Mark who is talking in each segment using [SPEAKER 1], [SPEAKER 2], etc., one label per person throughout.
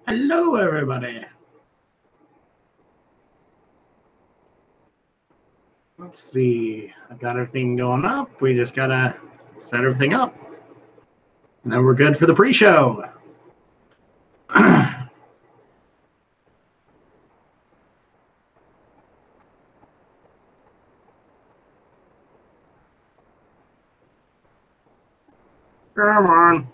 [SPEAKER 1] Hello, everybody. Let's see. I've got everything going up. We just got to set everything up. And then we're good for the pre-show. Come on.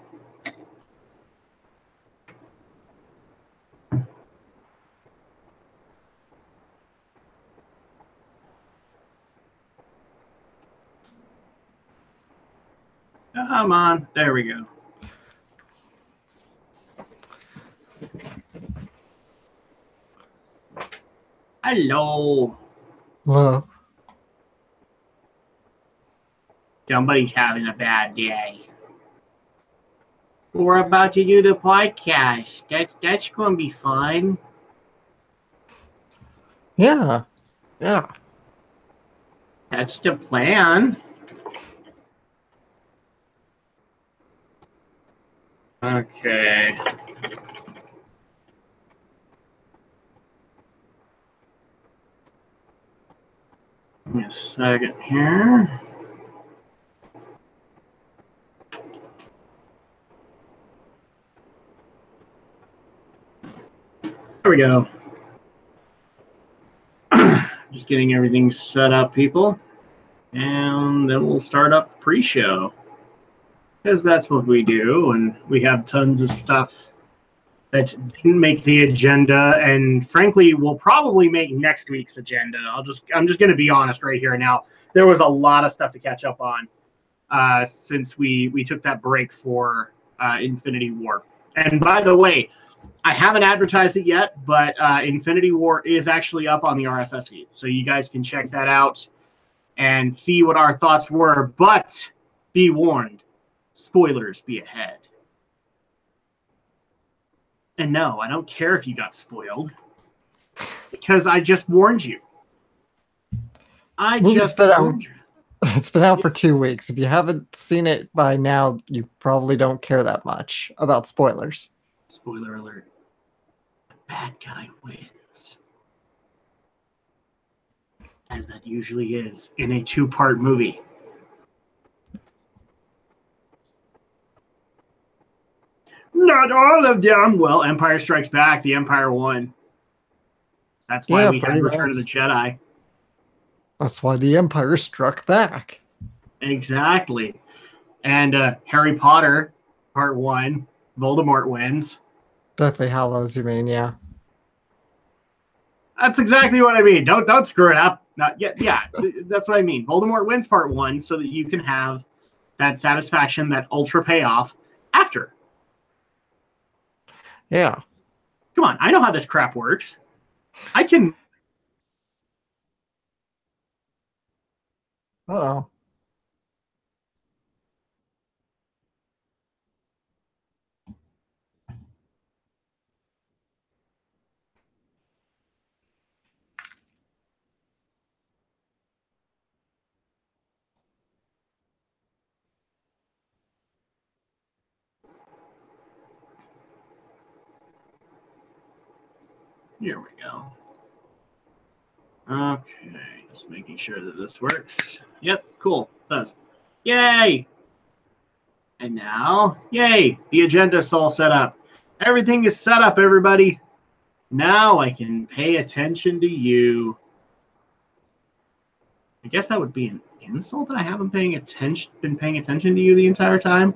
[SPEAKER 1] Come on. There we go. Hello.
[SPEAKER 2] Hello.
[SPEAKER 1] Somebody's having a bad day. We're about to do the podcast. That's going to be fun.
[SPEAKER 2] Yeah.
[SPEAKER 1] That's the plan. Okay. Give me a second here. There we go. Just getting everything set up, people. And then we'll start up pre-show. Because that's what we do, and we have tons of stuff that didn't make the agenda, and frankly, will probably make next week's agenda. I'm just going to be honest right here now. There was a lot of stuff to catch up on since we took that break for Infinity War. And by the way, I haven't advertised it yet, but Infinity War is actually up on the RSS feed, so you guys can check that out and see what our thoughts were. But be warned, spoilers be ahead. And no, I don't care if you got spoiled, because I just warned you.
[SPEAKER 2] It's been out for 2 weeks. If you haven't seen it by now, you probably don't care that much about spoilers.
[SPEAKER 1] Spoiler alert. The bad guy wins. As that usually is in a 2-part movie. Not all of them. Well, Empire Strikes Back. The Empire won. That's why we had Return of the Jedi.
[SPEAKER 2] That's why the Empire struck back.
[SPEAKER 1] Exactly. And Harry Potter, Part 1, Voldemort wins.
[SPEAKER 2] Deathly Hallows, you mean, yeah.
[SPEAKER 1] That's exactly what I mean. Don't screw it up. Yeah, that's what I mean. Voldemort wins Part 1 so that you can have that satisfaction, that ultra payoff after.
[SPEAKER 2] Yeah.
[SPEAKER 1] Come on, I know how this crap works. I can...
[SPEAKER 2] Uh-oh.
[SPEAKER 1] Here we go. Okay, just making sure that this works. Yep, cool, it does. Yay! And now, yay, the agenda's all set up. Everything is set up, everybody. Now I can pay attention to you. I guess that would be an insult that I haven't been paying attention to you the entire time.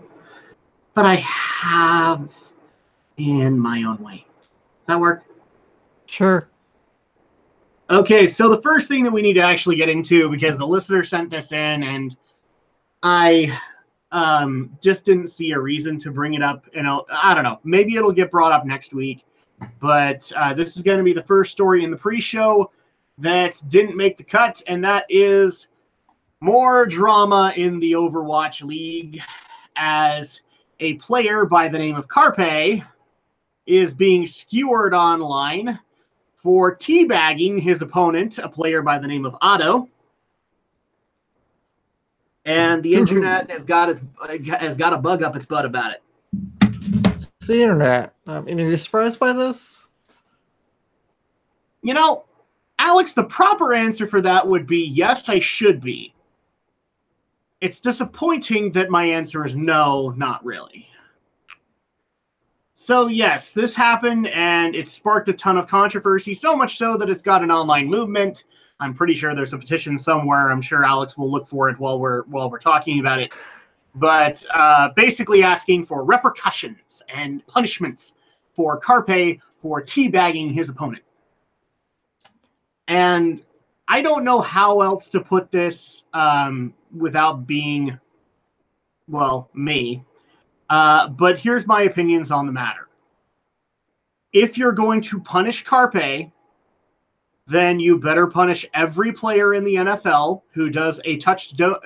[SPEAKER 1] But I have in my own way. Does that work?
[SPEAKER 2] Sure.
[SPEAKER 1] Okay, so the first thing that we need to actually get into, because the listener sent this in, and I just didn't see a reason to bring it up. I don't know. Maybe it'll get brought up next week. But this is going to be the first story in the pre-show that didn't make the cut, and that is more drama in the Overwatch League as a player by the name of Carpe is being skewered online for teabagging his opponent, a player by the name of Otto. And the internet has got a bug up its butt about it.
[SPEAKER 2] It's the internet. I mean, are you surprised by this?
[SPEAKER 1] You know, Alex, the proper answer for that would be yes, I should be. It's disappointing that my answer is no, not really. So yes, this happened and it sparked a ton of controversy, so much so that it's got an online movement. I'm pretty sure there's a petition somewhere. I'm sure Alex will look for it while we're talking about it. But basically asking for repercussions and punishments for Carpe for teabagging his opponent. And I don't know how else to put this without being, well, me. But here's my opinions on the matter. If you're going to punish Carpe, then you better punish every player in the NFL who does a touchdown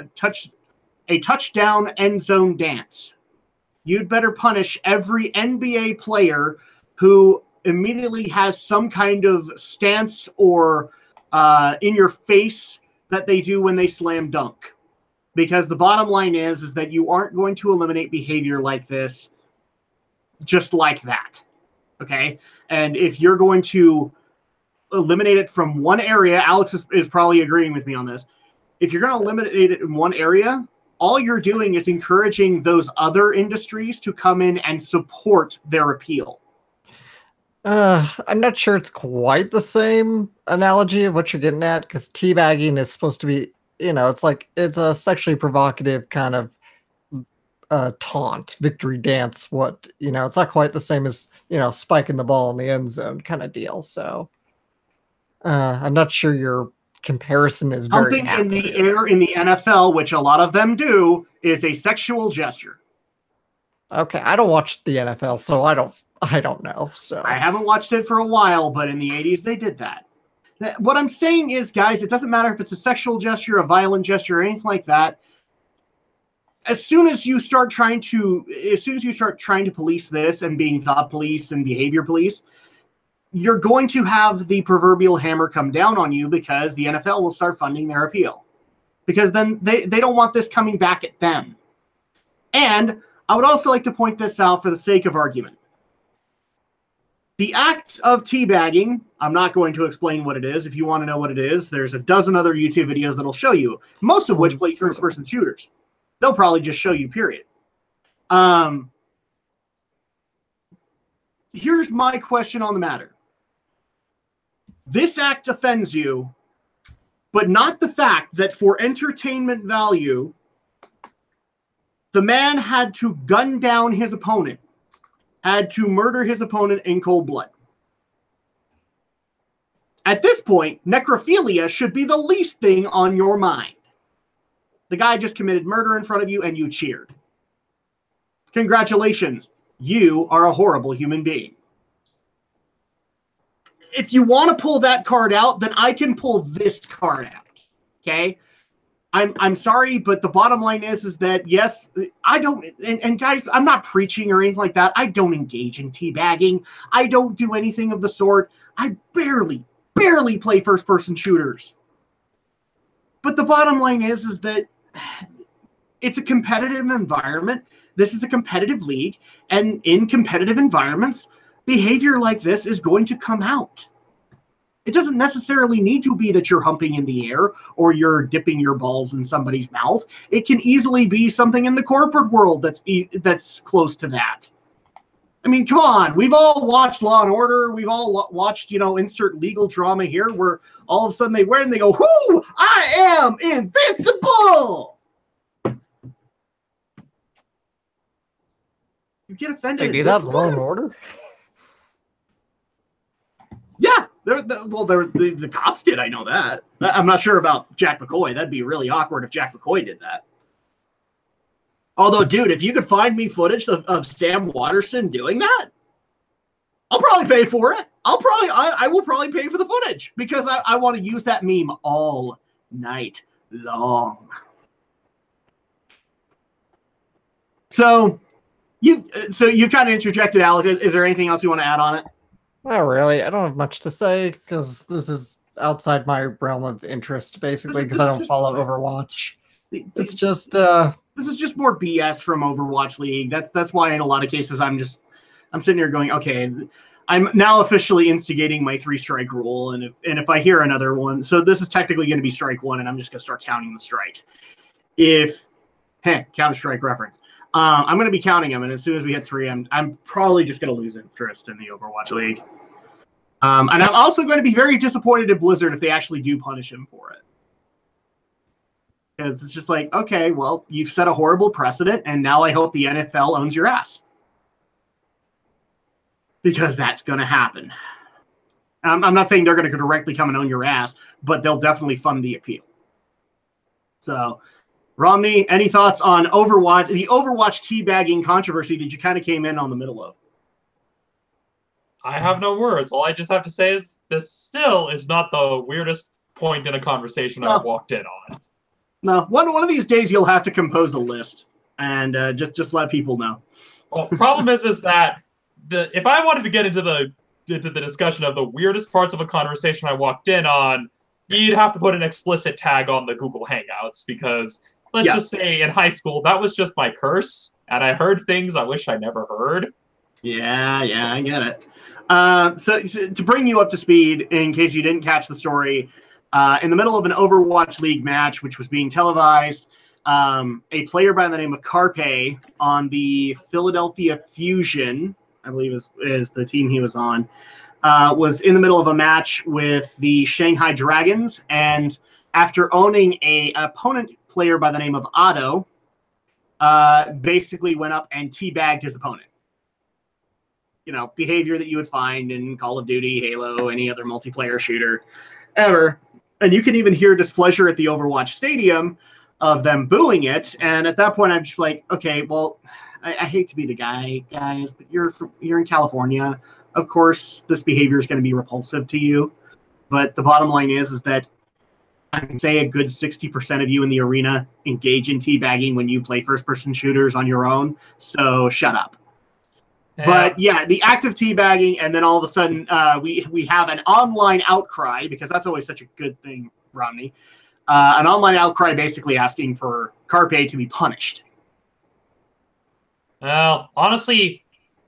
[SPEAKER 1] end zone dance. You'd better punish every NBA player who immediately has some kind of stance or in your face that they do when they slam dunk. Because the bottom line is that you aren't going to eliminate behavior like this just like that. Okay? And if you're going to eliminate it from one area, Alex is probably agreeing with me on this. If you're going to eliminate it in one area, all you're doing is encouraging those other industries to come in and support their appeal.
[SPEAKER 2] I'm not sure it's quite the same analogy of what you're getting at, because teabagging is supposed to be, it's like it's a sexually provocative kind of taunt, victory dance. It's not quite the same as, spiking the ball in the end zone kind of deal. So I'm not sure your comparison is very
[SPEAKER 1] Humping in the air in the NFL, which a lot of them do, is a sexual gesture.
[SPEAKER 2] Okay, I don't watch the NFL, so I don't know. So
[SPEAKER 1] I haven't watched it for a while, but in the 80s they did that. What I'm saying is, guys, it doesn't matter if it's a sexual gesture, a violent gesture, or anything like that. As soon as you start trying to police this and being thought police and behavior police, you're going to have the proverbial hammer come down on you, because the NFL will start funding their appeal. Because then they don't want this coming back at them. And I would also like to point this out for the sake of argument. The act of teabagging, I'm not going to explain what it is. If you want to know what it is, there's a dozen other YouTube videos that'll show you, most of which play first-person shooters. They'll probably just show you, period. Here's my question on the matter. This act offends you, but not the fact that for entertainment value, the man had to gun down his opponent, had to murder his opponent in cold blood. At this point, necrophilia should be the least thing on your mind. The guy just committed murder in front of you and you cheered. Congratulations, you are a horrible human being. If you want to pull that card out, then I can pull this card out. Okay? I'm sorry, but the bottom line is that yes, I don't, and guys, I'm not preaching or anything like that. I don't engage in teabagging. I don't do anything of the sort. I barely play first-person shooters. But the bottom line is that it's a competitive environment. This is a competitive league, and in competitive environments, behavior like this is going to come out. It doesn't necessarily need to be that you're humping in the air or you're dipping your balls in somebody's mouth. It can easily be something in the corporate world that's close to that. I mean, come on. We've all watched Law and Order. We've all watched, insert legal drama here, where all of a sudden they wear and they go, "Whoo! I am invincible!" You get offended.
[SPEAKER 2] They do that in Law and Order?
[SPEAKER 1] Yeah. The cops did. I know that. I'm not sure about Jack McCoy. That'd be really awkward if Jack McCoy did that. Although, dude, if you could find me footage of Sam Waterston doing that, I'll probably pay for it. I will probably pay for the footage, because I want to use that meme all night long. So you kind of interjected, Alex. Is there anything else you want to add on it?
[SPEAKER 2] Not really. I don't have much to say, because this is outside my realm of interest, basically, because I don't follow Overwatch. It's just
[SPEAKER 1] this is just more BS from Overwatch League. That's why in a lot of cases I'm just I'm sitting here going, okay, I'm now officially instigating my 3-strike rule, and if I hear another one, so this is technically going to be strike 1, and I'm just going to start counting the strikes. Counter-Strike reference. I'm going to be counting them, and as soon as we hit 3, I'm probably just going to lose interest in the Overwatch League. And I'm also going to be very disappointed in Blizzard if they actually do punish him for it. Because it's just like, okay, well, you've set a horrible precedent, and now I hope the NFL owns your ass. Because that's going to happen. I'm not saying they're going to directly come and own your ass, but they'll definitely fund the appeal. So, Romney, any thoughts on Overwatch, the Overwatch teabagging controversy that you kind of came in on the middle of?
[SPEAKER 3] I have no words. All I just have to say is this still is not the weirdest point in a conversation I've walked in on.
[SPEAKER 1] No, one of these days you'll have to compose a list and just let people know.
[SPEAKER 3] Well, problem is that if I wanted to get into the discussion of the weirdest parts of a conversation I walked in on, you'd have to put an explicit tag on the Google Hangouts because let's just say in high school that was just my curse, and I heard things I wish I never heard.
[SPEAKER 1] Yeah, I get it. So to bring you up to speed, in case you didn't catch the story, in the middle of an Overwatch League match, which was being televised, a player by the name of Carpe on the Philadelphia Fusion, I believe is the team he was on, was in the middle of a match with the Shanghai Dragons, and after owning an opponent player by the name of Otto, basically went up and teabagged his opponent. You know, behavior that you would find in Call of Duty, Halo, any other multiplayer shooter ever. And you can even hear displeasure at the Overwatch Stadium of them booing it. And at that point, I'm just like, okay, well, I hate to be the guy, guys, but you're in California. Of course, this behavior is going to be repulsive to you. But the bottom line is that I can say a good 60% of you in the arena engage in teabagging when you play first-person shooters on your own. So shut up. But yeah, the active teabagging, and then all of a sudden we have an online outcry, because that's always such a good thing, Romney. An online outcry basically asking for Carpe to be punished.
[SPEAKER 3] Well, honestly,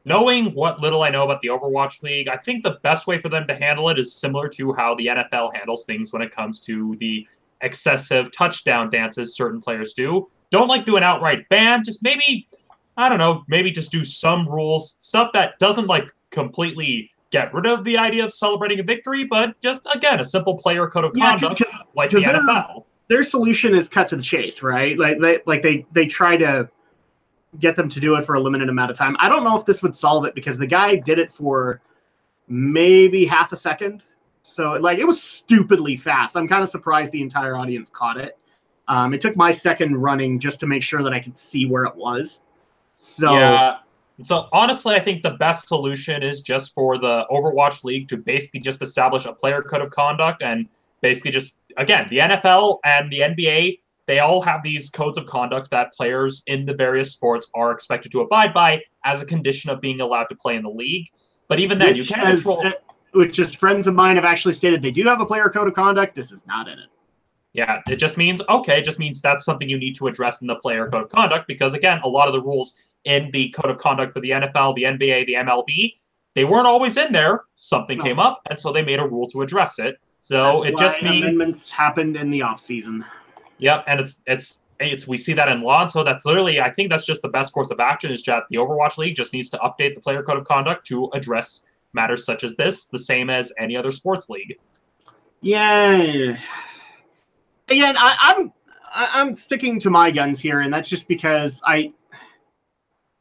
[SPEAKER 3] knowing what little I know about the Overwatch League, I think the best way for them to handle it is similar to how the NFL handles things when it comes to the excessive touchdown dances certain players do. Don't like do an outright ban, just maybe, I don't know, maybe just do some rules, stuff that doesn't like completely get rid of the idea of celebrating a victory, but just, again, a simple player code of conduct like the NFL.
[SPEAKER 1] Their solution is cut to the chase, right? Like they try to get them to do it for a limited amount of time. I don't know if this would solve it because the guy did it for maybe half a second. So like it was stupidly fast. I'm kind of surprised the entire audience caught it. It took my second running just to make sure that I could see where it was. So
[SPEAKER 3] yeah. So honestly, I think the best solution is just for the Overwatch League to basically just establish a player code of conduct and basically just, again, the NFL and the NBA, they all have these codes of conduct that players in the various sports are expected to abide by as a condition of being allowed to play in the league. But even then, you can't control...
[SPEAKER 1] Which is friends of mine have actually stated they do have a player code of conduct. This is not in it.
[SPEAKER 3] Yeah, it just means, okay, it just means that's something you need to address in the player code of conduct because, again, a lot of the rules in the code of conduct for the NFL, the NBA, the MLB, they weren't always in there. Something came up, and so they made a rule to address it. So
[SPEAKER 1] that's
[SPEAKER 3] it just means
[SPEAKER 1] amendments happened in the offseason.
[SPEAKER 3] Yep, and it's we see that in law, and so that's literally, I think that's just the best course of action is that the Overwatch League just needs to update the player code of conduct to address matters such as this, the same as any other sports league.
[SPEAKER 1] Yeah. Again, I'm sticking to my guns here, and that's just because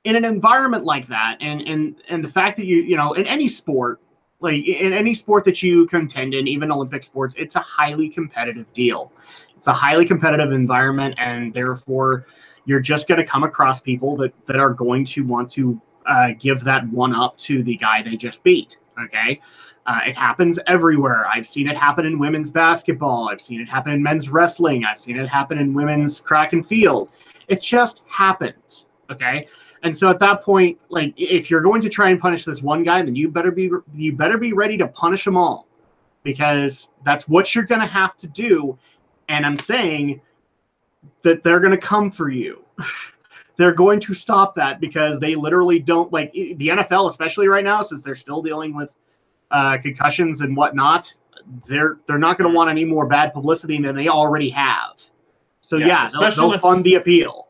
[SPEAKER 1] in an environment like that, and the fact that you know, in any sport, like in any sport that you contend in, even Olympic sports, it's a highly competitive deal. It's a highly competitive environment, and therefore you're just going to come across people that are going to want to give that one up to the guy they just beat. Okay. It happens everywhere. I've seen it happen in women's basketball. I've seen it happen in men's wrestling. I've seen it happen in women's track and field. It just happens. Okay. And so at that point, like if you're going to try and punish this one guy, then you better be ready to punish them all, because that's what you're going to have to do. And I'm saying that they're going to come for you. they're going to stop that because they literally don't, like the NFL, especially right now, since they're still dealing with concussions and whatnot. They're not going to want any more bad publicity than they already have. So they'll fund the appeal.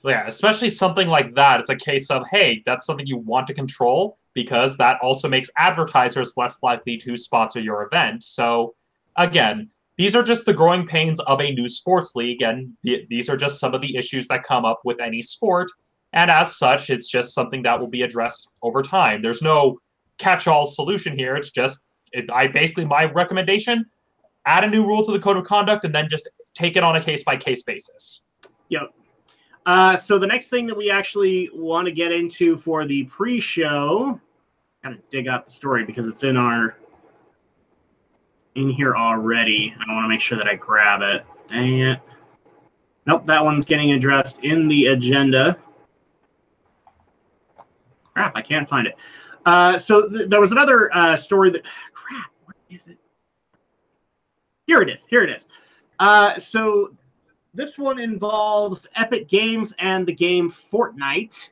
[SPEAKER 3] Yeah, especially something like that. It's a case of, hey, that's something you want to control because that also makes advertisers less likely to sponsor your event. So again, these are just the growing pains of a new sports league, and these are just some of the issues that come up with any sport. And as such, it's just something that will be addressed over time. There's no catch-all solution here. It's just, my recommendation, add a new rule to the code of conduct and then just take it on a case-by-case basis.
[SPEAKER 1] Yep. So the next thing that we actually want to get into for the pre-show, gotta dig out the story because it's in here already. I want to make sure that I grab it. Dang it. Nope, that one's getting addressed in the agenda. Crap, I can't find it. So there was another story that... Crap, where is it? Here it is. So this one involves Epic Games and the game Fortnite.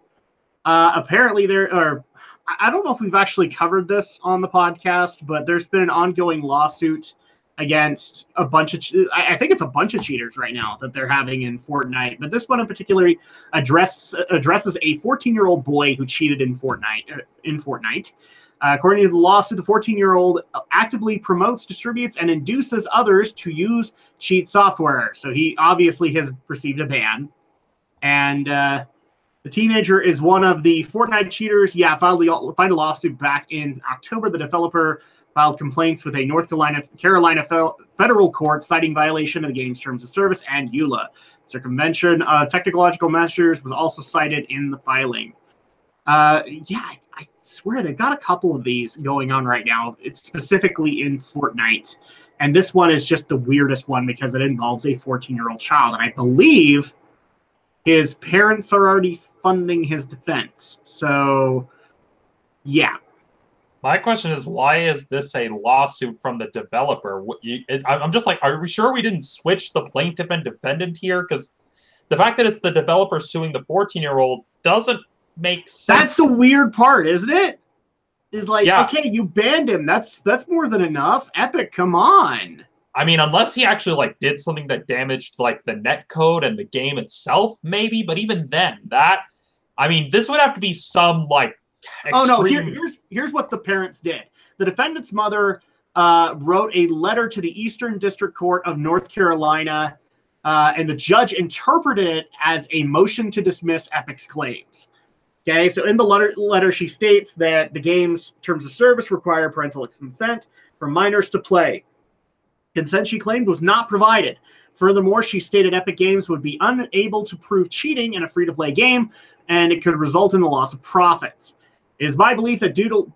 [SPEAKER 1] Apparently I don't know if we've actually covered this on the podcast, but there's been an ongoing lawsuit against a bunch of, I think it's a bunch of cheaters right now that they're having in Fortnite. But this one in particular addresses a 14-year-old boy who cheated in Fortnite. According to the lawsuit, the 14-year-old actively promotes, distributes, and induces others to use cheat software. So he obviously has received a ban. And the teenager is one of the Fortnite cheaters. Yeah, filed a lawsuit back in October. The developer filed complaints with a North Carolina federal court citing violation of the game's terms of service and EULA. Circumvention of technological measures was also cited in the filing. I swear they've got a couple of these going on right now. It's specifically in Fortnite. And this one is just the weirdest one because it involves a 14-year-old child. And I believe his parents are already funding his defense. So, yeah.
[SPEAKER 3] My question is, why is this a lawsuit from the developer? I'm just like, are we sure we didn't switch the plaintiff and defendant here? Because the fact that it's the developer suing the 14-year-old doesn't make sense.
[SPEAKER 1] That's the weird part, isn't it? Is like, okay, you banned him. That's more than enough. Epic, come on.
[SPEAKER 3] I mean, unless he actually like did something that damaged like the net code and the game itself, maybe. But even then, this would have to be some like extreme...
[SPEAKER 1] Oh no! Here's what the parents did. The defendant's mother wrote a letter to the Eastern District Court of North Carolina, and the judge interpreted it as a motion to dismiss Epic's claims. Okay, so in the letter she states that the game's terms of service require parental consent for minors to play. Consent, she claimed, was not provided. Furthermore, she stated Epic Games would be unable to prove cheating in a free-to-play game, and it could result in the loss of profits. It is my belief that due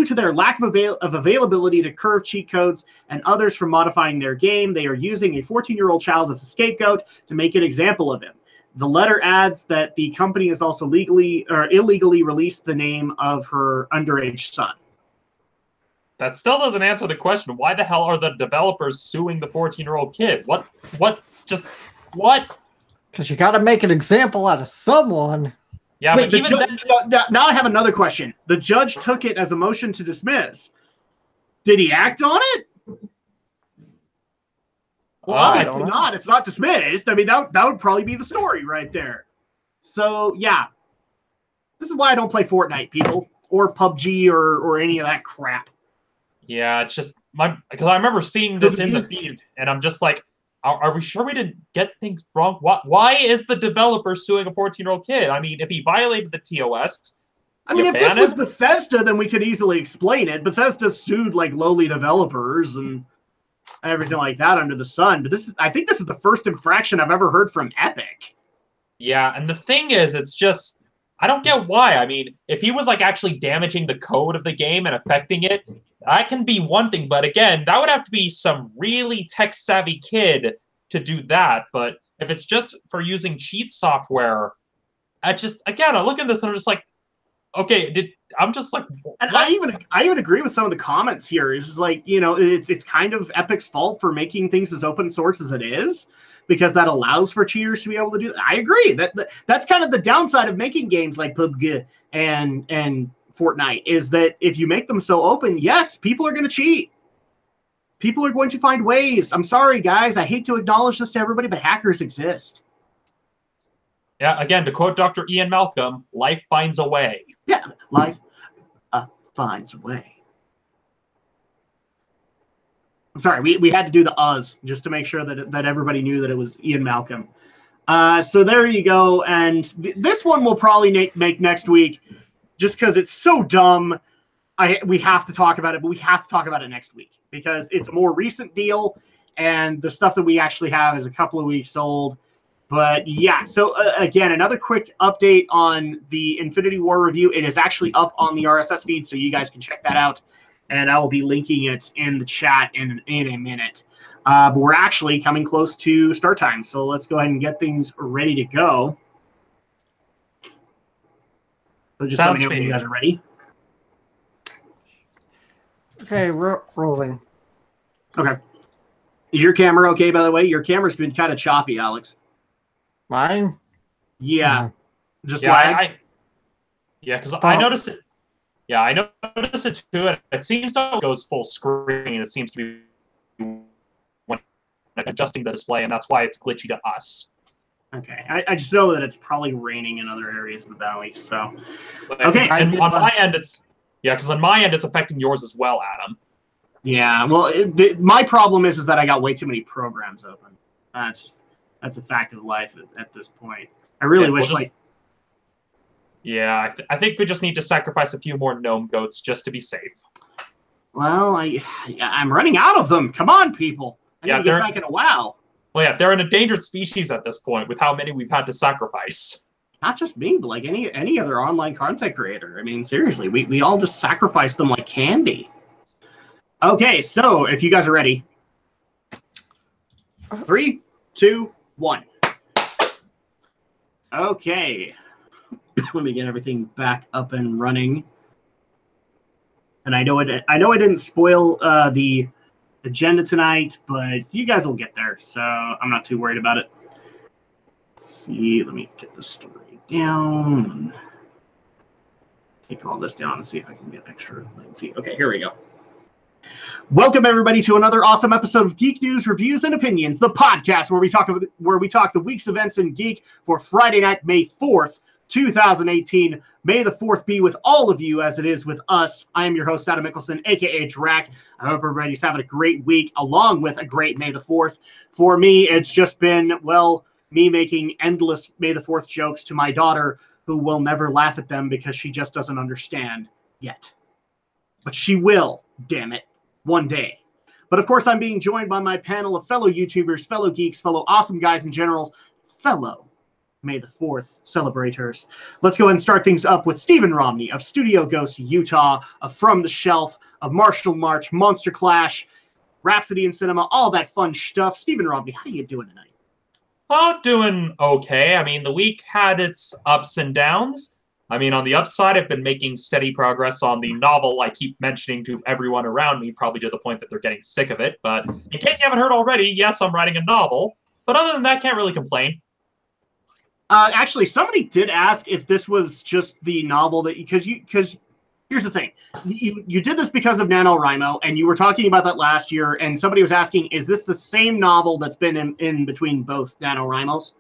[SPEAKER 1] to their lack of availability to curb cheat codes and others from modifying their game, they are using a 14-year-old child as a scapegoat to make an example of him. The letter adds that the company has also illegally released the name of her underage son.
[SPEAKER 3] That still doesn't answer the question. Why the hell are the developers suing the 14-year-old kid? What?
[SPEAKER 2] Because you got to make an example out of someone.
[SPEAKER 3] Yeah,
[SPEAKER 1] wait,
[SPEAKER 3] but even then...
[SPEAKER 1] Now I have another question. The judge took it as a motion to dismiss. Did he act on it? Well, obviously not. It's not dismissed. I mean, that would probably be the story right there. So, yeah. This is why I don't play Fortnite, people. Or PUBG or any of that crap.
[SPEAKER 3] Yeah, it's just... Because I remember seeing this in the feed, and I'm just like, are we sure we didn't get things wrong? Why is the developer suing a 14-year-old kid? I mean, if he violated the TOS...
[SPEAKER 1] I mean, if this was Bethesda, then we could easily explain it. Bethesda sued, like, lowly developers and everything like that under the sun. But I think this is the first infraction I've ever heard from Epic.
[SPEAKER 3] Yeah, and the thing is, it's just... I don't get why. I mean, if he was, like, actually damaging the code of the game and affecting it, that can be one thing. But again, that would have to be some really tech-savvy kid to do that. But if it's just for using cheat software, I look at this and I'm just like, Okay, I'm just like,
[SPEAKER 1] and
[SPEAKER 3] what?
[SPEAKER 1] I even agree with some of the comments here. It's like, you know, it's kind of Epic's fault for making things as open source as it is, because that allows for cheaters to be able to do that. I agree that's kind of the downside of making games like PUBG and Fortnite, is that if you make them so open, yes, people are going to cheat. People are going to find ways. I'm sorry, guys. I hate to acknowledge this to everybody, but hackers exist.
[SPEAKER 3] Yeah, again, to quote Dr. Ian Malcolm, life finds a way.
[SPEAKER 1] Yeah, life finds a way. I'm sorry, we had to do the us just to make sure that everybody knew that it was Ian Malcolm. So there you go. And this one we'll probably make next week, just because it's so dumb. We have to talk about it, but we have to talk about it next week because it's a more recent deal, and the stuff that we actually have is a couple of weeks old. But yeah, so again, another quick update on the Infinity War review. It is actually up on the RSS feed, so you guys can check that out. And I will be linking it in the chat in a minute. But we're actually coming close to start time, so let's go ahead and get things ready to go. So just let me know when you guys are ready.
[SPEAKER 2] Okay, rolling.
[SPEAKER 1] Okay. Is your camera okay, by the way? Your camera's been kind of choppy, Alex.
[SPEAKER 2] Mine?
[SPEAKER 1] Yeah. Just
[SPEAKER 3] Yeah,
[SPEAKER 1] lag?
[SPEAKER 3] because I noticed it. Yeah, I noticed it too. It seems to goes full screen. It seems to be when adjusting the display, and that's why it's glitchy to us.
[SPEAKER 1] Okay. I just know that it's probably raining in other areas of the valley, so.
[SPEAKER 3] But,
[SPEAKER 1] Okay.
[SPEAKER 3] And on my end, because on my end, it's affecting yours as well, Adam.
[SPEAKER 1] Yeah, well, my problem is that I got way too many programs open. That's a fact of life at this point. I really wish,
[SPEAKER 3] Yeah, I think we just need to sacrifice a few more gnome goats just to be safe.
[SPEAKER 1] Well, I'm running out of them. Come on, people. I need to get back in a WoW.
[SPEAKER 3] Well, yeah, they're an endangered species at this point with how many we've had to sacrifice.
[SPEAKER 1] Not just me, but like any other online content creator. I mean, seriously, we all just sacrifice them like candy. Okay, so if you guys are ready. 3, 2, 1. Okay. Let me get everything back up and running. And I know I didn't spoil the agenda tonight, but you guys will get there, so I'm not too worried about it. Let's see, let me get the story down. Take all this down and see if I can get extra. Let's see. Okay, here we go. Welcome everybody to another awesome episode of Geek News, Reviews, and Opinions, the podcast where we talk the week's events in Geek for Friday night, May 4th, 2018. May the 4th be with all of you as it is with us. I am your host, Adam Mickelson, aka Drac. I hope everybody's having a great week along with a great May the 4th. For me, it's just been, well, me making endless May the 4th jokes to my daughter, who will never laugh at them because she just doesn't understand yet. But she will, damn it, one day. But of course, I'm being joined by my panel of fellow YouTubers, fellow geeks, fellow awesome guys and generals, fellow May the 4th celebrators. Let's go ahead and start things up with Stephen Romney of Studio Ghost Utah, of From the Shelf, of Martial March, Monster Clash, Rhapsody in Cinema, all that fun stuff. Stephen Romney, how you doing tonight?
[SPEAKER 3] Oh, doing okay. I mean, the week had its ups and downs. I mean, on the upside, I've been making steady progress on the novel I keep mentioning to everyone around me, probably to the point that they're getting sick of it. But in case you haven't heard already, yes, I'm writing a novel. But other than that, can't really complain.
[SPEAKER 1] Actually, somebody did ask if this was just the novel that because here's the thing, you did this because of NaNoWriMo, and you were talking about that last year, and somebody was asking, is this the same novel that's been in between both NaNoWriMos?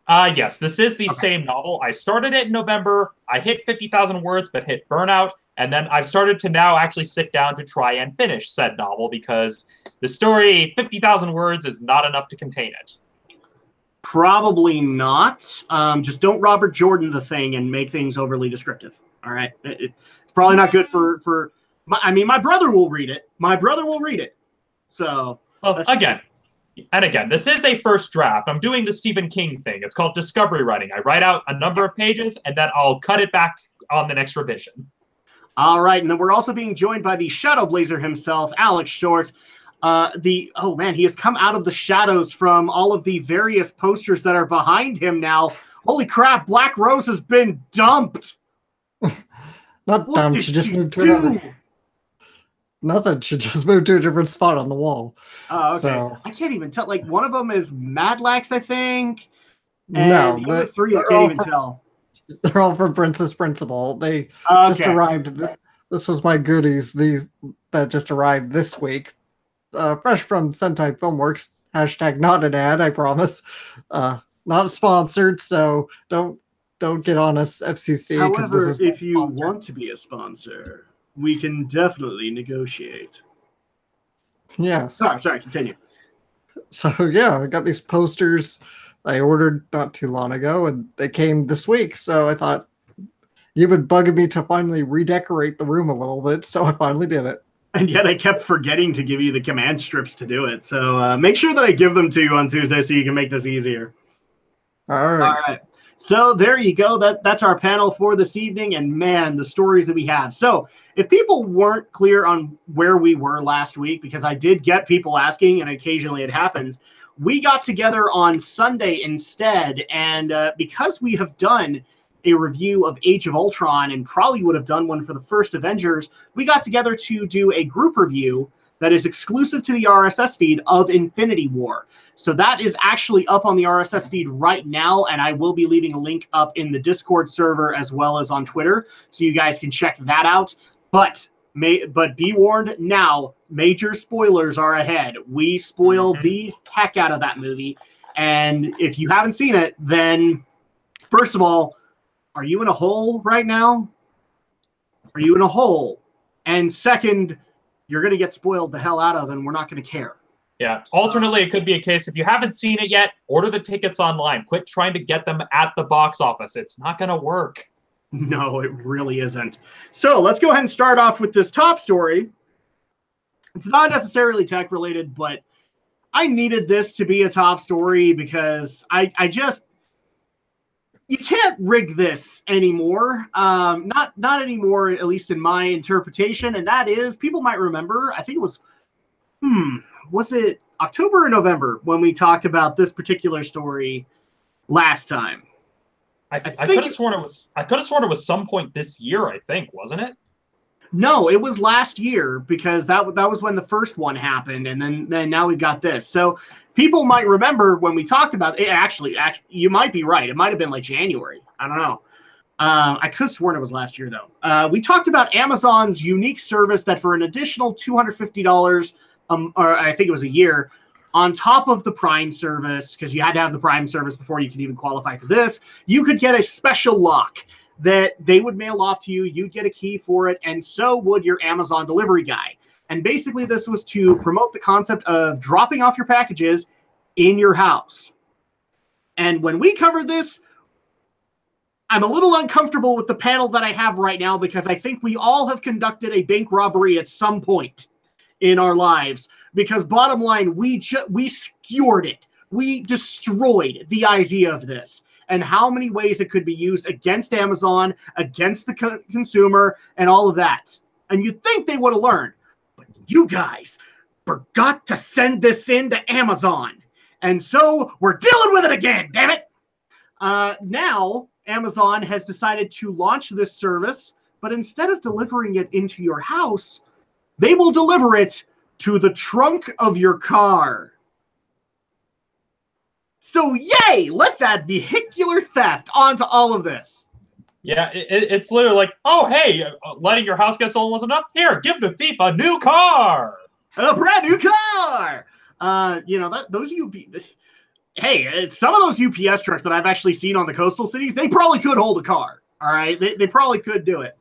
[SPEAKER 3] Yes, this is the same novel. I started it in November. I hit 50,000 words, but hit burnout. And then I've started to now actually sit down to try and finish said novel because the story, 50,000 words, is not enough to contain it.
[SPEAKER 1] Probably not. Just don't Robert Jordan the thing and make things overly descriptive. All right. It's probably not good for my brother will read it. My brother will read it. So.
[SPEAKER 3] Well, again, this is a first draft. I'm doing the Stephen King thing. It's called discovery writing. I write out a number of pages, and then I'll cut it back on the next revision.
[SPEAKER 1] All right, and then we're also being joined by the Shadow Blazer himself, Alex Short. He has come out of the shadows from all of the various posters that are behind him now. Holy crap, Black Rose has been dumped.
[SPEAKER 2] Not
[SPEAKER 1] What
[SPEAKER 2] dumb.
[SPEAKER 1] did
[SPEAKER 2] She just
[SPEAKER 1] you
[SPEAKER 2] moved to
[SPEAKER 1] do?
[SPEAKER 2] another. Nothing. She just moved to a different spot on the wall.
[SPEAKER 1] Oh, okay.
[SPEAKER 2] So
[SPEAKER 1] I can't even tell. Like, one of them is Madlax, I think,
[SPEAKER 2] no,
[SPEAKER 1] and the other three I
[SPEAKER 2] they're
[SPEAKER 1] can't
[SPEAKER 2] all
[SPEAKER 1] even
[SPEAKER 2] from,
[SPEAKER 1] tell.
[SPEAKER 2] they're all from Princess Principal. They just
[SPEAKER 1] Okay.
[SPEAKER 2] arrived. This was my goodies. These that just arrived this week, fresh from Sentai Filmworks. Hashtag not an ad. I promise. Not sponsored. So don't get on us, FCC, because this
[SPEAKER 1] However,
[SPEAKER 2] is
[SPEAKER 1] if you
[SPEAKER 2] sponsored.
[SPEAKER 1] want to be a sponsor, we can definitely negotiate.
[SPEAKER 2] Yes.
[SPEAKER 1] Sorry, continue.
[SPEAKER 2] So yeah, I got these posters I ordered not too long ago, and they came this week. So I thought you've been bugging me to finally redecorate the room a little bit, so I finally did it.
[SPEAKER 1] And yet I kept forgetting to give you the command strips to do it. So make sure that I give them to you on Tuesday so you can make this easier.
[SPEAKER 2] All right.
[SPEAKER 1] All right. So there you go. That's our panel for this evening. And man, the stories that we have. So if people weren't clear on where we were last week, because I did get people asking, and occasionally it happens, we got together on Sunday instead. And because we have done a review of Age of Ultron and probably would have done one for the first Avengers, we got together to do a group review that is exclusive to the RSS feed of Infinity War. So that is actually up on the RSS feed right now, and I will be leaving a link up in the Discord server as well as on Twitter, so you guys can check that out. But be warned now, major spoilers are ahead. We spoil the heck out of that movie, and if you haven't seen it, then first of all, are you in a hole right now? Are you in a hole? And second, you're going to get spoiled the hell out of, and we're not going to care.
[SPEAKER 3] Yeah. Alternately, it could be a case, if you haven't seen it yet, order the tickets online. Quit trying to get them at the box office. It's not going to work.
[SPEAKER 1] No, it really isn't. So let's go ahead and start off with this top story. It's not necessarily tech related, but I needed this to be a top story because I just, you can't rig this anymore. Not anymore, at least in my interpretation. And that is, people might remember, I think it was it October or November when we talked about this particular story last time?
[SPEAKER 3] I could have sworn it was. I could have sworn it was some point this year. I think, wasn't it?
[SPEAKER 1] No, it was last year because that was when the first one happened, and then now we've got this. So people might remember when we talked about it. Actually, you might be right. It might have been like January. I don't know. I could have sworn it was last year though. We talked about Amazon's unique service that for an additional $250, or I think it was a year, on top of the Prime service, because you had to have the Prime service before you could even qualify for this, you could get a special lock that they would mail off to you. You'd get a key for it, and so would your Amazon delivery guy. And basically, this was to promote the concept of dropping off your packages in your house. And when we covered this, I'm a little uncomfortable with the panel that I have right now because I think we all have conducted a bank robbery at some point in our lives, because bottom line, we skewered it. We destroyed the idea of this and how many ways it could be used against Amazon, against the consumer, and all of that. And you'd think they would have learned, but you guys forgot to send this in to Amazon. And so we're dealing with it again, damn it. Now, Amazon has decided to launch this service, but instead of delivering it into your house, they will deliver it to the trunk of your car. So yay! Let's add vehicular theft onto all of this.
[SPEAKER 3] Yeah, it's literally like, oh, hey, letting your house get stolen wasn't enough? Here, give the thief a new car!
[SPEAKER 1] A brand new car! Hey, some of those UPS trucks that I've actually seen on the coastal cities, they probably could hold a car. All right? They probably could do it.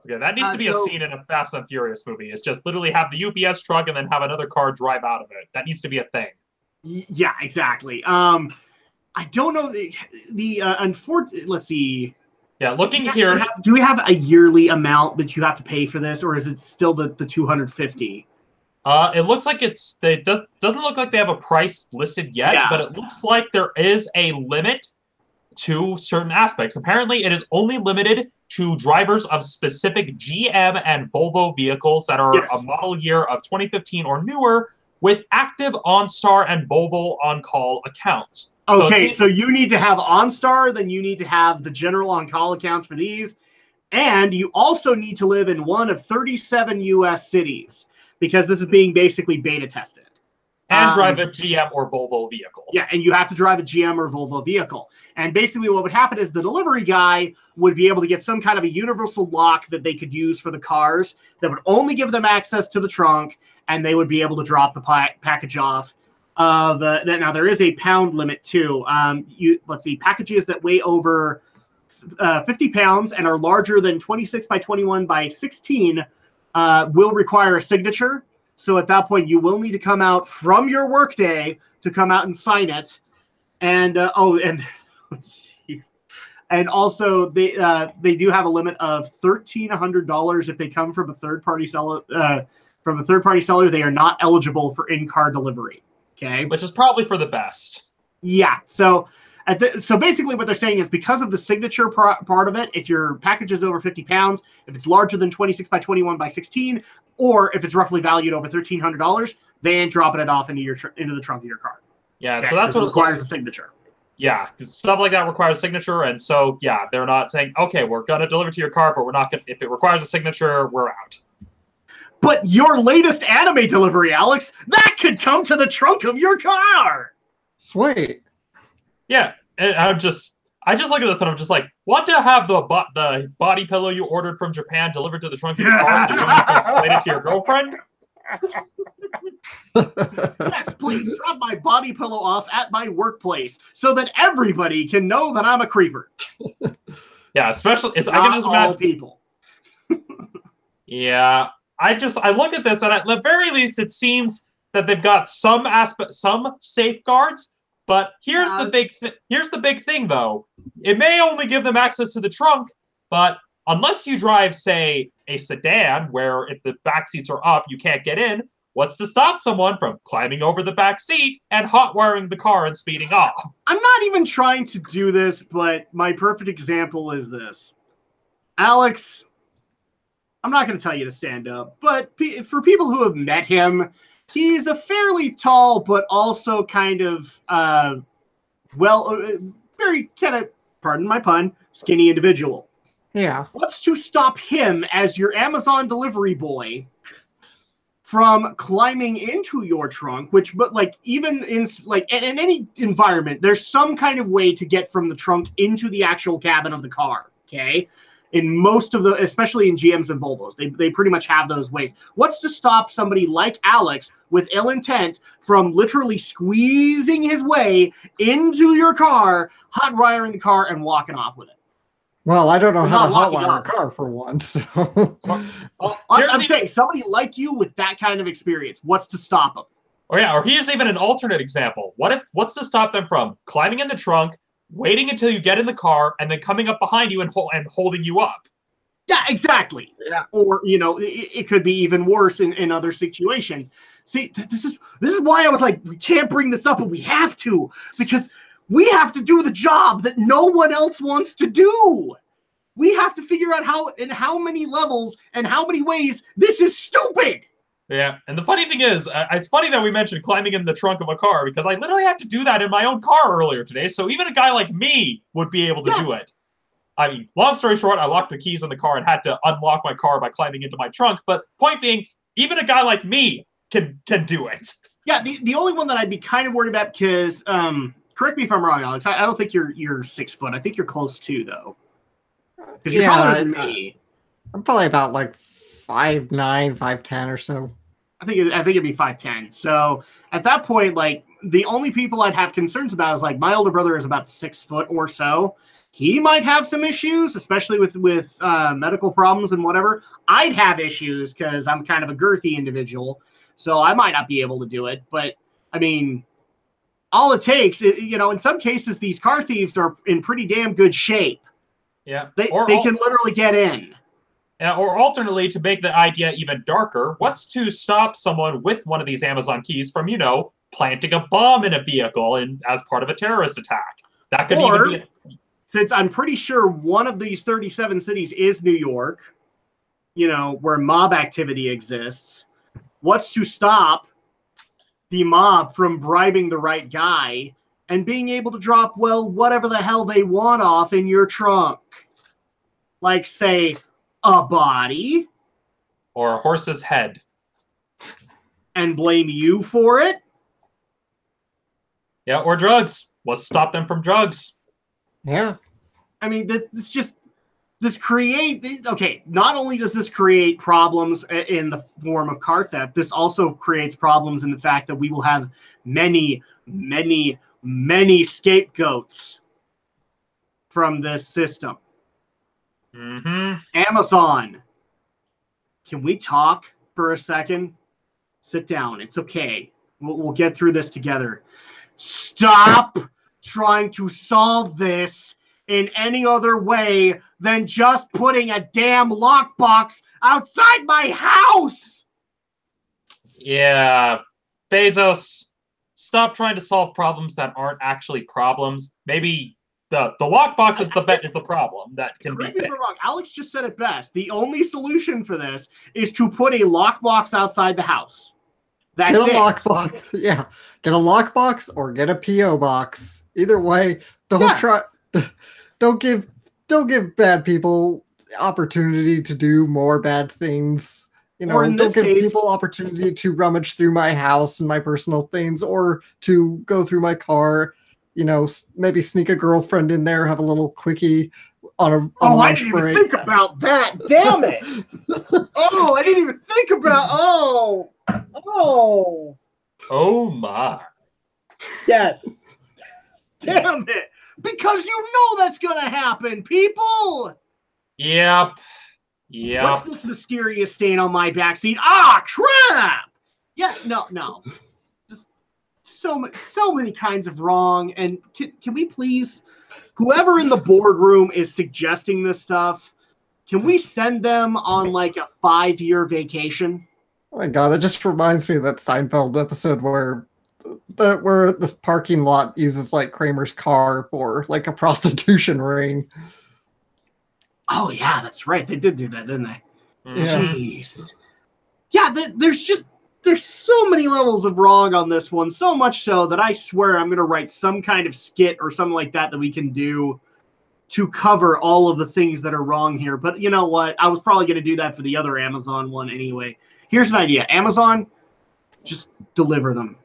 [SPEAKER 3] Okay, that needs to be a scene in a Fast and Furious movie. It's just literally have the UPS truck and then have another car drive out of it. That needs to be a thing.
[SPEAKER 1] Yeah, exactly. I don't know let's see.
[SPEAKER 3] Yeah, looking here.
[SPEAKER 1] Do we have a yearly amount that you have to pay for this, or is it still the 250?
[SPEAKER 3] It looks like it doesn't look like they have a price listed yet, but it looks like there is a limit to certain aspects. Apparently, it is only limited to drivers of specific GM and Volvo vehicles that are a model year of 2015 or newer with active OnStar and Volvo on-call accounts.
[SPEAKER 1] Okay, so you need to have OnStar, then you need to have the general on-call accounts for these, And you also need to live in one of 37 U.S. cities, because this is being basically beta tested.
[SPEAKER 3] And drive a GM or Volvo vehicle.
[SPEAKER 1] Yeah, and you have to drive a GM or Volvo vehicle. And basically what would happen is the delivery guy would be able to get some kind of a universal lock that they could use for the cars that would only give them access to the trunk, and they would be able to drop the package off. Now, there is a pound limit, too. Let's see, packages that weigh over 50 pounds and are larger than 26 by 21 by 16 will require a signature. So at that point, you will need to come out from your workday to come out and sign it. And and also they do have a limit of $1,300 if they come from a third-party seller. They are not eligible for in-car delivery. Okay,
[SPEAKER 3] which is probably for the best.
[SPEAKER 1] Yeah. So so basically what they're saying is, because of the signature part of it, if your package is over 50 pounds, if it's larger than 26 by 21 by 16, or if it's roughly valued over $1,300, they ain't dropping it off into the trunk of your car.
[SPEAKER 3] Yeah,
[SPEAKER 1] okay,
[SPEAKER 3] so that's what
[SPEAKER 1] requires a signature.
[SPEAKER 3] Yeah, stuff like that requires a signature, and so yeah, they're not saying, okay, we're gonna deliver to your car, but we're not gonna. If it requires a signature, we're out.
[SPEAKER 1] But your latest anime delivery, Alex, that could come to the trunk of your car.
[SPEAKER 2] Sweet.
[SPEAKER 3] Yeah, and I just look at this and I'm just like, want to have the body pillow you ordered from Japan delivered to the trunk of your car so you don't have to explain it to your girlfriend?
[SPEAKER 1] Yes, please drop my body pillow off at my workplace so that everybody can know that I'm a creeper.
[SPEAKER 3] Yeah, especially I
[SPEAKER 1] can
[SPEAKER 3] just imagine
[SPEAKER 1] people.
[SPEAKER 3] Yeah, I look at this and at the very least it seems that they've got some safeguards. But here's the big thing, though. It may only give them access to the trunk, but unless you drive, say, a sedan, where if the back seats are up, you can't get in, what's to stop someone from climbing over the back seat and hot-wiring the car and speeding off?
[SPEAKER 1] I'm not even trying to do this, but my perfect example is this. Alex, I'm not going to tell you to stand up, but for people who have met him, he's a fairly tall, but also kind of, very kind of, pardon my pun, skinny individual.
[SPEAKER 2] Yeah.
[SPEAKER 1] What's to stop him as your Amazon delivery boy from climbing into your trunk? Even in any environment, there's some kind of way to get from the trunk into the actual cabin of the car. Okay. In most of especially in GMs and Volvos, they pretty much have those ways. What's to stop somebody like Alex with ill intent from literally squeezing his way into your car, hot wiring the car, and walking off with it?
[SPEAKER 2] Well, I don't know how to hot wire a car for one. So
[SPEAKER 1] I'm saying somebody like you with that kind of experience. What's to stop them?
[SPEAKER 3] Or here's even an alternate example. What's to stop them from climbing in the trunk, waiting until you get in the car, and then coming up behind you and holding you up?
[SPEAKER 1] Yeah, exactly.
[SPEAKER 2] Yeah.
[SPEAKER 1] Or, it could be even worse in other situations. See, this is why I was like, we can't bring this up, but we have to, because we have to do the job that no one else wants to do. We have to figure out how many levels and how many ways this is stupid.
[SPEAKER 3] Yeah, and the funny thing is, it's funny that we mentioned climbing in the trunk of a car, because I literally had to do that in my own car earlier today, so even a guy like me would be able to do it. I mean, long story short, I locked the keys in the car and had to unlock my car by climbing into my trunk, but point being, even a guy like me can do it.
[SPEAKER 1] Yeah, the only one that I'd be kind of worried about, because, correct me if I'm wrong, Alex, I don't think you're 6 foot. I think you're close to, though. Because you're taller than me.
[SPEAKER 2] I'm probably about like 5'9", 5'10" or so.
[SPEAKER 1] I think it'd be 5'10". So at that point, like, the only people I'd have concerns about is, like, my older brother is about 6 foot or so. He might have some issues, especially with medical problems and whatever. I'd have issues because I'm kind of a girthy individual, so I might not be able to do it. But I mean, all it takes, in some cases, these car thieves are in pretty damn good shape.
[SPEAKER 3] Yeah,
[SPEAKER 1] they can literally get in.
[SPEAKER 3] Or alternately, to make the idea even darker, what's to stop someone with one of these Amazon keys from, planting a bomb in a vehicle as part of a terrorist attack? That could even be...
[SPEAKER 1] Since I'm pretty sure one of these 37 cities is New York, where mob activity exists, what's to stop the mob from bribing the right guy and being able to drop, whatever the hell they want off in your trunk? like, say, a body,
[SPEAKER 3] or a horse's head,
[SPEAKER 1] and blame you for it?
[SPEAKER 3] Yeah, or drugs. Let's stop them from drugs.
[SPEAKER 2] Yeah.
[SPEAKER 1] I mean, not only does this create problems in the form of car theft, this also creates problems in the fact that we will have many, many, many scapegoats from this system.
[SPEAKER 3] Mm-hmm.
[SPEAKER 1] Amazon, can we talk for a second? Sit down. It's okay. We'll get through this together. Stop trying to solve this in any other way than just putting a damn lockbox outside my house.
[SPEAKER 3] Yeah, Bezos, stop trying to solve problems that aren't actually problems. Maybe the lockbox is the problem that can be
[SPEAKER 1] Correct me if
[SPEAKER 3] fixed.
[SPEAKER 1] I'm wrong. Alex just said it best. The only solution for this is to put a lockbox outside the house. That's
[SPEAKER 2] Get a
[SPEAKER 1] it.
[SPEAKER 2] lockbox. Yeah. Get a lockbox or get a PO box. Either way, don't give bad people opportunity to do more bad things. You know,
[SPEAKER 1] Or in
[SPEAKER 2] don't
[SPEAKER 1] this
[SPEAKER 2] give
[SPEAKER 1] case-
[SPEAKER 2] people opportunity to rummage through my house and my personal things, or to go through my car. You know, maybe sneak a girlfriend in there, have a little quickie on a
[SPEAKER 1] I
[SPEAKER 2] lunch
[SPEAKER 1] didn't even
[SPEAKER 2] break.
[SPEAKER 1] think about that. Damn it. I didn't even think about.
[SPEAKER 3] Oh my.
[SPEAKER 1] Yes. Damn it. Because you know that's going to happen, people.
[SPEAKER 3] Yep.
[SPEAKER 1] What's this mysterious stain on my backseat? Ah, crap. Yeah, no. Just so many kinds of wrong. And can we please, whoever in the boardroom is suggesting this stuff, can we send them on like a 5-year vacation?
[SPEAKER 2] Oh my god, it just reminds me of that Seinfeld episode where this parking lot uses like Kramer's car for like a prostitution ring.
[SPEAKER 1] Oh yeah, that's right. They did do that, didn't they?
[SPEAKER 2] Yeah.
[SPEAKER 1] Jeez. Yeah, there's so many levels of wrong on this one, so much so that I swear I'm going to write some kind of skit or something like that we can do to cover all of the things that are wrong here. But you know what? I was probably going to do that for the other Amazon one anyway. Here's an idea. Amazon, just deliver them.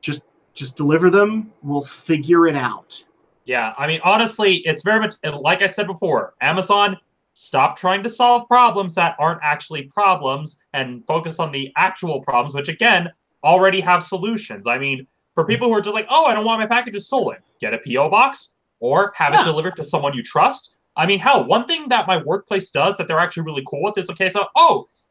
[SPEAKER 1] Just deliver them. We'll figure it out.
[SPEAKER 3] Yeah, I mean, honestly, it's very much, like I said before, Amazon, stop trying to solve problems that aren't actually problems and focus on the actual problems, which, again, already have solutions. I mean, for people who are just like, oh, I don't want my packages stolen, get a P.O. box or have it delivered to someone you trust. I mean, hell, one thing that my workplace does that they're actually really cool with is, okay, so,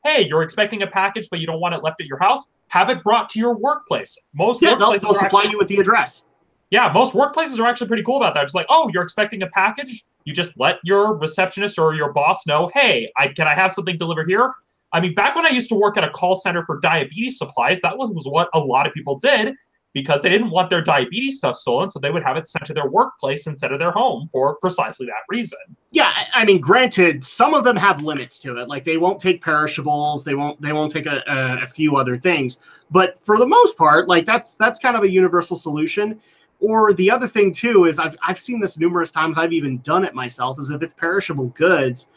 [SPEAKER 3] hey, you're expecting a package, but you don't want it left at your house, have it brought to your workplace. Most workplaces
[SPEAKER 1] they'll supply you with the address.
[SPEAKER 3] Yeah, most workplaces are actually pretty cool about that. It's like, oh, you're expecting a package? You just let your receptionist or your boss know, hey, can I have something delivered here? I mean, back when I used to work at a call center for diabetes supplies, that was what a lot of people did because they didn't want their diabetes stuff stolen, so they would have it sent to their workplace instead of their home for precisely that reason.
[SPEAKER 1] Yeah, I mean, granted, some of them have limits to it. Like they won't take perishables, they won't take a few other things. But for the most part, like that's kind of a universal solution. Or the other thing too is I've seen this numerous times. I've even done it myself. Is if it's perishable goods,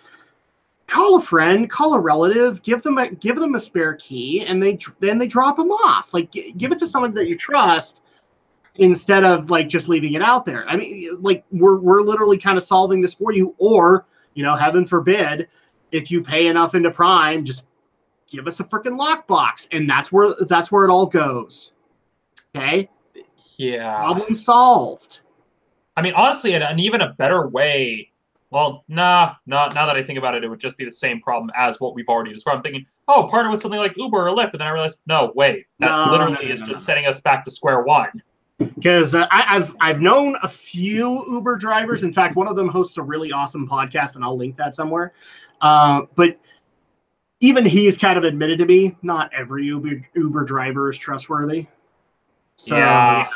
[SPEAKER 1] call a friend, call a relative, give them a spare key, and then they drop them off. Like give it to someone that you trust instead of like just leaving it out there. I mean, like we're literally kind of solving this for you. Or heaven forbid, if you pay enough into Prime, just give us a freaking lockbox, and that's where it all goes. Okay.
[SPEAKER 3] Yeah.
[SPEAKER 1] Problem solved.
[SPEAKER 3] I mean, honestly, an even a better way. Well, now that I think about it, it would just be the same problem as what we've already described. I'm thinking, partner with something like Uber or Lyft, and then I realized, no, wait, that literally is just setting us back to square one.
[SPEAKER 1] Because I've known a few Uber drivers. In fact, one of them hosts a really awesome podcast, and I'll link that somewhere. But even he's kind of admitted to me, not every Uber driver is trustworthy. So,
[SPEAKER 3] yeah.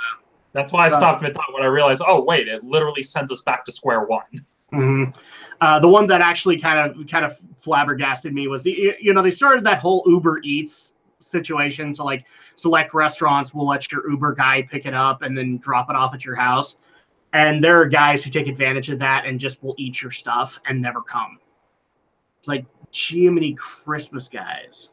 [SPEAKER 3] That's why I stopped mid-thought when I realized, wait, it literally sends us back to square one.
[SPEAKER 1] Mm-hmm. The one that actually kind of flabbergasted me was they started that whole Uber Eats situation. So like select restaurants will let your Uber guy pick it up and then drop it off at your house. And there are guys who take advantage of that and just will eat your stuff and never come. It's like, Jiminy Christmas, guys.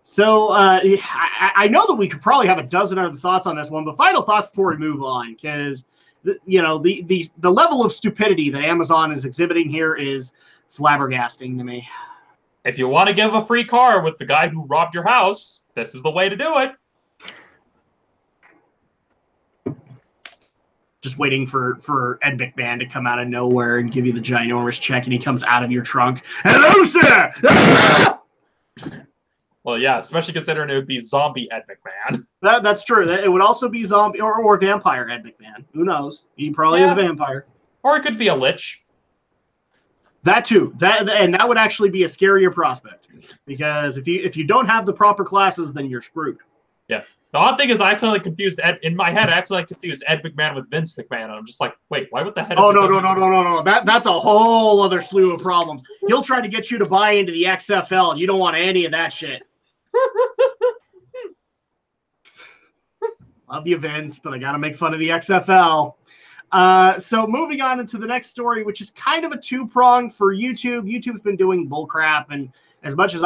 [SPEAKER 1] So I know that we could probably have a dozen other thoughts on this one, but final thoughts before we move on, because the level of stupidity that Amazon is exhibiting here is flabbergasting to me.
[SPEAKER 3] If you want to give a free car with the guy who robbed your house, this is the way to do it.
[SPEAKER 1] Just waiting for Ed McMahon to come out of nowhere and give you the ginormous check, and he comes out of your trunk. Hello, sir! Ah!
[SPEAKER 3] Well, yeah, especially considering it would be zombie Ed McMahon.
[SPEAKER 1] That's true. It would also be zombie or vampire Ed McMahon. Who knows? He probably is a vampire.
[SPEAKER 3] Or it could be a lich.
[SPEAKER 1] That too. That would actually be a scarier prospect, because if you don't have the proper classes, then you're screwed.
[SPEAKER 3] Yeah. The odd thing is, I accidentally confused Ed McMahon with Vince McMahon, and I'm just like, wait, why would the head?
[SPEAKER 1] Oh no! That's a whole other slew of problems. He'll try to get you to buy into the XFL, and you don't want any of that shit. Love you, Vince, but I got to make fun of the XFL. So moving on into the next story, which is kind of a two-pronged for YouTube. YouTube's been doing bullcrap, and as much as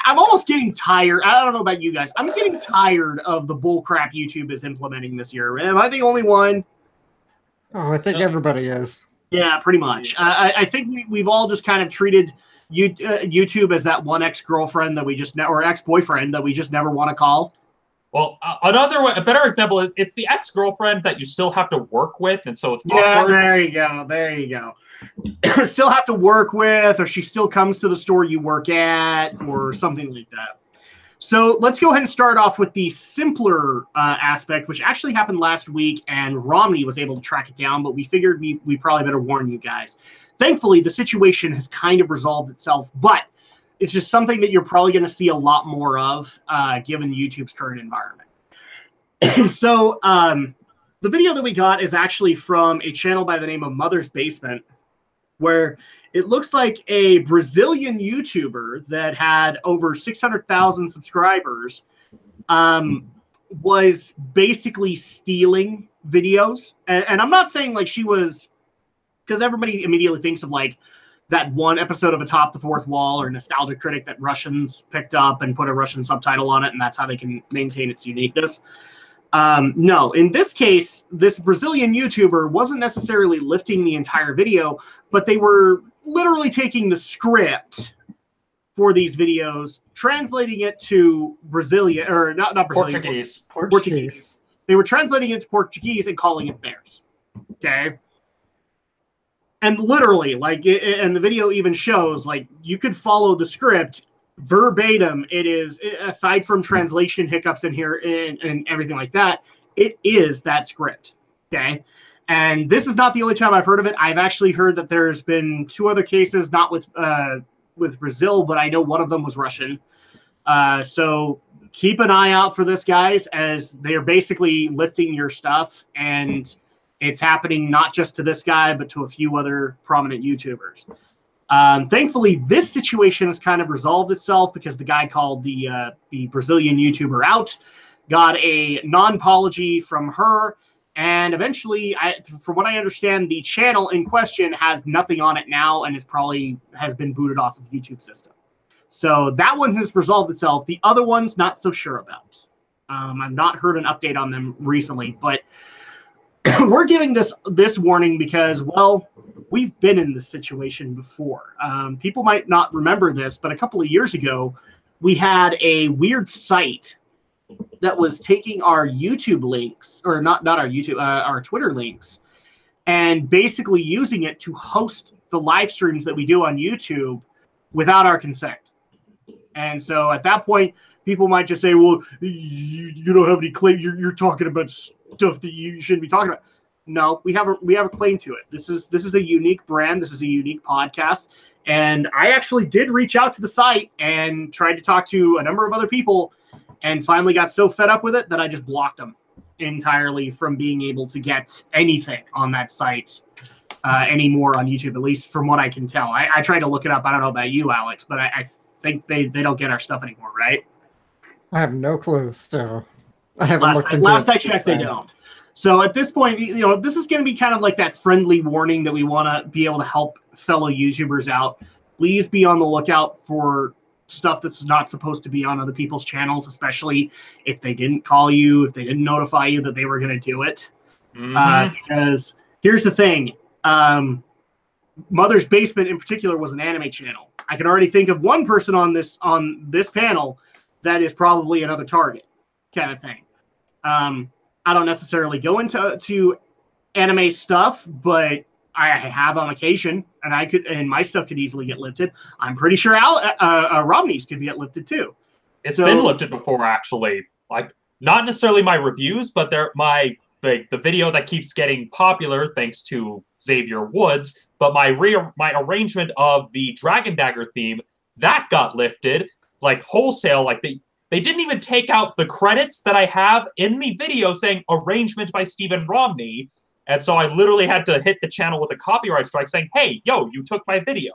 [SPEAKER 1] I'm almost getting tired. I don't know about you guys. I'm getting tired of the bullcrap YouTube is implementing this year. Am I the only one?
[SPEAKER 2] Oh, I think everybody is.
[SPEAKER 1] Yeah, pretty much. I think we've all just kind of treated YouTube as that one ex-girlfriend that we just or ex-boyfriend that we just never want to call.
[SPEAKER 3] Well, a better example is it's the ex-girlfriend that you still have to work with, and so it's awkward.
[SPEAKER 1] Yeah, there you go. Still have to work with, or she still comes to the store you work at, or something like that. So let's go ahead and start off with the simpler aspect, which actually happened last week, and Romney was able to track it down, but we figured we probably better warn you guys. Thankfully, the situation has kind of resolved itself, but it's just something that you're probably going to see a lot more of given YouTube's current environment. So the video that we got is actually from a channel by the name of Mother's Basement, where it looks like a Brazilian YouTuber that had over 600,000 subscribers was basically stealing videos. And I'm not saying like she was, because everybody immediately thinks of like that one episode of Atop the Fourth Wall or Nostalgia Critic that Russians picked up and put a Russian subtitle on it, and that's how they can maintain its uniqueness. No, in this case, this Brazilian YouTuber wasn't necessarily lifting the entire video, but they were literally taking the script for these videos, translating it to Brazilian, or not Brazilian, Portuguese. They were translating it to Portuguese and calling it theirs. Okay. And literally, like, and the video even shows, like, you could follow the script verbatim. It is, aside from translation hiccups in here and everything like that, it is that script. Okay. And this is not the only time I've heard of it. I've actually heard that there's been two other cases, not with Brazil, but I know one of them was Russian. So keep an eye out for this, guys, as they're basically lifting your stuff, and it's happening not just to this guy, but to a few other prominent YouTubers. Thankfully, this situation has kind of resolved itself because the guy called the Brazilian YouTuber out, got a non-apology from her, and eventually, from what I understand, the channel in question has nothing on it now and has been booted off of the YouTube system. So that one has resolved itself. The other one's not so sure about. I've not heard an update on them recently, but we're giving this warning because, well, we've been in this situation before. People might not remember this, but a couple of years ago, we had a weird site that was taking our YouTube links, or not our YouTube, our Twitter links, and basically using it to host the live streams that we do on YouTube without our consent. And so at that point, people might just say, well, you don't have any claim. You're talking about stuff that you shouldn't be talking about. No, we have a claim to it. This is a unique brand. This is a unique podcast. And I actually did reach out to the site and tried to talk to a number of other people, and finally got so fed up with it that I just blocked them entirely from being able to get anything on that site anymore on YouTube, at least from what I can tell. I tried to look it up. I don't know about you, Alex, but I think they don't get our stuff anymore, right?
[SPEAKER 2] I have no clue still. I haven't looked into it.
[SPEAKER 1] Last I checked, they don't. So at this point, this is going to be kind of like that friendly warning that we want to be able to help fellow YouTubers out. please be on the lookout for stuff that's not supposed to be on other people's channels, especially if they didn't call you, if they didn't notify you that they were going to do it. Because here's the thing. Mother's Basement in particular was an anime channel. I can already think of one person on this panel that is probably another target kind of thing. I don't necessarily go into anime stuff, but I have on occasion, and my stuff could easily get lifted. I'm pretty sure Romney's could get lifted too.
[SPEAKER 3] It's been lifted before, actually. Like, not necessarily my reviews, but the video that keeps getting popular thanks to Xavier Woods. But my arrangement of the Dragon Dagger theme, that got lifted like wholesale. Like they didn't even take out the credits that I have in the video saying arrangement by Stephen Romney. And so I literally had to hit the channel with a copyright strike saying, hey, yo, you took my video.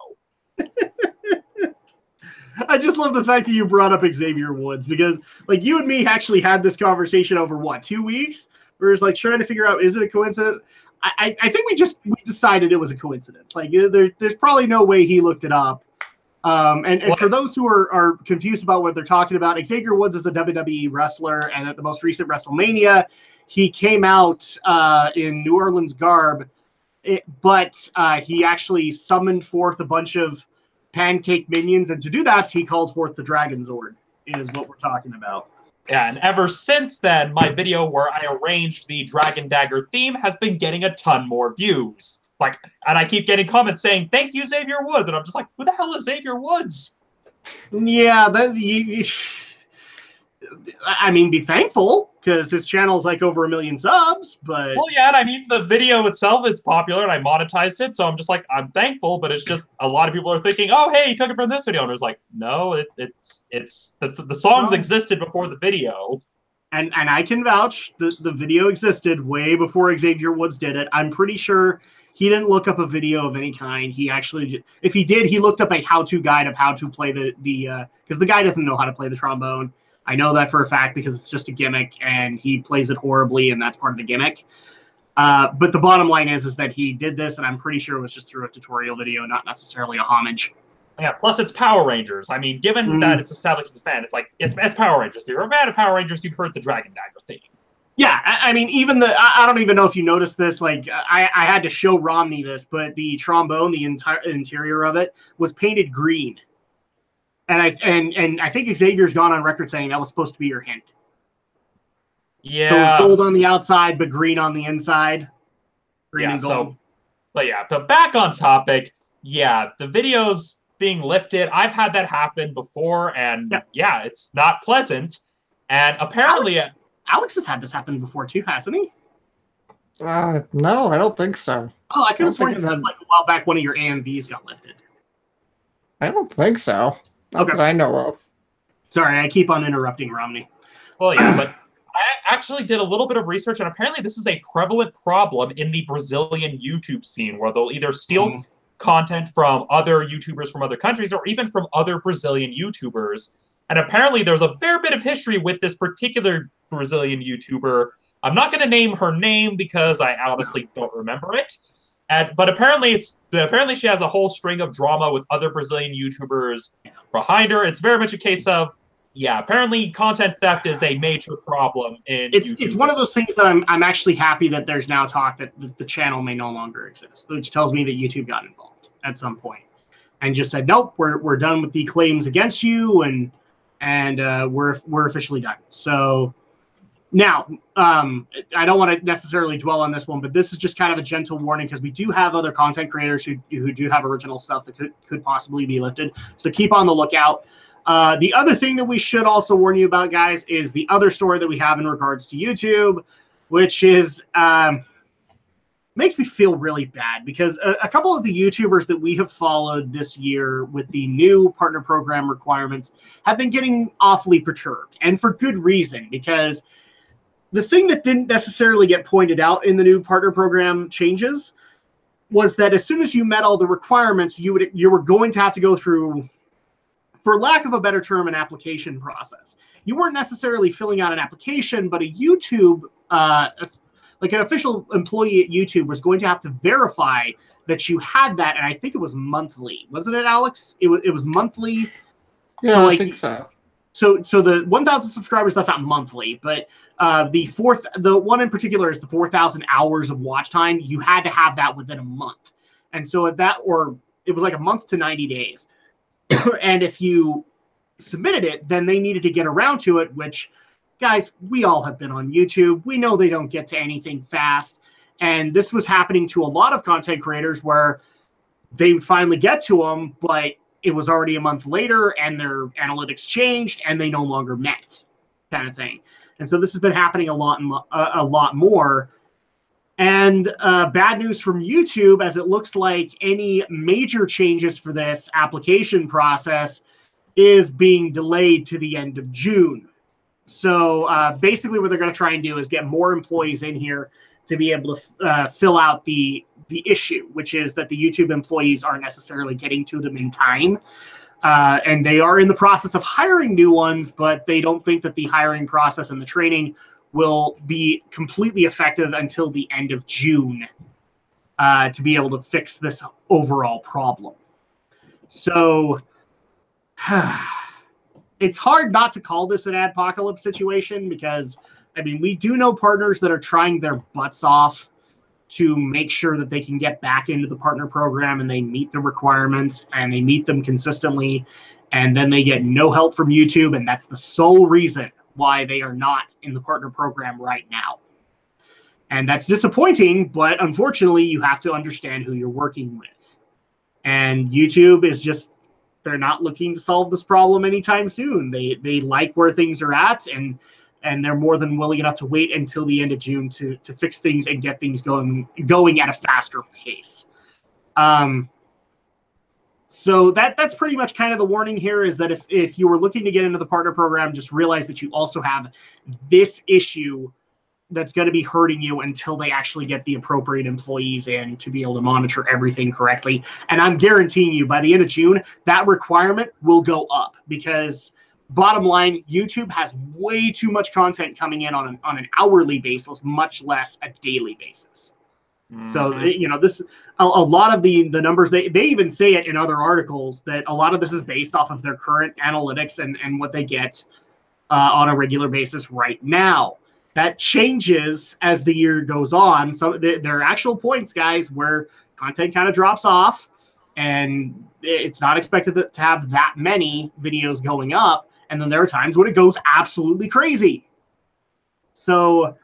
[SPEAKER 1] I just love the fact that you brought up Xavier Woods, because like you and me actually had this conversation over 2 weeks? We were like trying to figure out, is it a coincidence? I think we decided it was a coincidence. Like there's probably no way he looked it up. And for those who are confused about what they're talking about, Xavier Woods is a WWE wrestler, and at the most recent WrestleMania, he came out in New Orleans garb, but he actually summoned forth a bunch of pancake minions, and to do that, he called forth the Dragon Zord, is what we're talking about.
[SPEAKER 3] Yeah, and ever since then, my video where I arranged the Dragon Dagger theme has been getting a ton more views. Like, and I keep getting comments saying, thank you, Xavier Woods, and I'm just like, who the hell is Xavier Woods?
[SPEAKER 1] Yeah, I mean, be thankful, because his channel is like over 1 million subs, but...
[SPEAKER 3] Well, yeah, and I mean, the video itself is popular, and I monetized it, so I'm just like, I'm thankful, but it's just, a lot of people are thinking, oh, hey, you took it from this video, and it's like, no, the songs existed before the video.
[SPEAKER 1] And I can vouch, the video existed way before Xavier Woods did it. I'm pretty sure he didn't look up a video of any kind. He actually, if he did, he looked up a how-to guide of how to play because the guy doesn't know how to play the trombone. I know that for a fact because it's just a gimmick, and he plays it horribly, and that's part of the gimmick. But the bottom line is that he did this, and I'm pretty sure it was just through a tutorial video, not necessarily a homage.
[SPEAKER 3] Yeah, plus it's Power Rangers. I mean, given that it's established as a fan, it's like, it's Power Rangers. If you're a fan of Power Rangers, you've heard the Dragon Dagger theme.
[SPEAKER 1] Yeah, I mean, even I don't even know if you noticed this. Like, I had to show Romney this, but the trombone, the entire interior of it, was painted green. And I think Xavier's gone on record saying that was supposed to be your hint.
[SPEAKER 3] Yeah.
[SPEAKER 1] So it was gold on the outside, but green on the inside. Green and gold.
[SPEAKER 3] But back on topic, yeah, the videos being lifted, I've had that happen before, and yeah, it's not pleasant. And apparently...
[SPEAKER 1] Alex has had this happen before too, hasn't he?
[SPEAKER 2] No, I don't think so.
[SPEAKER 1] Oh, I could have sworn like a while back one of your AMVs got lifted.
[SPEAKER 2] I don't think so. Not that I know of.
[SPEAKER 1] Sorry, I keep on interrupting Romney.
[SPEAKER 3] Well, yeah, but I actually did a little bit of research, and apparently this is a prevalent problem in the Brazilian YouTube scene, where they'll either steal content from other YouTubers from other countries, or even from other Brazilian YouTubers. And apparently there's a fair bit of history with this particular Brazilian YouTuber. I'm not going to name her name because I honestly don't remember it. But apparently she has a whole string of drama with other Brazilian YouTubers behind her. It's very much a case of, yeah, apparently content theft is a major problem in YouTube.
[SPEAKER 1] It's one of those things that I'm actually happy that there's now talk that the channel may no longer exist, which tells me that YouTube got involved at some point and just said, nope, we're done with the claims against you, and we're officially done. So now, I don't want to necessarily dwell on this one, but this is just kind of a gentle warning, because we do have other content creators who do have original stuff that could possibly be lifted. So keep on the lookout. The other thing that we should also warn you about, guys, is the other story that we have in regards to YouTube, which is makes me feel really bad, because a couple of the YouTubers that we have followed this year with the new partner program requirements have been getting awfully perturbed, and for good reason, because the thing that didn't necessarily get pointed out in the new partner program changes was that as soon as you met all the requirements, you were going to have to go through, for lack of a better term, an application process. You weren't necessarily filling out an application, but a YouTube, like an official employee at YouTube, was going to have to verify that you had that, and I think it was monthly, wasn't it, Alex? It was monthly.
[SPEAKER 2] Yeah,
[SPEAKER 1] so, like,
[SPEAKER 2] I think so.
[SPEAKER 1] So the 1,000 subscribers, that's not monthly, but the one in particular is the 4,000 hours of watch time. You had to have that within a month, and so at that, or it was like a month to 90 days, and if you submitted it, then they needed to get around to it. Which, guys, we all have been on YouTube. We know they don't get to anything fast, and this was happening to a lot of content creators where they would finally get to them, but it was already a month later and their analytics changed and they no longer met, kind of thing. And so this has been happening a lot more. And bad news from YouTube, as it looks like any major changes for this application process is being delayed to the end of June. So basically what they're going to try and do is get more employees in here to be able to fill out the issue, which is that the YouTube employees aren't necessarily getting to them in time. And they are in the process of hiring new ones, but they don't think that the hiring process and the training will be completely effective until the end of June to be able to fix this overall problem. So it's hard not to call this an adpocalypse situation because, I mean, we do know partners that are trying their butts off to make sure that they can get back into the partner program and they meet the requirements and they meet them consistently, and then they get no help from YouTube, and that's the sole reason why they are not in the partner program right now. And that's disappointing, but unfortunately you have to understand who you're working with. And YouTube is just, they're not looking to solve this problem anytime soon. They like where things are at, and they're more than willing enough to wait until the end of June to fix things and get things going at a faster pace. So that's pretty much kind of the warning here, is that if you were looking to get into the partner program, just realize that you also have this issue that's going to be hurting you until they actually get the appropriate employees in to be able to monitor everything correctly. And I'm guaranteeing you by the end of June, that requirement will go up, because bottom line, YouTube has way too much content coming in on an hourly basis, much less a daily basis. Mm-hmm. So, you know, this a lot of the numbers, they even say it in other articles that a lot of this is based off of their current analytics and what they get on a regular basis right now. That changes as the year goes on. So there are actual points, guys, where content kind of drops off, and it's not expected to have that many videos going up. And then there are times when it goes absolutely crazy. So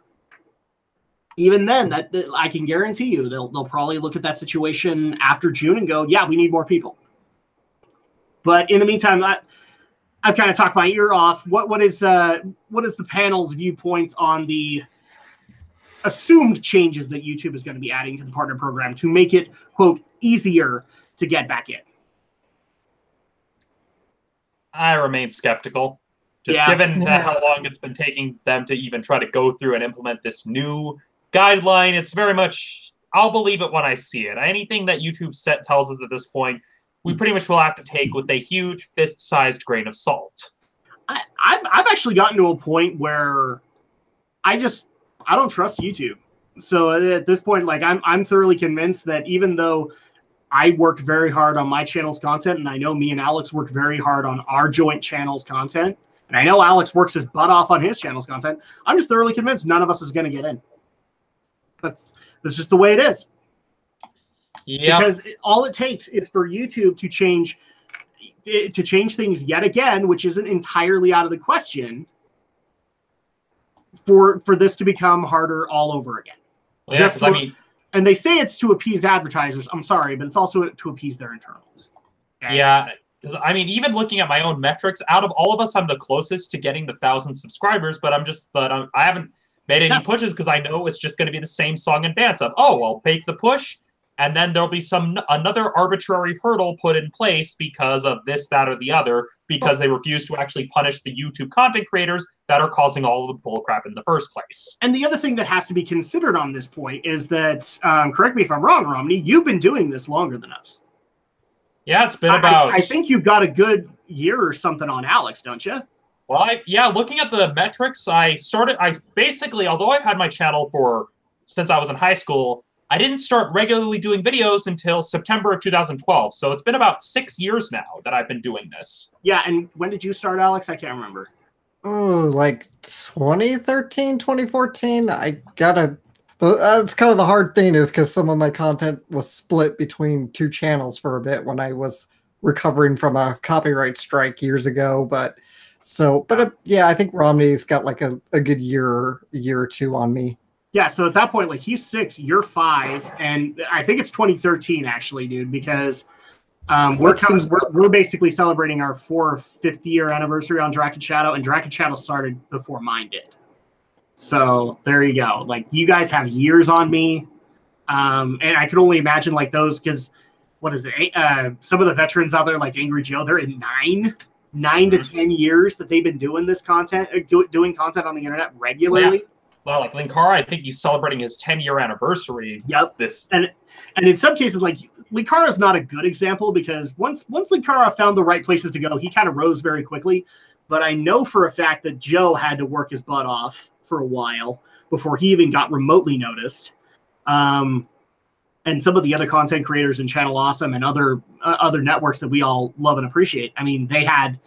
[SPEAKER 1] even then, that I can guarantee you, they'll probably look at that situation after June and go, yeah, we need more people. But in the meantime, I've kind of talked my ear off. What is the panel's viewpoints on the assumed changes that YouTube is going to be adding to the partner program to make it, quote, easier to get back in?
[SPEAKER 3] I remain skeptical. Given how long it's been taking them to even try to go through and implement this new guideline, it's very much, I'll believe it when I see it. Anything that YouTube tells us at this point, we pretty much will have to take with a huge fist-sized grain of salt.
[SPEAKER 1] I've actually gotten to a point where I don't trust YouTube. So at this point, like I'm thoroughly convinced that even though I worked very hard on my channel's content, and I know me and Alex worked very hard on our joint channel's content, and I know Alex works his butt off on his channel's content, I'm just thoroughly convinced none of us is going to get in. That's just the way it is. Yeah. Because all it takes is for YouTube to change things yet again, which isn't entirely out of the question, for this to become harder all over again.
[SPEAKER 3] Well, yeah,
[SPEAKER 1] and they say it's to appease advertisers. I'm sorry, but it's also to appease their internals.
[SPEAKER 3] Okay? Yeah, because I mean, even looking at my own metrics, out of all of us, I'm the closest to getting the 1,000 subscribers. But I haven't made any pushes because I know it's just going to be the same song and dance of, oh, I'll make the push, and then there'll be another arbitrary hurdle put in place because of this, that, or the other, because they refuse to actually punish the YouTube content creators that are causing all of the bullcrap in the first place.
[SPEAKER 1] And the other thing that has to be considered on this point is that, correct me if I'm wrong, Romney, you've been doing this longer than us.
[SPEAKER 3] Yeah, it's been about...
[SPEAKER 1] I think you've got a good year or something on Alex, don't you?
[SPEAKER 3] Well, looking at the metrics, I basically, although I've had my channel since I was in high school, I didn't start regularly doing videos until September of 2012. So it's been about 6 years now that I've been doing this.
[SPEAKER 1] Yeah, and when did you start, Alex? I can't remember.
[SPEAKER 2] Oh, like 2013, 2014. I gotta. That's kind of the hard thing is because some of my content was split between 2 channels for a bit when I was recovering from a copyright strike years ago. But yeah, I think Romney's got like a good year or 2 on me.
[SPEAKER 1] Yeah, so at that point, like he's 6, you're 5, and I think it's 2013 actually, dude, because we're basically celebrating our 5th year anniversary on Draken Shadow, and Draken Shadow started before mine did. So there you go. Like you guys have years on me, and I can only imagine like those because what is it? Some of the veterans out there, like Angry Joe, they're in 9 to 10 years that they've been doing this content, doing content on the internet regularly.
[SPEAKER 3] Yeah. Well, like Linkara, I think he's celebrating his 10-year anniversary.
[SPEAKER 1] Yep. And in some cases, like Linkara is not a good example because once Linkara found the right places to go, he kind of rose very quickly. But I know for a fact that Joe had to work his butt off for a while before he even got remotely noticed. And some of the other content creators in Channel Awesome and other networks that we all love and appreciate. I mean, they had,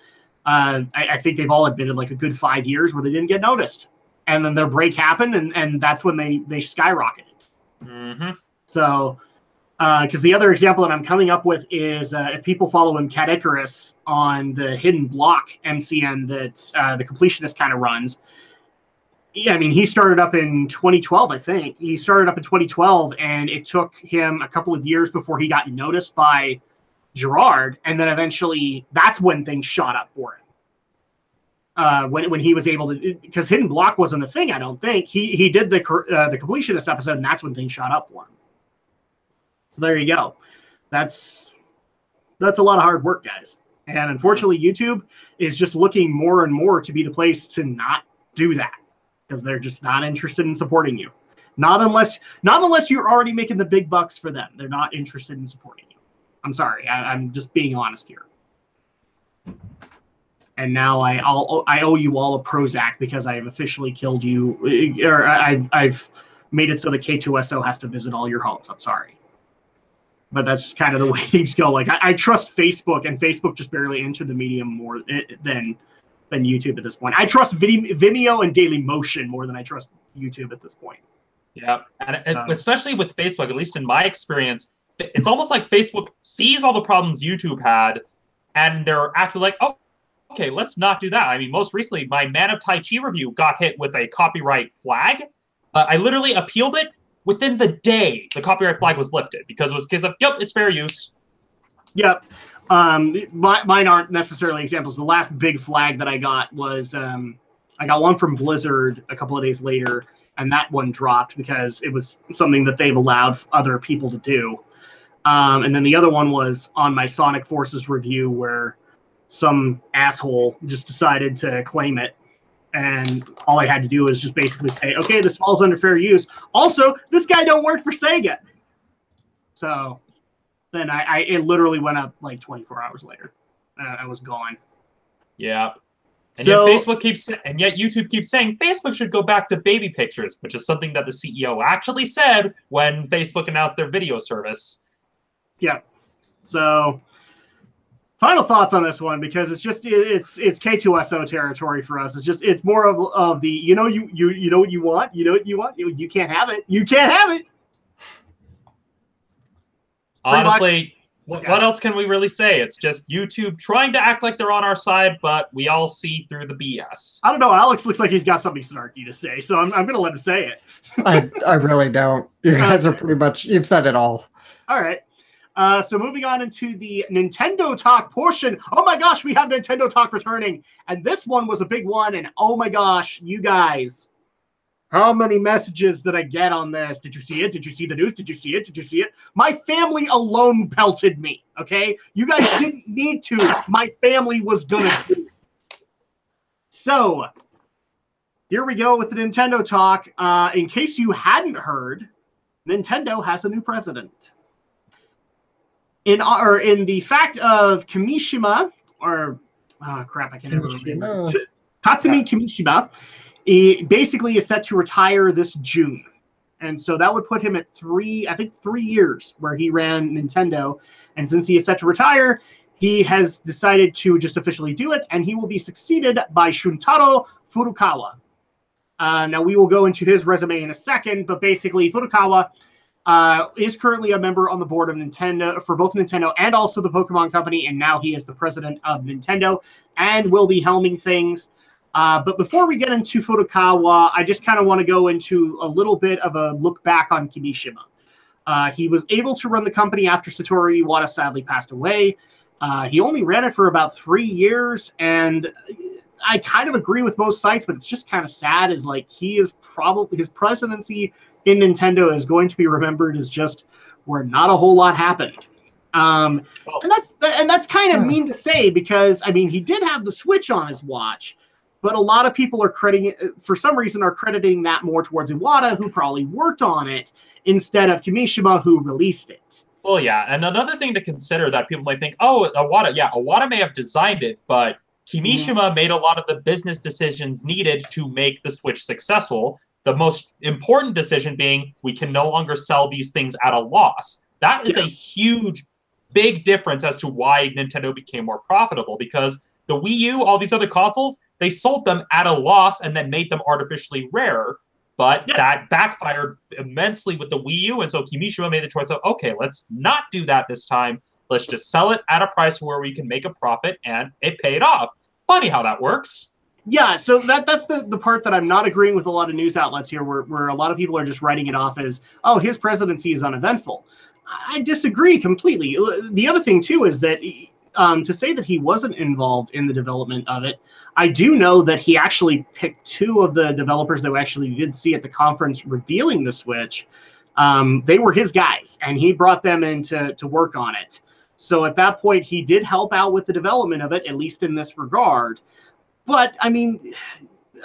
[SPEAKER 1] I think they've all admitted like a good 5 years where they didn't get noticed. And then their break happened, and that's when they skyrocketed.
[SPEAKER 3] Mm-hmm.
[SPEAKER 1] So, because the other example that I'm coming up with is if people follow him, Cat Icarus, on the Hidden Block MCN that the Completionist kind of runs. Yeah, I mean, he started up in 2012, I think. He started up in 2012, and it took him a couple of years before he got noticed by Gerard, and then eventually that's when things shot up for him. When he was able to, because Hidden Block wasn't a thing, I don't think. He did the Completionist episode, and that's when things shot up for him. So there you go. That's a lot of hard work, guys. And unfortunately, YouTube is just looking more and more to be the place to not do that because they're just not interested in supporting you. Not unless you're already making the big bucks for them. They're not interested in supporting you. I'm sorry. I'm just being honest here. And now I owe you all a Prozac because I have officially killed you, or I've made it so the K2SO has to visit all your homes. I'm sorry, but that's just kind of the way things go. Like I trust Facebook, and Facebook just barely entered the medium more than YouTube at this point. I trust Vimeo and Dailymotion more than I trust YouTube at this point.
[SPEAKER 3] Yeah, and especially with Facebook, at least in my experience, it's almost like Facebook sees all the problems YouTube had, and they're acting like, oh, okay, let's not do that. I mean, most recently, my Man of Tai Chi review got hit with a copyright flag. I literally appealed it. Within the day, the copyright flag was lifted because it was because of, yep, it's fair use.
[SPEAKER 1] Yep. Mine aren't necessarily examples. The last big flag that I got was I got one from Blizzard a couple of days later, and that one dropped because it was something that they've allowed other people to do. And then the other one was on my Sonic Forces review where some asshole just decided to claim it, and all I had to do was just basically say, okay, this falls under fair use. Also, this guy don't work for Sega. So then it literally went up like 24 hours later. I was gone.
[SPEAKER 3] Yeah. And
[SPEAKER 1] So,
[SPEAKER 3] yet YouTube keeps saying Facebook should go back to baby pictures, which is something that the CEO actually said when Facebook announced their video service.
[SPEAKER 1] yeah. So final thoughts on this one, because it's K2SO territory for us. It's more of the you know what you want, you can't have it. You can't have it.
[SPEAKER 3] Honestly, what else can we really say? It's just YouTube trying to act like they're on our side, but we all see through the BS.
[SPEAKER 1] I don't know. Alex looks like he's got something snarky to say, so I'm going to let him say it.
[SPEAKER 2] I really don't. You guys are pretty much, you've said it all.
[SPEAKER 1] All right. So moving on into the Nintendo Talk portion. Oh my gosh, we have Nintendo Talk returning. And this one was a big one. And oh my gosh, you guys, how many messages did I get on this? Did you see it? Did you see the news? Did you see it? Did you see it? My family alone pelted me, okay? You guys didn't need to. My family was going to do it. So here we go with the Nintendo Talk. In case you hadn't heard, Nintendo has a new president. In the fact of Kimishima, or I can't remember. Tatsumi Kimishima, he basically is set to retire this June.
[SPEAKER 4] And so that would put him at 3 years where he ran Nintendo. And since he is set to retire, he has decided to just officially do it, and he will be succeeded by Shuntaro Furukawa. Now, we will go into his resume in a second, but basically, Furukawa is currently a member on the board of Nintendo for both Nintendo and also the Pokemon Company, and now he is the president of Nintendo and will be helming things. But before we get into Furukawa, I just kind of want to go into a little bit of a look back on Kimishima. He was able to run the company after Satoru Iwata sadly passed away. He only ran it for about 3 years, and I kind of agree with most sites, but it's just kind of sad. Is like he is probably his presidency in Nintendo is going to be remembered as just where not a whole lot happened. And that's kind of mean to say because I mean he did have the Switch on his watch, but a lot of people are for some reason are crediting that more towards Iwata, who probably worked on it, instead of Kimishima, who released it.
[SPEAKER 3] Well, yeah, and another thing to consider that people might think, oh, Iwata may have designed it, but Kimishima made a lot of the business decisions needed to make the Switch successful. The most important decision being we can no longer sell these things at a loss. That is a huge, big difference as to why Nintendo became more profitable, because the Wii U, all these other consoles, they sold them at a loss and then made them artificially rare. But that backfired immensely with the Wii U, and so Kimishima made the choice of, okay, let's not do that this time. Let's just sell it at a price where we can make a profit, and it paid off. Funny how that works.
[SPEAKER 4] Yeah, so that's the part that I'm not agreeing with a lot of news outlets here, where a lot of people are just writing it off as, oh, his presidency is uneventful. I disagree completely. The other thing, too, is that to say that he wasn't involved in the development of it, I do know that he actually picked 2 of the developers that we actually did see at the conference revealing the Switch. They were his guys, and he brought them in to work on it. So at that point, he did help out with the development of it, at least in this regard. But, I mean,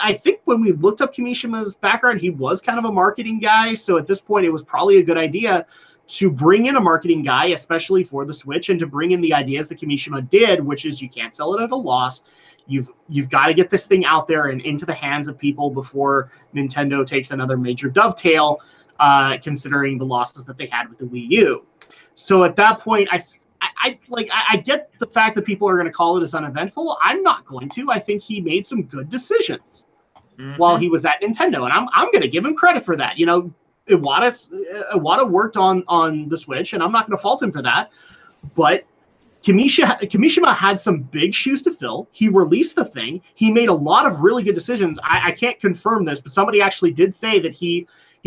[SPEAKER 4] I think when we looked up Kimishima's background, he was kind of a marketing guy. So at this point, it was probably a good idea to bring in a marketing guy, especially for the Switch, and to bring in the ideas that Kimishima did, which is you can't sell it at a loss. You've got to get this thing out there and into the hands of people before Nintendo takes another major dovetail, considering the losses that they had with the Wii U. So at that point, I get the fact that people are going to call it as uneventful. I'm not going to. I think he made some good decisions while he was at Nintendo, and I'm going to give him credit for that. You know, Iwata worked on the Switch, and I'm not going to fault him for that. But Kimishima had some big shoes to fill. He released the thing. He made a lot of really good decisions. I can't confirm this, but somebody actually did say that he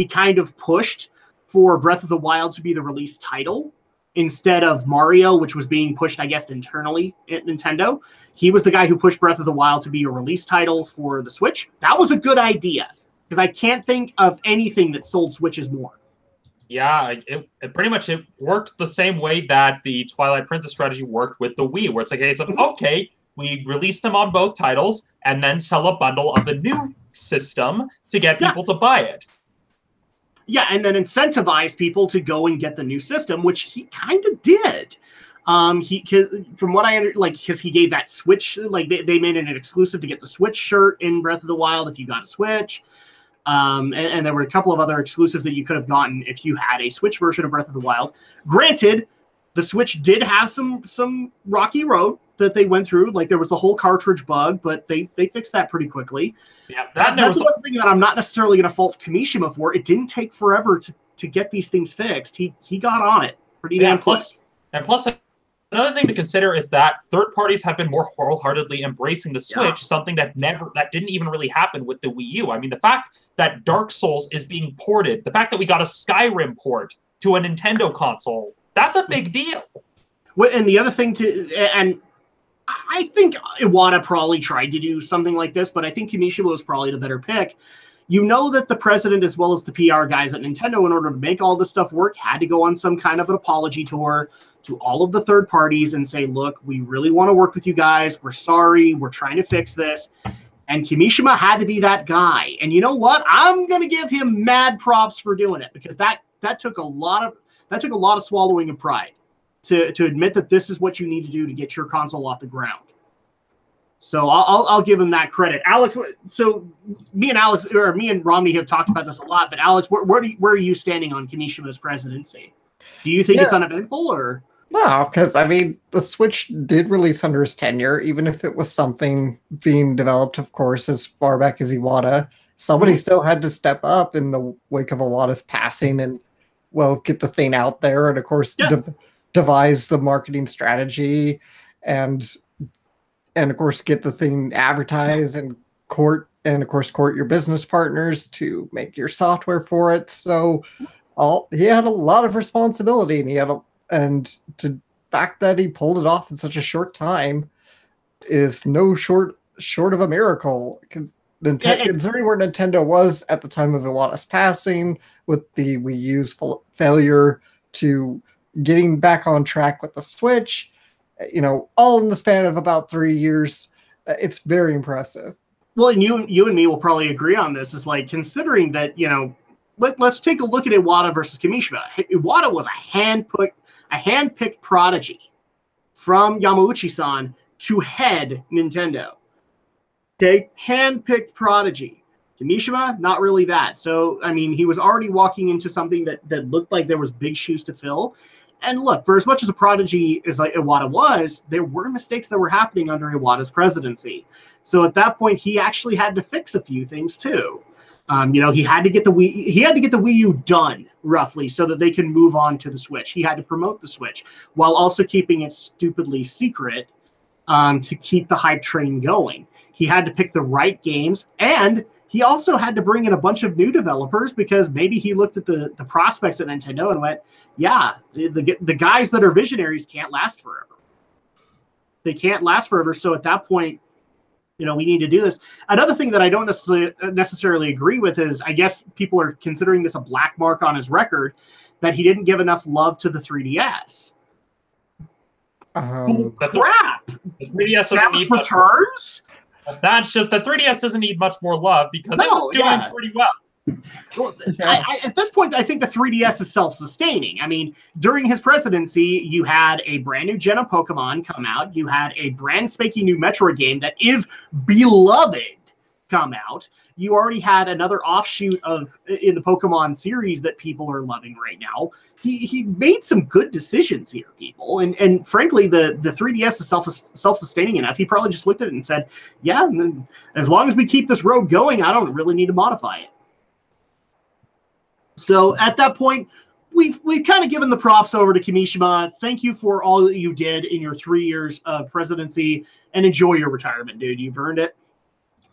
[SPEAKER 4] kind of pushed for Breath of the Wild to be the release title instead of Mario, which was being pushed, I guess, internally at Nintendo. He was the guy who pushed Breath of the Wild to be a release title for the Switch. That was a good idea, because I can't think of anything that sold Switches more.
[SPEAKER 3] Yeah, it pretty much it worked the same way that the Twilight Princess strategy worked with the Wii, where it's a case of, okay, we release them on both titles and then sell a bundle of the new system to get people to buy it.
[SPEAKER 4] Yeah, and then incentivize people to go and get the new system, which he kind of did. From what I understand, because he gave that Switch, they made it an exclusive to get the Switch shirt in Breath of the Wild if you got a Switch. And there were a couple of other exclusives that you could have gotten if you had a Switch version of Breath of the Wild. Granted, the Switch did have some rocky road that they went through. Like, there was the whole cartridge bug, but they fixed that pretty quickly. Yeah, that's one thing that I'm not necessarily going to fault Kimishima for. It didn't take forever to get these things fixed. He got on it pretty damn quick.
[SPEAKER 3] Plus, another thing to consider is that third parties have been more wholeheartedly embracing the Switch, something that didn't even really happen with the Wii U. I mean, the fact that Dark Souls is being ported, the fact that we got a Skyrim port to a Nintendo console, that's a big deal.
[SPEAKER 4] Well, and the other thing and I think Iwata probably tried to do something like this, but I think Kimishima was probably the better pick. You know that the president, as well as the PR guys at Nintendo, in order to make all this stuff work, had to go on some kind of an apology tour to all of the third parties and say, look, we really want to work with you guys. We're sorry. We're trying to fix this. And Kimishima had to be that guy. And you know what? I'm going to give him mad props for doing it, because that took a lot of swallowing of pride to admit that this is what you need to do to get your console off the ground. So I'll give him that credit. Alex, so me and Romney have talked about this a lot, but Alex, where are you standing on Kimishima's presidency? Do you think it's uneventful, or?
[SPEAKER 2] No, because I mean, the Switch did release under his tenure, even if it was something being developed, of course, as far back as Iwata. Somebody still had to step up in the wake of Iwata's passing and, well, get the thing out there, and of course, devise the marketing strategy, and of course, get the thing advertised and court your business partners to make your software for it. So, he had a lot of responsibility, and the fact that he pulled it off in such a short time is no short of a miracle. Considering where Nintendo was at the time of Iwata's passing, with the Wii U's failure to getting back on track with the Switch, all in the span of about 3 years, it's very impressive.
[SPEAKER 4] Well, and you and me will probably agree on this. Is like, considering that, let's take a look at Iwata versus Kimishima. Iwata was a hand-picked prodigy from Yamauchi-san to head Nintendo. Okay, hand-picked prodigy. Kimishima, not really that. So, I mean, he was already walking into something that looked like there was big shoes to fill. And look, for as much as a prodigy as like Iwata was, there were mistakes that were happening under Iwata's presidency. So at that point, he actually had to fix a few things too. He had to get the Wii U done roughly so that they can move on to the Switch. He had to promote the Switch while also keeping it stupidly secret to keep the hype train going. He had to pick the right games, and he also had to bring in a bunch of new developers because maybe he looked at the prospects at Nintendo and went, yeah, the guys that are visionaries can't last forever. They can't last forever. So at that point, we need to do this. Another thing that I don't necessarily agree with is, I guess people are considering this a black mark on his record, that he didn't give enough love to the 3DS. Crap!
[SPEAKER 3] The 3DS doesn't need
[SPEAKER 4] returns?
[SPEAKER 3] That's just the 3DS doesn't need much more love because it was doing pretty well.
[SPEAKER 4] Well, at this point, I think the 3DS is self-sustaining. I mean, during his presidency, you had a brand new gen of Pokemon come out. You had a brand spanking new Metroid game that is beloved come out. You already had another offshoot in the Pokemon series that people are loving right now. He made some good decisions here, people. And frankly, the 3DS is self-sustaining enough. He probably just looked at it and said, yeah, as long as we keep this road going, I don't really need to modify it. So at that point, we've kind of given the props over to Kimishima. Thank you for all that you did in your 3 years of presidency, and enjoy your retirement, dude. You've earned it.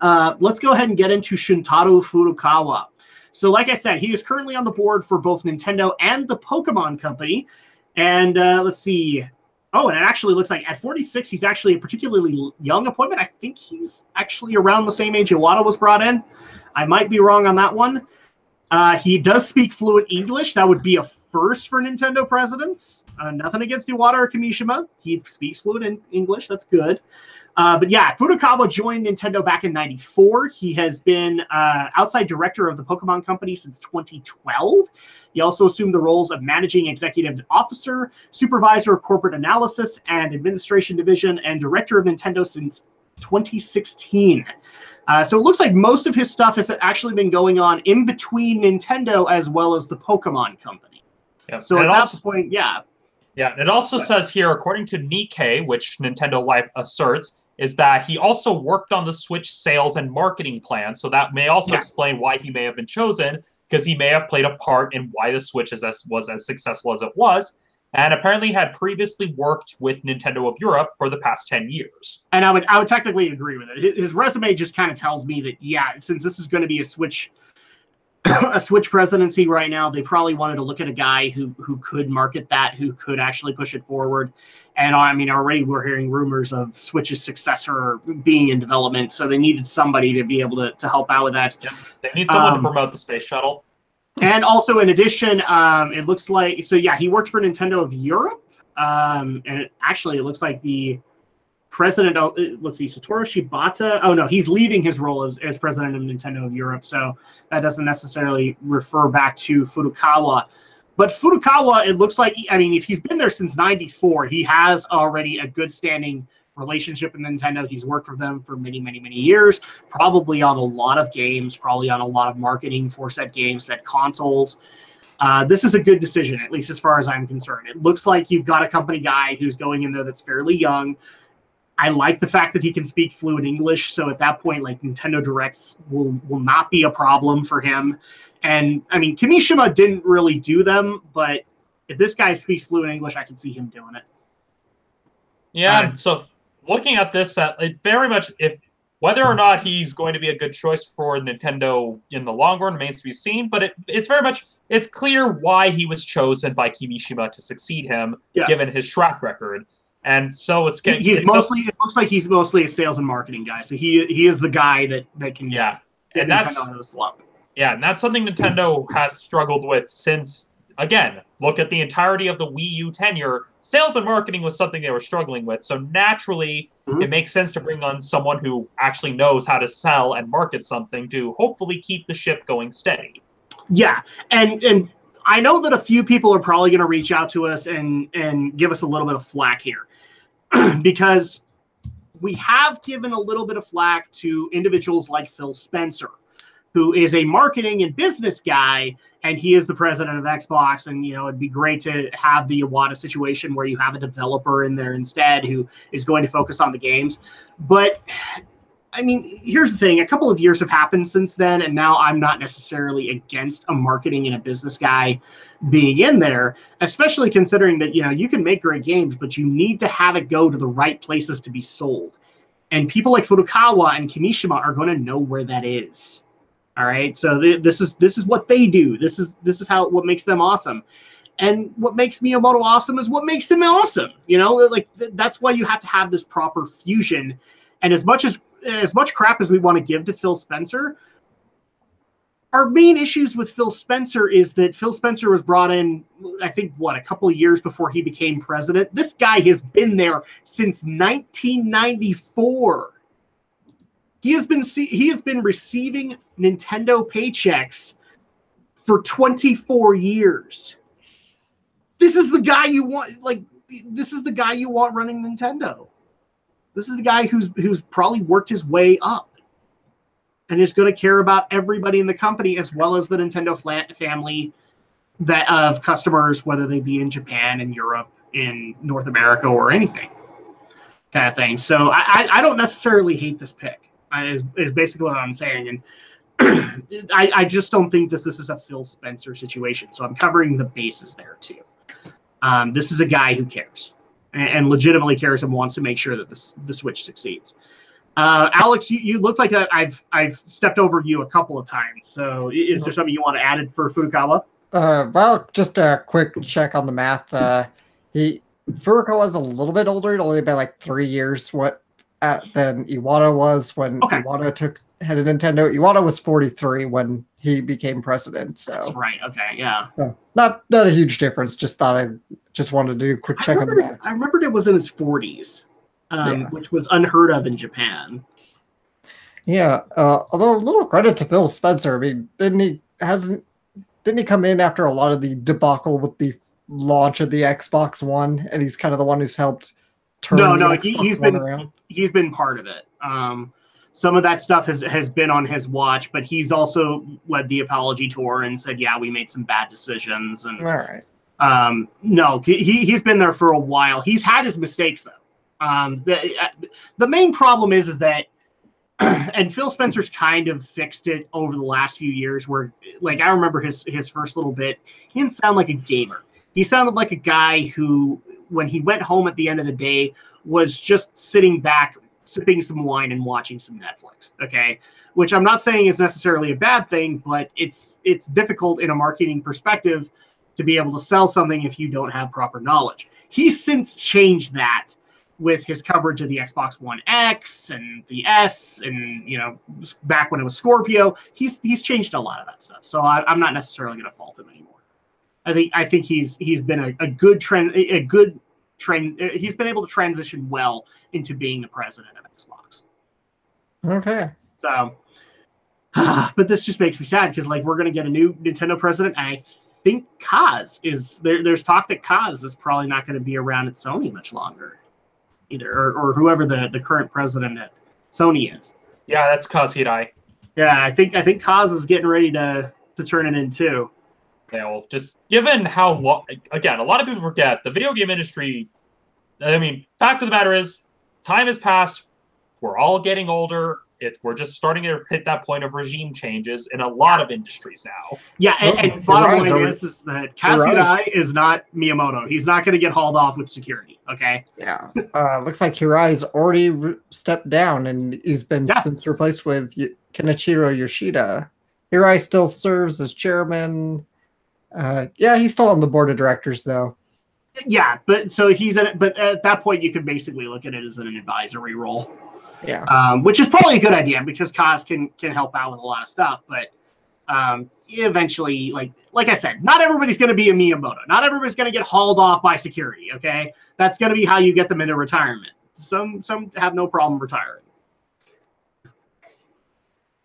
[SPEAKER 4] Let's go ahead and get into Shuntaro Furukawa. So like I said, he is currently on the board for both Nintendo and the Pokemon Company. And let's see. Oh, and it actually looks like at 46, he's actually a particularly young appointment. I think he's actually around the same age Iwata was brought in. I might be wrong on that one. He does speak fluent English. That would be a first for Nintendo presidents. Nothing against Iwata or Kimishima. He speaks fluent English. That's good. But yeah, Furukawa joined Nintendo back in '94. He has been outside director of the Pokemon Company since 2012. He also assumed the roles of managing executive officer, supervisor of corporate analysis and administration division, and director of Nintendo since 2016. So it looks like most of his stuff has actually been going on in between Nintendo as well as the Pokemon Company.
[SPEAKER 3] Yep.
[SPEAKER 4] So at that point, yeah.
[SPEAKER 3] Yeah, it also says here, according to Nikkei, which Nintendo Life asserts, is that he also worked on the Switch sales and marketing plan. So that may also explain why he may have been chosen, because he may have played a part in why the Switch was as successful as it was, and apparently had previously worked with Nintendo of Europe for the past 10 years.
[SPEAKER 4] And I would technically agree with it. His resume just kind of tells me that, yeah, since this is going to be a Switch presidency right now, they probably wanted to look at a guy who could market that, who could actually push it forward. And I mean, already we're hearing rumors of Switch's successor being in development, so they needed somebody to be able to help out with that.
[SPEAKER 3] Yeah, they need someone to promote the space shuttle. And
[SPEAKER 4] also, in addition, it looks like, so yeah, he worked for Nintendo of Europe, and it looks like the president, let's see, Satoru Shibata. Oh no, he's leaving his role as president of Nintendo of Europe, so that doesn't necessarily refer back to Furukawa. But Furukawa, it looks like, I mean, if he's been there since '94, he has already a good standing relationship with Nintendo. He's worked with them for many, many, many years, probably on a lot of games, probably on a lot of marketing for said games, said consoles. This is a good decision, at least as far as I'm concerned. It looks like you've got a company guy who's going in there that's fairly young. I like the fact that he can speak fluent English, so at that point, like, Nintendo Directs will not be a problem for him. And, I mean, Kimishima didn't really do them, but if this guy speaks fluent English, I can see him doing it.
[SPEAKER 3] Yeah, so looking at this, it very much, whether or not he's going to be a good choice for Nintendo in the long run remains to be seen, but it's very much, it's clear why he was chosen by Kimishima to succeed him, given his track record. And so it looks
[SPEAKER 4] like he's mostly a sales and marketing guy. So he is the guy that can get
[SPEAKER 3] and
[SPEAKER 4] Nintendo to swap.
[SPEAKER 3] Yeah, and that's something Nintendo has struggled with since, again, look at the entirety of the Wii U tenure. Sales and marketing was something they were struggling with. So naturally, it makes sense to bring on someone who actually knows how to sell and market something to hopefully keep the ship going steady.
[SPEAKER 4] Yeah, and I know that a few people are probably going to reach out to us and give us a little bit of flack here. Because we have given a little bit of flack to individuals like Phil Spencer, who is a marketing and business guy, and he is the president of Xbox. And, you know, it'd be great to have the Iwata situation where you have a developer in there instead who is going to focus on the games. But, I mean, here's the thing. A couple of years have happened since then, and now I'm not necessarily against a marketing and a business guy being in there, especially considering that, you know, you can make great games, but you need to have it go to the right places to be sold. And people like Furukawa and Kimishima are going to know where that is. All right. So this is what they do. This is what makes them awesome. And what makes Miyamoto awesome is what makes him awesome. You know, like that's why you have to have this proper fusion. And as much crap as we want to give to Phil Spencer, our main issues with Phil Spencer is that Phil Spencer was brought in, I think, a couple of years before he became president. This guy has been there since 1994. He has been receiving Nintendo paychecks for 24 years. This is the guy you want. This is the guy you want running Nintendo. This is the guy who's probably worked his way up and is going to care about everybody in the company as well as the Nintendo family of customers, whether they be in Japan, in Europe, in North America, or anything kind of thing. So I don't necessarily hate this pick, is basically what I'm saying. And I just don't think that this is a Phil Spencer situation. So I'm covering the bases there too. This is a guy who cares and legitimately cares and wants to make sure that the Switch succeeds. Alex, you look like I've stepped over you a couple of times. So is there something you want to add for Furukawa?
[SPEAKER 2] Well, just a quick check on the math. Furukawa's a little bit older, only by like 3 years than Iwata was when Iwata had a Nintendo. Iwata was 43 when he became president. So
[SPEAKER 4] that's right. Okay, yeah.
[SPEAKER 2] So not a huge difference. Just wanted to do a quick check on the math.
[SPEAKER 4] I remembered it was in his 40s. Which was unheard of in Japan.
[SPEAKER 2] Yeah, although a little credit to Phil Spencer. I mean, didn't he come in after a lot of the debacle with the launch of the Xbox One, and he's kind of the one who's helped turn Xbox One around? He's been part of it.
[SPEAKER 4] Some of that stuff has been on his watch, but he's also led the apology tour and said, "Yeah, we made some bad decisions." And
[SPEAKER 2] all right,
[SPEAKER 4] no, he's been there for a while. He's had his mistakes though. The main problem is that, and Phil Spencer's kind of fixed it over the last few years where, like, I remember his first little bit, he didn't sound like a gamer. He sounded like a guy who, when he went home at the end of the day, was just sitting back, sipping some wine and watching some Netflix. Okay. Which I'm not saying is necessarily a bad thing, but it's difficult in a marketing perspective to be able to sell something if you don't have proper knowledge. He's since changed that with his coverage of the Xbox One X and the S, and, you know, back when it was Scorpio, he's changed a lot of that stuff. So I'm not necessarily going to fault him anymore. I think he's been a good trend. He's been able to transition well into being the president of Xbox.
[SPEAKER 2] Okay.
[SPEAKER 4] So, but this just makes me sad because, like, we're going to get a new Nintendo president, and I think Kaz is there. There's talk that Kaz is probably not going to be around at Sony much longer. either, or whoever the current president at Sony is.
[SPEAKER 3] Yeah, that's Kaz Hirai.
[SPEAKER 4] Yeah, I think Kaz is getting ready to turn it in too.
[SPEAKER 3] Yeah, well, just given how long, again, a lot of people forget the video game industry. I mean, fact of the matter is, time has passed. We're all getting older. We're just starting to hit that point of regime changes in a lot of industries now.
[SPEAKER 4] Yeah, and bottom line is that Kaz Hirai is not Miyamoto. He's not going to get hauled off with security, okay?
[SPEAKER 2] Yeah. Looks like Hirai's already stepped down, and he's been since replaced with Kenichiro Yoshida. Hirai still serves as chairman. Yeah, he's still on the board of directors, though.
[SPEAKER 4] Yeah, but so but at that point, you could basically look at it as an advisory role.
[SPEAKER 2] Yeah.
[SPEAKER 4] Which is probably a good idea because Kaz can help out with a lot of stuff, but eventually, like I said, not everybody's going to be a Miyamoto. Not everybody's going to get hauled off by security. Okay, that's going to be how you get them into retirement. Some have no problem retiring.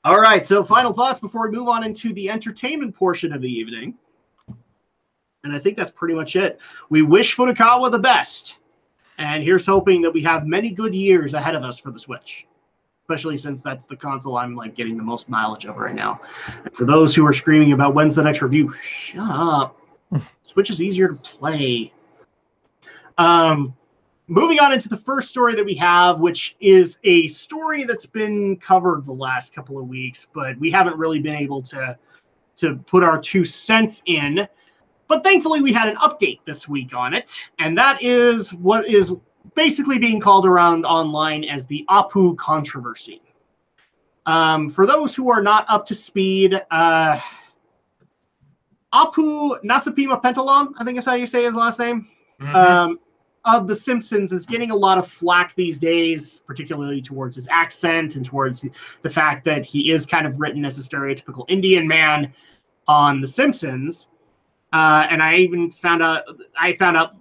[SPEAKER 4] All right, so final thoughts before we move on into the entertainment portion of the evening. And I think that's pretty much it. We wish Furukawa the best. And here's hoping that we have many good years ahead of us for the Switch. Especially since that's the console I'm getting the most mileage of right now. And for those who are screaming about when's the next review, shut up. Switch is easier to play. Moving on into the first story that we have, which is a story that's been covered the last couple of weeks, but we haven't really been able to put our 2 cents in. But thankfully, we had an update this week on it, and that is what is basically being called around online as the Apu controversy. For those who are not up to speed, Apu Nasapima Pentalon, I think is how you say his last name, of The Simpsons is getting a lot of flack these days, particularly towards his accent and towards the fact that he is kind of written as a stereotypical Indian man on The Simpsons. And I even found out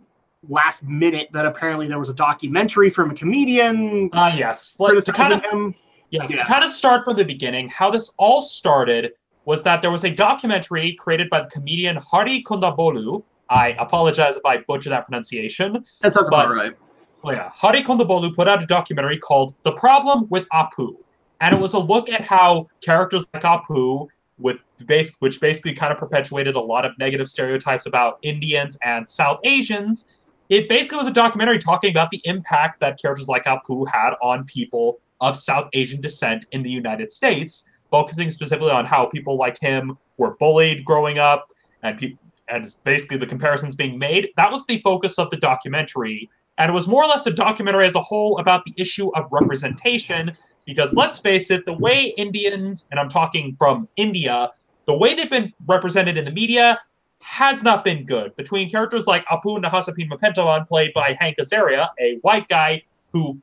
[SPEAKER 4] last minute that apparently there was a documentary from a comedian.
[SPEAKER 3] Yes. To kind of start from the beginning, how this all started was that there was a documentary created by the comedian Hari Kondabolu. I apologize if I butcher that pronunciation.
[SPEAKER 4] That sounds about right.
[SPEAKER 3] Well, yeah, Hari Kondabolu put out a documentary called The Problem with Apu. And it was a look at how characters like Apu, which basically kind of perpetuated a lot of negative stereotypes about Indians and South Asians. It basically was a documentary talking about the impact that characters like Apu had on people of South Asian descent in the United States, focusing specifically on how people like him were bullied growing up, and basically the comparisons being made. That was the focus of the documentary, and it was more or less a documentary as a whole about the issue of representation. Because let's face it, the way Indians, and I'm talking from India, the way they've been represented in the media has not been good. Between characters like Apu Nahasapima Pentalon, played by Hank Azaria, a white guy who,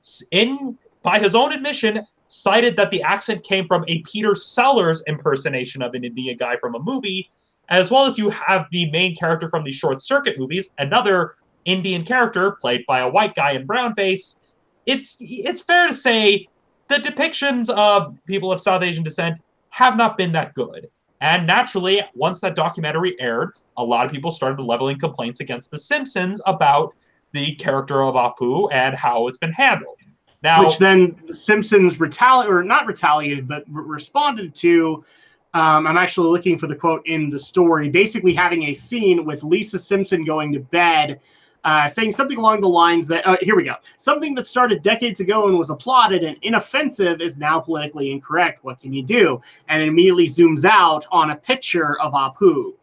[SPEAKER 3] by his own admission, cited that the accent came from a Peter Sellers impersonation of an Indian guy from a movie, as well as you have the main character from the Short Circuit movies, another Indian character played by a white guy in brownface. It's fair to say the depictions of people of South Asian descent have not been that good. And naturally, once that documentary aired, a lot of people started leveling complaints against The Simpsons about the character of Apu and how it's been handled. Now,
[SPEAKER 4] which then The Simpsons responded to. I'm actually looking for the quote in the story, basically having a scene with Lisa Simpson going to bed, saying something along the lines that, here we go. Something that started decades ago and was applauded and inoffensive is now politically incorrect. What can you do? And it immediately zooms out on a picture of Apu.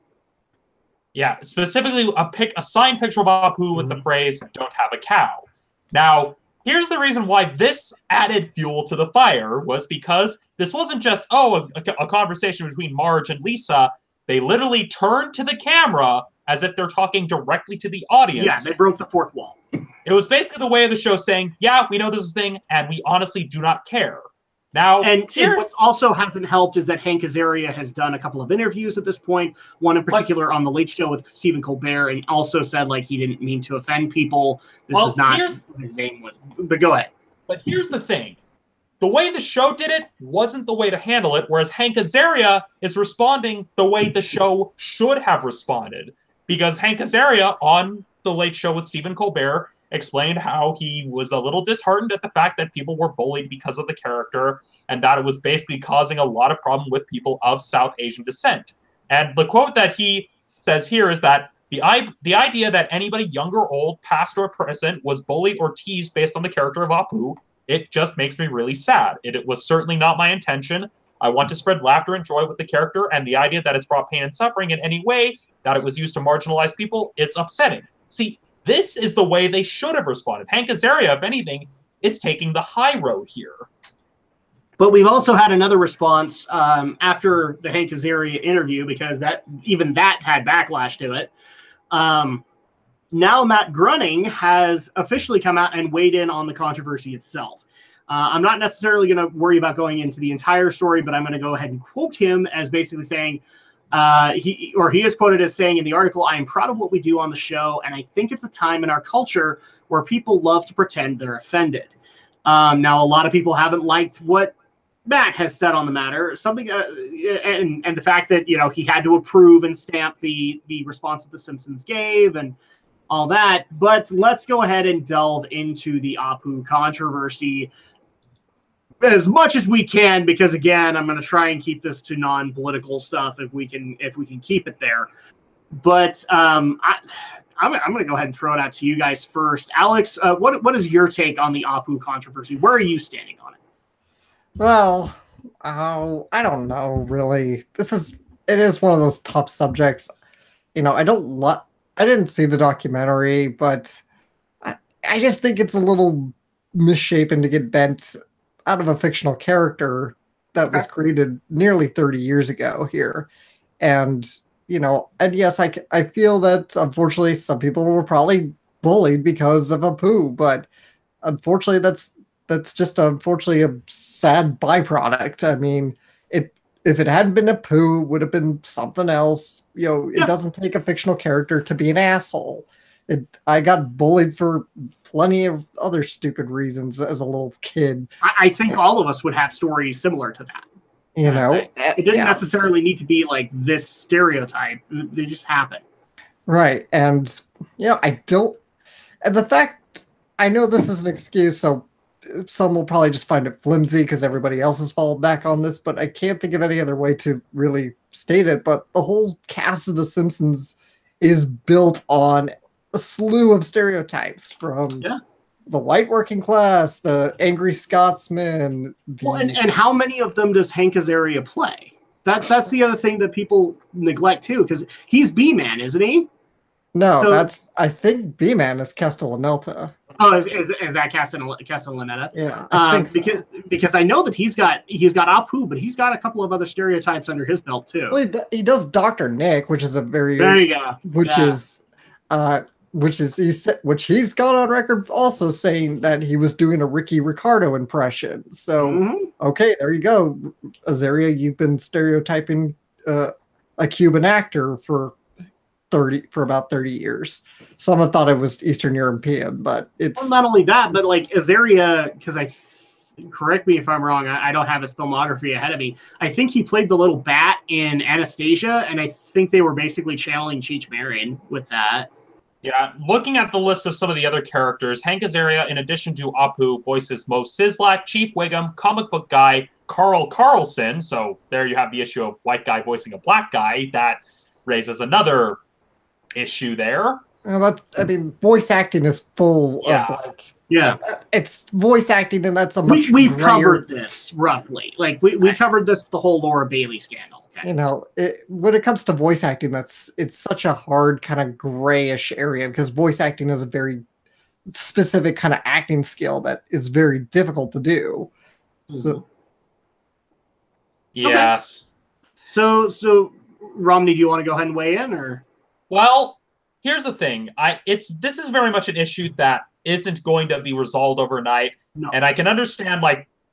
[SPEAKER 3] Yeah, specifically a signed picture of Apu with the phrase, "Don't have a cow." Now, here's the reason why this added fuel to the fire was because this wasn't just, a conversation between Marge and Lisa. They literally turned to the camera as if they're talking directly to the audience.
[SPEAKER 4] Yeah, they broke the fourth wall.
[SPEAKER 3] It was basically the way of the show saying, yeah, we know this is a thing, and we honestly do not care. Now,
[SPEAKER 4] and what also hasn't helped is that Hank Azaria has done a couple of interviews at this point, one in particular on The Late Show with Stephen Colbert, and also said, he didn't mean to offend people. This is not his aim. But go ahead.
[SPEAKER 3] But here's the thing. The way the show did it wasn't the way to handle it, whereas Hank Azaria is responding the way the show should have responded. because Hank Azaria on The Late Show with Stephen Colbert explained how he was a little disheartened at the fact that people were bullied because of the character, and that it was basically causing a lot of problem with people of South Asian descent. And the quote that he says here is that the idea that anybody young or old, past or present, was bullied or teased based on the character of Apu, it just makes me really sad. It was certainly not my intention. I want to spread laughter and joy with the character, and the idea that it's brought pain and suffering in any way, that it was used to marginalize people, it's upsetting. See, this is the way they should have responded. Hank Azaria, if anything, is taking the high road here.
[SPEAKER 4] But we've also had another response after the Hank Azaria interview, because even that had backlash to it. Now Matt Groening has officially come out and weighed in on the controversy itself. I'm not necessarily going to worry about going into the entire story, but I'm going to go ahead and quote him as basically saying, he is quoted as saying in the article, "I am proud of what we do on the show, and I think it's a time in our culture where people love to pretend they're offended." Now, a lot of people haven't liked what Matt has said on the matter, something, and the fact that he had to approve and stamp the response that The Simpsons gave and all that. But let's go ahead and delve into the Apu controversy as much as we can, because again, I'm going to try and keep this to non-political stuff if we can keep it there. But I'm going to go ahead and throw it out to you guys first. Alex, what is your take on the Apu controversy? Where are you standing on it?
[SPEAKER 2] Well, I don't know really. It is one of those tough subjects. I didn't see the documentary, but I just think it's a little misshapen to get bent out of a fictional character that was created nearly 30 years ago here. And, and yes, I feel that unfortunately some people were probably bullied because of Apu, but unfortunately that's just unfortunately a sad byproduct. I mean, if it hadn't been Apu, it would have been something else. It doesn't take a fictional character to be an asshole. I got bullied for plenty of other stupid reasons as a little kid.
[SPEAKER 4] I think all of us would have stories similar to that. It didn't necessarily need to be like this stereotype. They just happen.
[SPEAKER 2] Right. And, and the fact, I know this is an excuse, so some will probably just find it flimsy because everybody else has fallen back on this, but I can't think of any other way to really state it. But the whole cast of The Simpsons is built on a slew of stereotypes from the white working class, the angry Scotsman.
[SPEAKER 4] And how many of them does Hank Azaria play? That's the other thing that people neglect too, because he's B-Man, isn't he?
[SPEAKER 2] No, I think B-Man is Castellaneta.
[SPEAKER 4] Oh, is that Castellaneta?
[SPEAKER 2] Yeah, I think
[SPEAKER 4] so. Because I know that he's got Apu, but he's got a couple of other stereotypes under his belt too.
[SPEAKER 2] Well, he does Dr. Nick, which is a very
[SPEAKER 4] there you go,
[SPEAKER 2] which he's got on record also saying that he was doing a Ricky Ricardo impression. So okay, there you go, Azaria, you've been stereotyping a Cuban actor for about 30 years. Some have thought it was Eastern European, but it's
[SPEAKER 4] not only that, but like Azaria, because correct me if I'm wrong, I don't have his filmography ahead of me. I think he played the little bat in Anastasia, and I think they were basically channeling Cheech Marin with that.
[SPEAKER 3] Yeah, looking at the list of some of the other characters, Hank Azaria, in addition to Apu, voices Mo Sislak, Chief Wiggum, comic book guy Carl Carlson. So there you have the issue of white guy voicing a black guy. That raises another issue there.
[SPEAKER 2] Voice acting is full of it's voice acting, and that's a much
[SPEAKER 4] we've covered this roughly. Like we covered this the whole Laura Bailey scandal. Okay?
[SPEAKER 2] When it comes to voice acting, it's such a hard kind of grayish area, because voice acting is a very specific kind of acting skill that is very difficult to do. So
[SPEAKER 3] yes.
[SPEAKER 4] Okay. So Romney, do you want to go ahead and weigh in, or?
[SPEAKER 3] Well, here's the thing. This is very much an issue that isn't going to be resolved overnight.
[SPEAKER 4] No.
[SPEAKER 3] And I can understand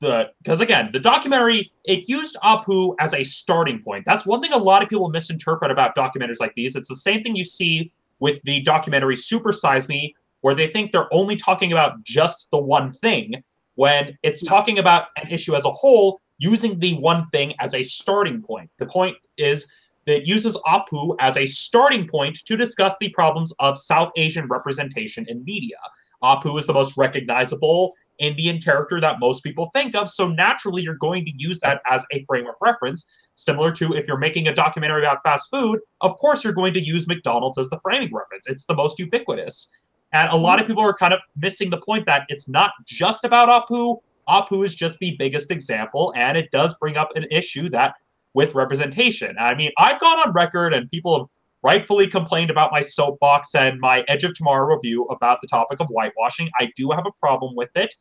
[SPEAKER 3] because again, the documentary, it used Apu as a starting point. That's one thing a lot of people misinterpret about documentaries like these. It's the same thing you see with the documentary Super Size Me, where they think they're only talking about just the one thing, when it's talking about an issue as a whole, using the one thing as a starting point. The point is, that uses Apu as a starting point to discuss the problems of South Asian representation in media. Apu is the most recognizable Indian character that most people think of, so naturally you're going to use that as a frame of reference, similar to if you're making a documentary about fast food, of course you're going to use McDonald's as the framing reference. It's the most ubiquitous. And a lot of people are kind of missing the point that it's not just about Apu. Apu is just the biggest example, and it does bring up an issue that with representation. I mean, I've gone on record, and people have rightfully complained about my soapbox and my Edge of Tomorrow review about the topic of whitewashing. I do have a problem with it.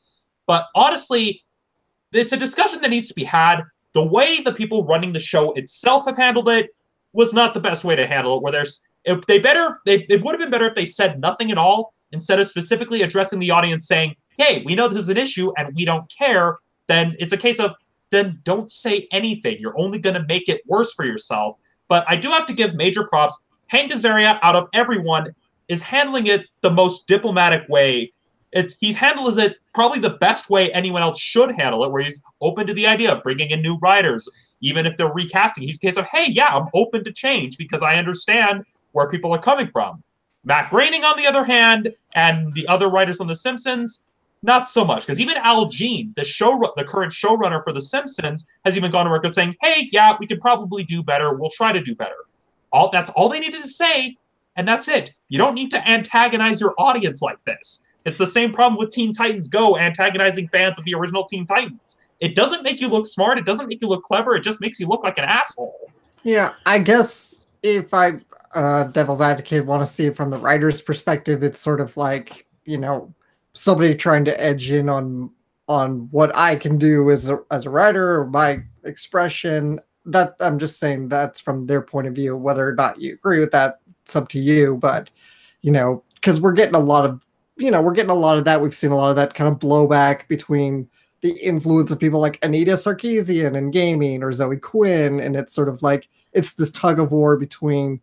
[SPEAKER 3] But honestly, it's a discussion that needs to be had. The way the people running the show itself have handled it was not the best way to handle it, where it would have been better if they said nothing at all, instead of specifically addressing the audience saying, hey, we know this is an issue and we don't care. Then it's a case of, then don't say anything. You're only going to make it worse for yourself. But I do have to give major props. Hank Azaria, out of everyone, is handling it the most diplomatic way. He's handles it probably the best way anyone else should handle it, where he's open to the idea of bringing in new writers, even if they're recasting. He's a case of, hey, yeah, I'm open to change because I understand where people are coming from. Matt Groening, on the other hand, and the other writers on The Simpsons, not so much. Because even Al Jean, the current showrunner for The Simpsons, has even gone on record saying, hey, yeah, we could probably do better. We'll try to do better. That's all they needed to say, and that's it. You don't need to antagonize your audience like this. It's the same problem with Teen Titans Go antagonizing fans of the original Teen Titans. It doesn't make you look smart. It doesn't make you look clever. It just makes you look like an asshole.
[SPEAKER 2] Yeah, I guess if I, devil's advocate, want to see it from the writer's perspective, it's sort of like, somebody trying to edge in on what I can do as a writer or my expression. That I'm just saying that's from their point of view. Whether or not you agree with that, it's up to you. But because we're getting a lot of that. We've seen a lot of that kind of blowback between the influence of people like Anita Sarkeesian in gaming or Zoe Quinn, and it's sort of like it's this tug of war between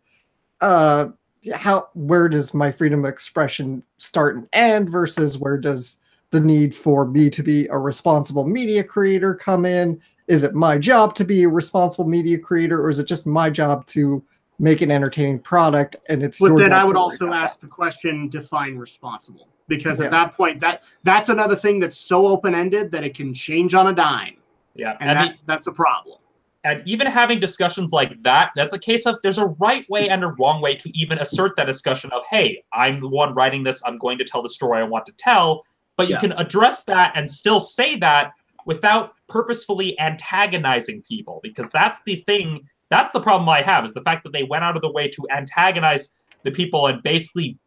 [SPEAKER 2] where does my freedom of expression start and end versus where does the need for me to be a responsible media creator come in? Is it my job to be a responsible media creator, or is it just my job to make an entertaining product? And it's
[SPEAKER 4] but then I would also ask the question, define responsible, because at that point that's another thing that's so open-ended that it can change on a dime.
[SPEAKER 3] Yeah,
[SPEAKER 4] and that's a problem.
[SPEAKER 3] And even having discussions like that, that's a case of there's a right way and a wrong way to even assert that discussion of, hey, I'm the one writing this, I'm going to tell the story I want to tell. But you can address that and still say that without purposefully antagonizing people, because that's the thing. That's the problem I have, is the fact that they went out of the way to antagonize the people and basically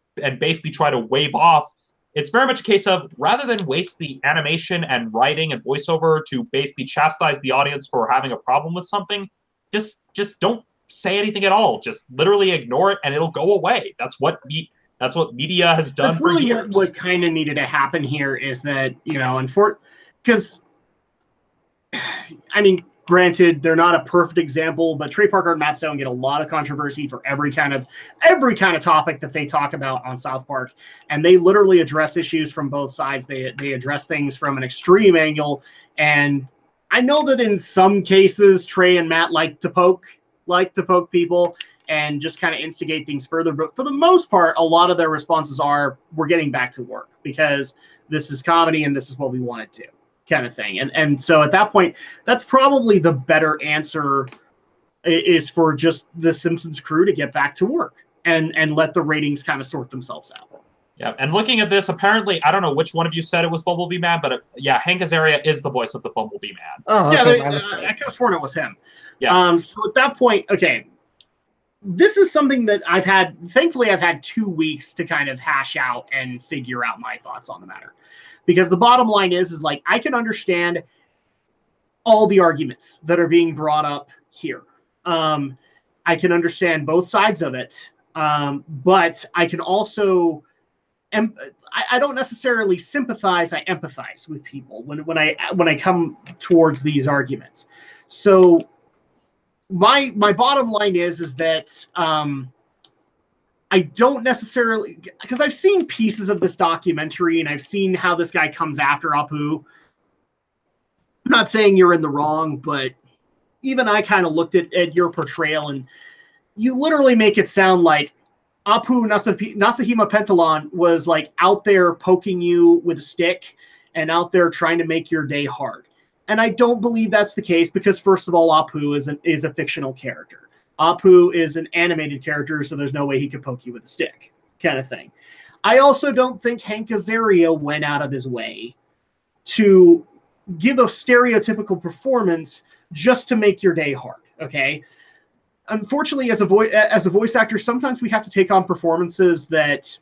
[SPEAKER 3] try to wave off. It's very much a case of, rather than waste the animation and writing and voiceover to basically chastise the audience for having a problem with something, just don't say anything at all. Just literally ignore it and it'll go away. That's what media has done for years.
[SPEAKER 4] What kind of needed to happen here is that, because, I mean, granted, they're not a perfect example, but Trey Parker and Matt Stone get a lot of controversy for every kind of topic that they talk about on South Park, and they literally address issues from both sides. They address things from an extreme angle, and I know that in some cases Trey and Matt like to poke people and just kind of instigate things further. But for the most part, a lot of their responses are, we're getting back to work because this is comedy and this is what we wanted to. Kind of thing. And so at that point, that's probably the better answer, is for just the Simpsons crew to get back to work and let the ratings kind of sort themselves out.
[SPEAKER 3] Yeah, and looking at this, apparently, I don't know which one of you said it was Bumblebee Man, but Hank Azaria is the voice of the Bumblebee Man.
[SPEAKER 2] Oh, okay,
[SPEAKER 4] I could have sworn it was him.
[SPEAKER 3] Yeah.
[SPEAKER 4] So at that point, okay, this is something that thankfully I've had 2 weeks to kind of hash out and figure out my thoughts on the matter. Because the bottom line is like, I can understand all the arguments that are being brought up here. I can understand both sides of it, but I can also, I don't necessarily sympathize. I empathize with people when I come towards these arguments. So my bottom line is that I don't necessarily, because I've seen pieces of this documentary and I've seen how this guy comes after Apu. I'm not saying you're in the wrong, but even I kind of looked at your portrayal, and you literally make it sound like Apu Nasahima Pentalon was like out there poking you with a stick and out there trying to make your day hard. And I don't believe that's the case because, first of all, Apu is a fictional character. Apu is an animated character, so there's no way he could poke you with a stick, kind of thing. I also don't think Hank Azaria went out of his way to give a stereotypical performance just to make your day hard, okay? Unfortunately, as a voice actor, sometimes we have to take on performances that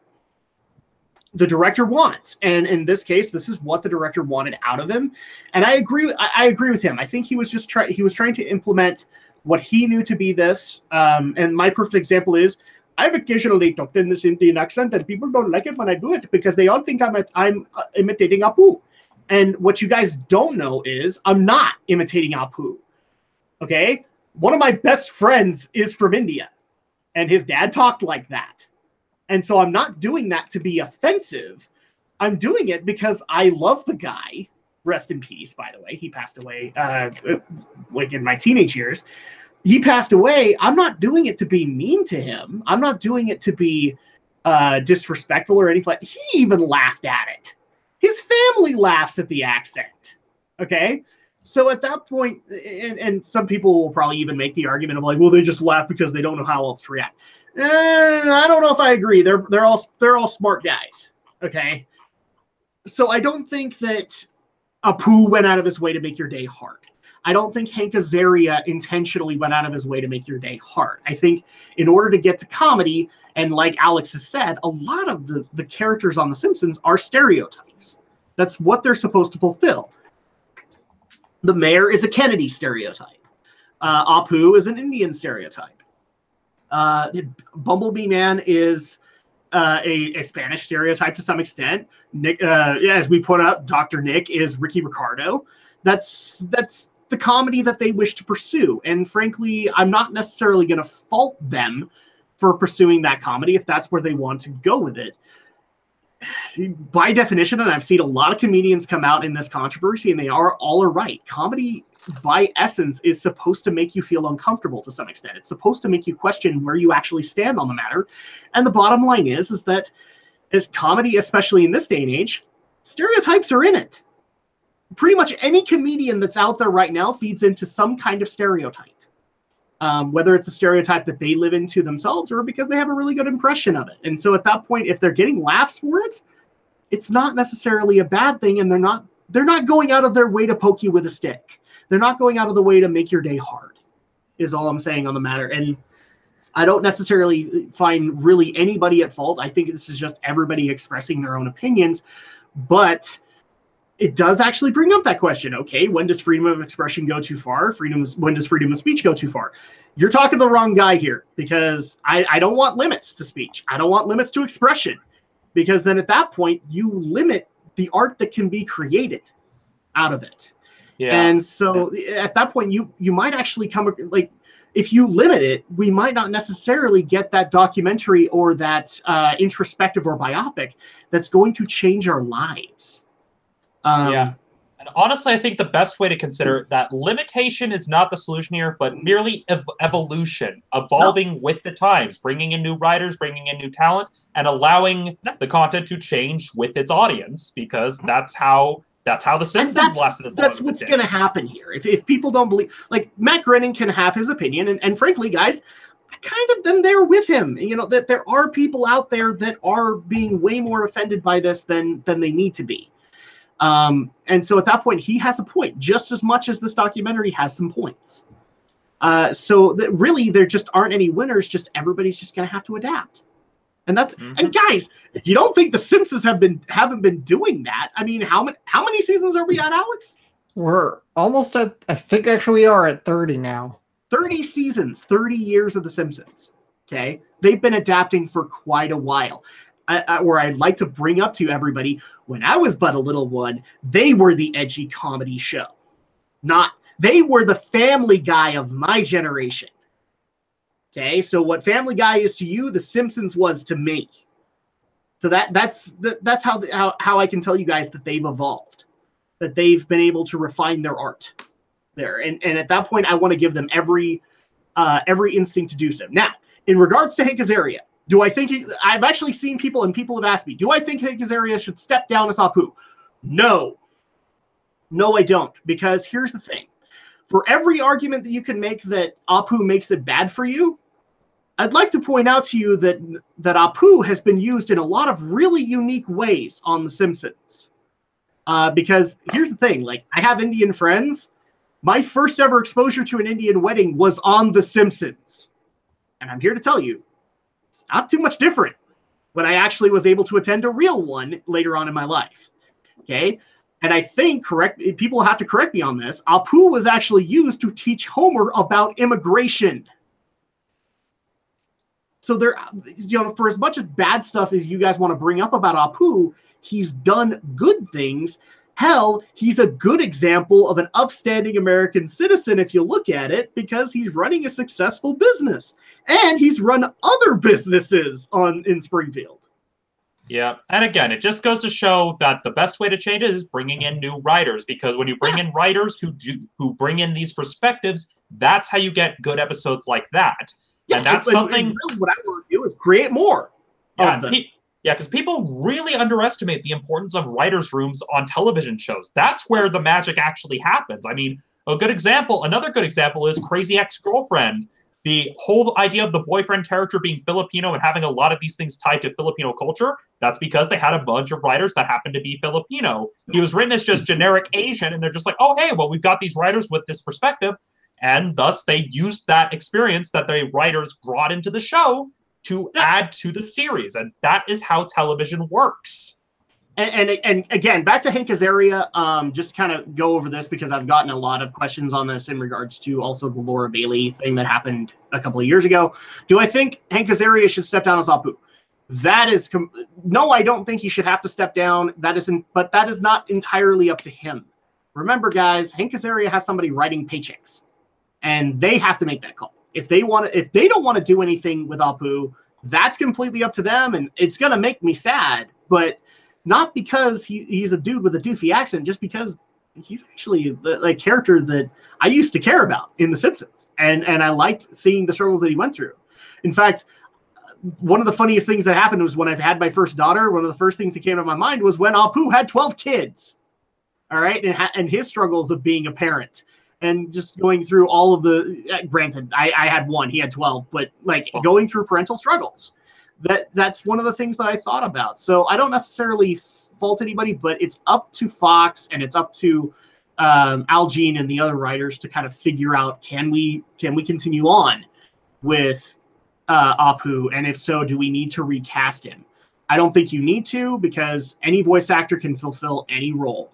[SPEAKER 4] the director wants, and in this case, this is what the director wanted out of him. And I agree with him. I think he was trying to implement what he knew to be this. And my perfect example is, I've occasionally talked in this Indian accent, and people don't like it when I do it because they all think I'm imitating Apu. And what you guys don't know is I'm not imitating Apu. Okay? One of my best friends is from India, and his dad talked like that. And so I'm not doing that to be offensive. I'm doing it because I love the guy. Rest in peace, by the way. He passed away like in my teenage years. He passed away. I'm not doing it to be mean to him. I'm not doing it to be disrespectful or anything. He even laughed at it. His family laughs at the accent. Okay? So at that point, and some people will probably even make the argument of like, well, they just laugh because they don't know how else to react. I don't know if I agree. They're all smart guys. Okay? So I don't think that Apu went out of his way to make your day hard. I don't think Hank Azaria intentionally went out of his way to make your day hard. I think in order to get to comedy, and like Alex has said, a lot of the characters on The Simpsons are stereotypes. That's what they're supposed to fulfill. The mayor is a Kennedy stereotype. Apu is an Indian stereotype. Bumblebee Man is a Spanish stereotype to some extent. Nick, as we put up, Dr. Nick is Ricky Ricardo. That's the comedy that they wish to pursue. And frankly, I'm not necessarily going to fault them for pursuing that comedy if that's where they want to go with it. By definition, and I've seen a lot of comedians come out in this controversy, and they all are right. Comedy, by essence, is supposed to make you feel uncomfortable to some extent. It's supposed to make you question where you actually stand on the matter. And the bottom line is that as comedy, especially in this day and age, stereotypes are in it. Pretty much any comedian that's out there right now feeds into some kind of stereotype. Whether it's a stereotype that they live into themselves or because they have a really good impression of it. And so at that point, if they're getting laughs for it, it's not necessarily a bad thing, and they're not going out of their way to poke you with a stick. They're not going out of the way to make your day hard, is all I'm saying on the matter. And I don't necessarily find really anybody at fault. I think this is just everybody expressing their own opinions, but it does actually bring up that question. Okay, when does freedom of expression go too far? When does freedom of speech go too far? You're talking to the wrong guy here, because I don't want limits to speech. I don't want limits to expression, because then at that point you limit the art that can be created out of it. Yeah. And so at that point you might actually come, like, if you limit it, we might not necessarily get that documentary or that introspective or biopic that's going to change our lives.
[SPEAKER 3] Yeah. And honestly, I think the best way to consider that limitation is not the solution here, but merely evolution, evolving with the times, bringing in new writers, bringing in new talent, and allowing the content to change with its audience, because that's how The Simpsons lasted as long as it did.
[SPEAKER 4] That's what's going to happen here. If people don't believe, like, Matt Groening can have his opinion, and frankly, guys, I kind of am there with him. You know, that there are people out there that are being way more offended by this than they need to be. And so at that point, he has a point, just as much as this documentary has some points. So that really, there just aren't any winners. Just everybody's just going to have to adapt. And that's and guys, if you don't think The Simpsons haven't been doing that, I mean, how many seasons are we at, Alex?
[SPEAKER 2] We're almost at, I think actually we are at 30 now.
[SPEAKER 4] 30 seasons, 30 years of The Simpsons. Okay, they've been adapting for quite a while. Where I'd like to bring up to everybody, when I was but a little one, they were the edgy comedy show. They were the Family Guy of my generation. Okay, so what Family Guy is to you, The Simpsons was to me. So that's how I can tell you guys that they've evolved, that they've been able to refine their art there. And at that point, I want to give them every instinct to do so. Now, In regards to Hank Azaria, do I think I've actually seen people, and people have asked me, do I think Hank Azaria should step down as Apu? No. No, I don't. Because here's the thing. For every argument that you can make that Apu makes it bad for you, I'd like to point out to you that Apu has been used in a lot of really unique ways on The Simpsons. Because here's the thing, like, I have Indian friends. My first ever exposure to an Indian wedding was on The Simpsons. And I'm here to tell you, it's not too much different when I actually was able to attend a real one later on in my life. Okay? And I think, people have to correct me on this, Apu was actually used to teach Homer about immigration. So there, for as much as bad stuff as you guys want to bring up about Apu, he's done good things. Hell, he's a good example of an upstanding American citizen if you look at it, because he's running a successful business. And he's run other businesses in Springfield.
[SPEAKER 3] Yeah, and again, it just goes to show that the best way to change it is bringing in new writers, because when you bring in writers who bring in these perspectives, that's how you get good episodes like that.
[SPEAKER 4] Yeah,
[SPEAKER 3] and that's something.
[SPEAKER 4] And really what I want to do is create more of them.
[SPEAKER 3] Yeah, because people really underestimate the importance of writers' rooms on television shows. That's where the magic actually happens. I mean, another good example is Crazy Ex-Girlfriend. The whole idea of the boyfriend character being Filipino and having a lot of these things tied to Filipino culture, that's because they had a bunch of writers that happened to be Filipino. He was written as just generic Asian, and they're just like, oh, hey, well, we've got these writers with this perspective, and thus they used that experience that the writers brought into the show to add to the series, and that is how television works.
[SPEAKER 4] And again, back to Hank Azaria, just to kind of go over this, because I've gotten a lot of questions on this in regards to also the Laura Bailey thing that happened a couple of years ago. Do I think Hank Azaria should step down as Apu? That is no, I don't think he should have to step down. But that is not entirely up to him. Remember, guys, Hank Azaria has somebody writing paychecks, and they have to make that call. If they don't want to do anything with Apu, that's completely up to them, and it's gonna make me sad, but not because he's a dude with a doofy accent, just because he's actually the character that I used to care about in The Simpsons, and I liked seeing the struggles that he went through. In fact, one of the funniest things that happened was when I had my first daughter. One of the first things that came to my mind was when Apu had 12 kids. All right, and his struggles of being a parent. And just going through all of the, granted, I had one, he had 12, but going through parental struggles. That's one of the things that I thought about. So I don't necessarily fault anybody, but it's up to Fox and it's up to Al Jean and the other writers to kind of figure out, can we continue on with Apu? And if so, do we need to recast him? I don't think you need to, because any voice actor can fulfill any role.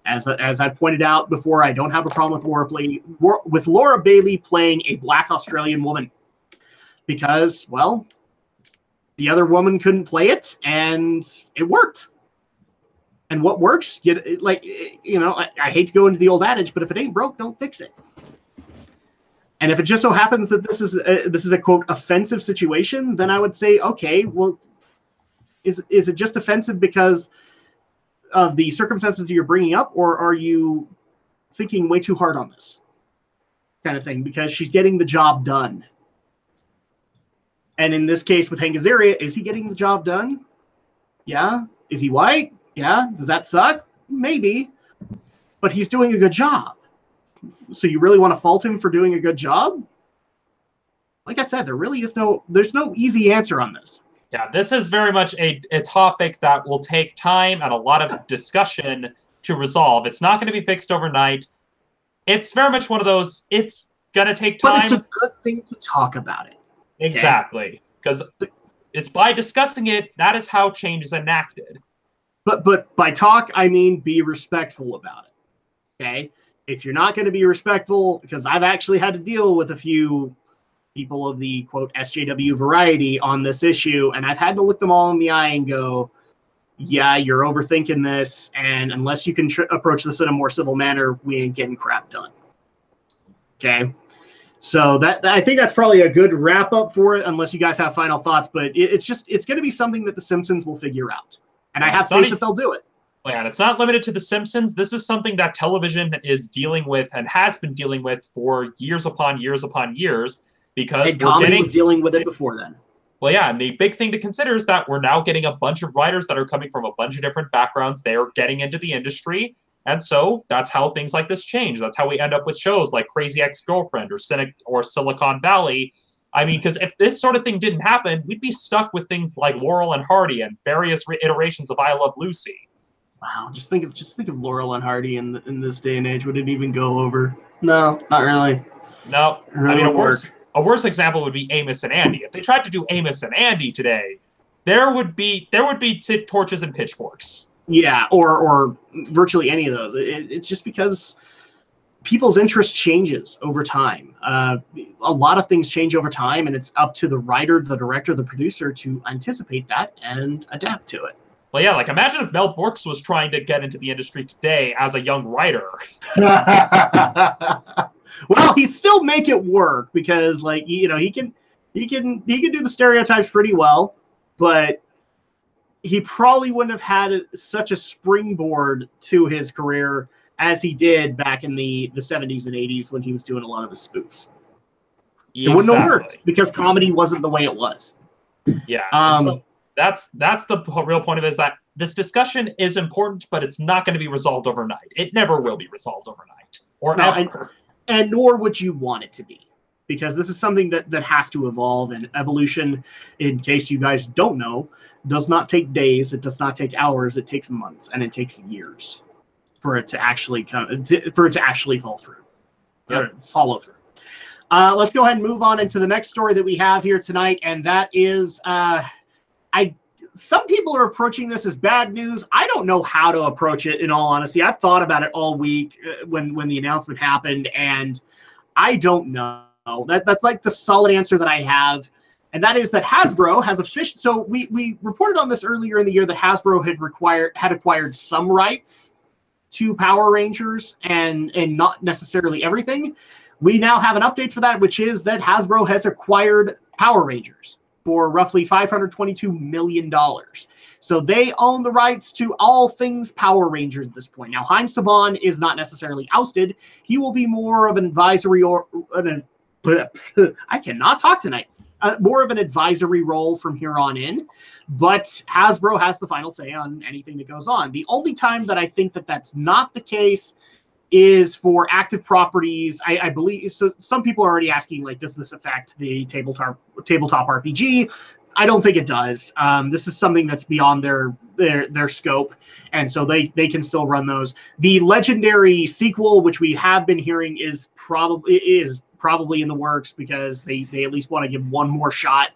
[SPEAKER 4] As I pointed out before, I don't have a problem with Laura Bailey playing a Black Australian woman, because, well, the other woman couldn't play it, and it worked. And what works, I hate to go into the old adage, but if it ain't broke, don't fix it. And if it just so happens that this is a quote offensive situation, then I would say, okay, well, is it just offensive because of the circumstances that you're bringing up, or are you thinking way too hard on this kind of thing? Because she's getting the job done. And in this case with Hank Azaria, is he getting the job done? Yeah. Is he white? Yeah. Does that suck? Maybe. But he's doing a good job. So you really want to fault him for doing a good job? Like I said, there's no easy answer on this.
[SPEAKER 3] Yeah, this is very much a topic that will take time and a lot of discussion to resolve. It's not going to be fixed overnight. It's very much one of those, it's going to take time.
[SPEAKER 4] But it's a good thing to talk about it.
[SPEAKER 3] Exactly. Because it's by discussing it, that is how change is enacted.
[SPEAKER 4] But by talk, I mean be respectful about it. Okay? If you're not going to be respectful, because I've actually had to deal with a few people of the, quote, SJW variety on this issue, and I've had to look them all in the eye and go, yeah, you're overthinking this, and unless you can approach this in a more civil manner, we ain't getting crap done. Okay? So I think that's probably a good wrap-up for it, unless you guys have final thoughts, but it's going to be something that The Simpsons will figure out, and I have faith that they'll do it.
[SPEAKER 3] Yeah, and it's not limited to The Simpsons. This is something that television is dealing with and has been dealing with for years upon years upon years. because
[SPEAKER 4] And
[SPEAKER 3] we're
[SPEAKER 4] comedy
[SPEAKER 3] getting
[SPEAKER 4] was dealing with it before then.
[SPEAKER 3] well, yeah, and the big thing to consider is that we're now getting a bunch of writers that are coming from a bunch of different backgrounds. They are getting into the industry, and so that's how things like this change. That's how we end up with shows like Crazy Ex-Girlfriend or Silicon Valley. I mean, because if this sort of thing didn't happen, we'd be stuck with things like Laurel and Hardy and various iterations of I Love Lucy.
[SPEAKER 4] Wow, just think of Laurel and Hardy in this day and age. Would it even go over? No, not really.
[SPEAKER 3] No,
[SPEAKER 4] Really
[SPEAKER 3] I mean
[SPEAKER 4] wouldn't
[SPEAKER 3] a worse example would be Amos and Andy. If they tried to do Amos and Andy today, there would be torches and pitchforks.
[SPEAKER 4] Yeah, or virtually any of those. It's just because people's interest changes over time. A lot of things change over time, and it's up to the writer, the director, the producer to anticipate that and adapt to it.
[SPEAKER 3] Well, yeah, like imagine if Mel Brooks was trying to get into the industry today as a young writer.
[SPEAKER 4] Well, he'd still make it work because, like, you know, he can do the stereotypes pretty well, but he probably wouldn't have had such a springboard to his career as he did back in the 70s and 80s when he was doing a lot of his spoofs. It wouldn't have worked because comedy wasn't the way it was.
[SPEAKER 3] Yeah. So that's the real point of it, is that this discussion is important, but it's not going to be resolved overnight. It never will be resolved overnight or ever.
[SPEAKER 4] And nor would you want it to be, because this is something that has to evolve, and evolution, in case you guys don't know, does not take days, it does not take hours, it takes months, and it takes years for it to actually fall through. Or follow through. Let's go ahead and move on into the next story that we have here tonight, and that is some people are approaching this as bad news. I don't know how to approach it, in all honesty. I've thought about it all week when the announcement happened, and I don't know. That's like the solid answer that I have, and that is that Hasbro has officially. So we reported on this earlier in the year that Hasbro had acquired some rights to Power Rangers and not necessarily everything. We now have an update for that, which is that Hasbro has acquired Power Rangers for roughly $522 million. So they own the rights to all things Power Rangers at this point. Now, Haim Saban is not necessarily ousted. He will be more of an advisory I cannot talk tonight. More of an advisory role from here on in. But Hasbro has the final say on anything that goes on. The only time that I think that that's not the case is for active properties. I believe so. Some people are already asking, like, does this affect the tabletop RPG? I don't think it does. This is something that's beyond their scope, and so they can still run those. The Legendary sequel, which we have been hearing, is probably in the works because they at least want to give one more shot.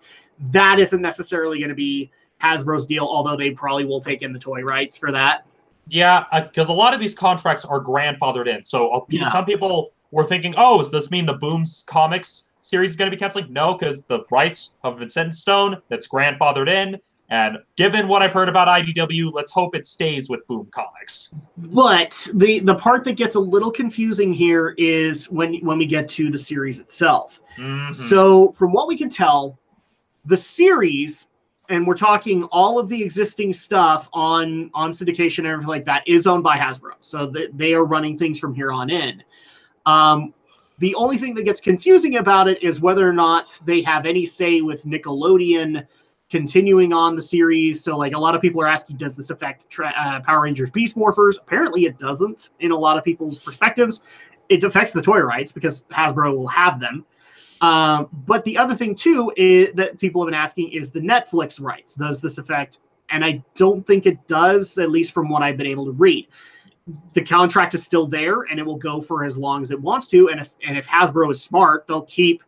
[SPEAKER 4] That isn't necessarily going to be Hasbro's deal, although they probably will take in the toy rights for that.
[SPEAKER 3] Yeah, because a lot of these contracts are grandfathered in. So some people were thinking, oh, does this mean the Boom's comics series is going to be canceled? No, because the rights have been set in stone. That's grandfathered in. And given what I've heard about IDW, let's hope it stays with Boom Comics.
[SPEAKER 4] But the part that gets a little confusing here is when we get to the series itself. Mm-hmm. So from what we can tell, the series, and we're talking all of the existing stuff on syndication and everything like that, is owned by Hasbro. So they are running things from here on in. The only thing that gets confusing about it is whether or not they have any say with Nickelodeon continuing on the series. So, like, a lot of people are asking, does this affect Power Rangers Beast Morphers? Apparently it doesn't in a lot of people's perspectives. It affects the toy rights because Hasbro will have them. But the other thing, too, is that people have been asking is the Netflix rights. Does this affect? And I don't think it does, at least from what I've been able to read. The contract is still there, and it will go for as long as it wants to. And if Hasbro is smart, they'll keep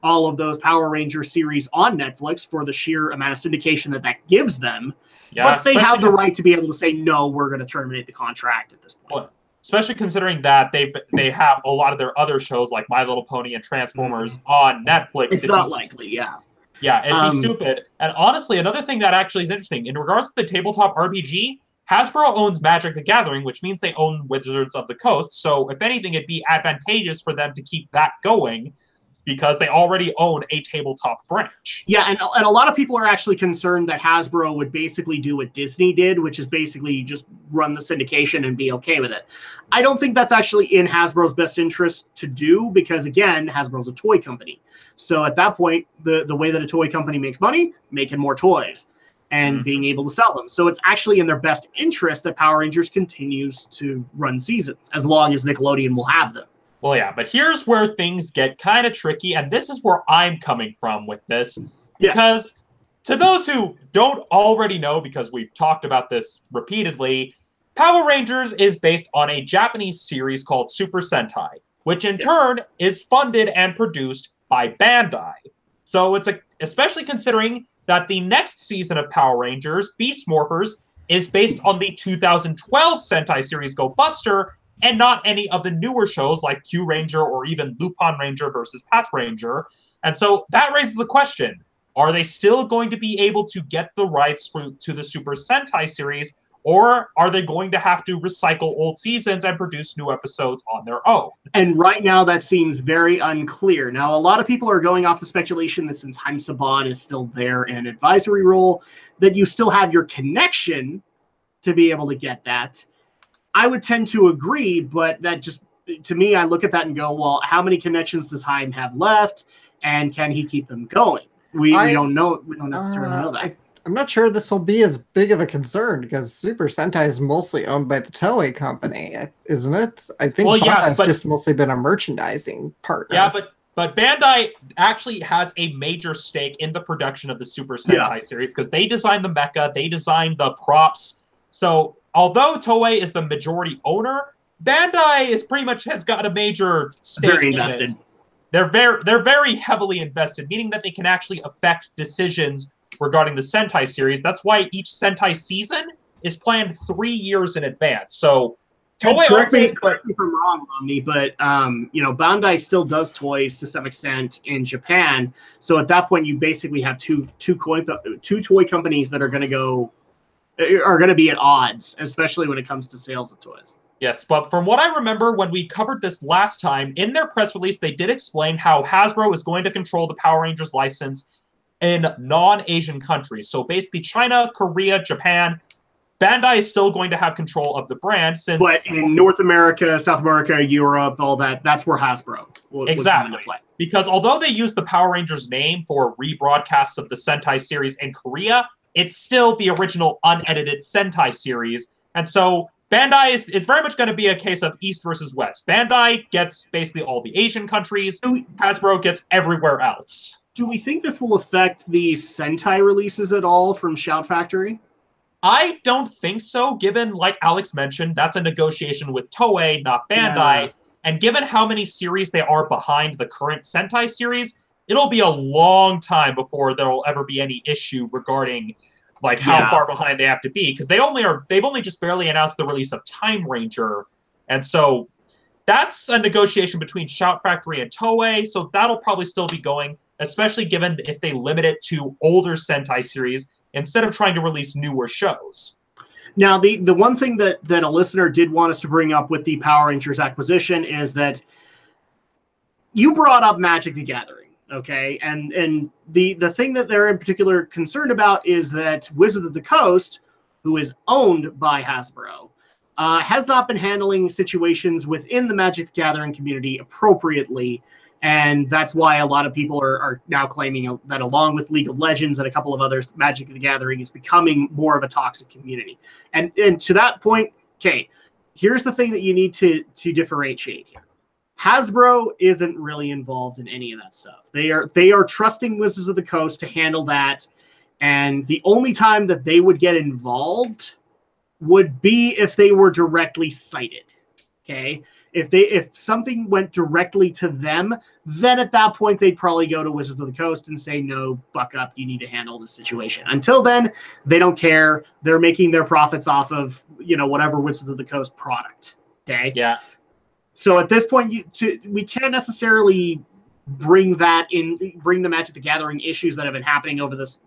[SPEAKER 4] all of those Power Ranger series on Netflix for the sheer amount of syndication that gives them. Yeah, but they have the right to be able to say, no, we're going to terminate the contract at this point.
[SPEAKER 3] Well, especially considering that they have a lot of their other shows like My Little Pony and Transformers on Netflix.
[SPEAKER 4] It's not likely, yeah.
[SPEAKER 3] Yeah, it'd be stupid. And honestly, another thing that actually is interesting, in regards to the tabletop RPG, Hasbro owns Magic the Gathering, which means they own Wizards of the Coast. So if anything, it'd be advantageous for them to keep that going. because they already own a tabletop branch.
[SPEAKER 4] Yeah, and a lot of people are actually concerned that Hasbro would basically do what Disney did, which is basically just run the syndication and be okay with it. I don't think that's actually in Hasbro's best interest to do because, again, Hasbro's a toy company. So at that point, the way that a toy company makes money, making more toys and being able to sell them. So it's actually in their best interest that Power Rangers continues to run seasons as long as Nickelodeon will have them.
[SPEAKER 3] Well, yeah, but here's where things get kind of tricky, and this is where I'm coming from with this. Because to those who don't already know, because we've talked about this repeatedly, Power Rangers is based on a Japanese series called Super Sentai, which in turn is funded and produced by Bandai. So it's especially considering that the next season of Power Rangers, Beast Morphers, is based on the 2012 Sentai series Go Buster, and not any of the newer shows like Q Ranger or even Lupin Ranger versus Pat Ranger. And so that raises the question, are they still going to be able to get the rights to the Super Sentai series, or are they going to have to recycle old seasons and produce new episodes on their own?
[SPEAKER 4] And right now, that seems very unclear. Now, a lot of people are going off the speculation that since Haim Saban is still there in an advisory role, that you still have your connection to be able to get that. I would tend to agree, but that just, to me, I look at that and go, well, how many connections does Haim have left, and can he keep them going? We don't know. We don't necessarily know that.
[SPEAKER 2] I'm not sure this will be as big of a concern because Super Sentai is mostly owned by the Toei company, isn't it? I think Bandai's just mostly been a merchandising partner.
[SPEAKER 3] Yeah, but Bandai actually has a major stake in the production of the Super Sentai series because they designed the mecha, they designed the props. So although Toei is the majority owner, Bandai is pretty much has got a major stake
[SPEAKER 4] very invested.
[SPEAKER 3] in it. They're very heavily invested, meaning that they can actually affect decisions regarding the Sentai series. That's why each Sentai season is planned 3 years in advance. So Toei
[SPEAKER 4] correct me if I'm wrong, Romney, but Bandai still does toys to some extent in Japan. So at that point, you basically have two toy companies that are going to be at odds, especially when it comes to sales of toys.
[SPEAKER 3] Yes, but from what I remember when we covered this last time, in their press release, they did explain how Hasbro is going to control the Power Rangers license in non-Asian countries. So basically China, Korea, Japan, Bandai is still going to have control of the brand since...
[SPEAKER 4] But in North America, South America, Europe, all that, that's where Hasbro will come into play.
[SPEAKER 3] Because although they use the Power Rangers name for rebroadcasts of the Sentai series in Korea, it's still the original unedited Sentai series. And so Bandai it's very much going to be a case of East versus West. Bandai gets basically all the Asian countries. Hasbro gets everywhere else.
[SPEAKER 4] Do we think this will affect the Sentai releases at all from Shout Factory?
[SPEAKER 3] I don't think so, given, like Alex mentioned, that's a negotiation with Toei, not Bandai. Yeah. And given how many series they are behind the current Sentai series, it'll be a long time before there will ever be any issue regarding like how far behind they have to be, because they've only just barely announced the release of Time Ranger. And so that's a negotiation between Shout Factory and Toei, so that'll probably still be going, especially given if they limit it to older Sentai series instead of trying to release newer shows.
[SPEAKER 4] Now, the one thing that a listener did want us to bring up with the Power Rangers acquisition is that you brought up Magic the Gathering, okay? And the thing that they're in particular concerned about is that Wizards of the Coast, who is owned by Hasbro, has not been handling situations within the Magic the Gathering community appropriately. And that's why a lot of people are now claiming that along with League of Legends and a couple of others, Magic the Gathering is becoming more of a toxic community. And to that point, okay, here's the thing that you need to differentiate here. Hasbro isn't really involved in any of that stuff. They are trusting Wizards of the Coast to handle that. And the only time that they would get involved would be if they were directly cited, okay? If something went directly to them, then at that point they'd probably go to Wizards of the Coast and say, no, buck up, you need to handle this situation. Until then, they don't care. They're making their profits off of, whatever Wizards of the Coast product. Okay?
[SPEAKER 3] Yeah.
[SPEAKER 4] So at this point, we can't necessarily bring the Magic the Gathering issues that have been happening over this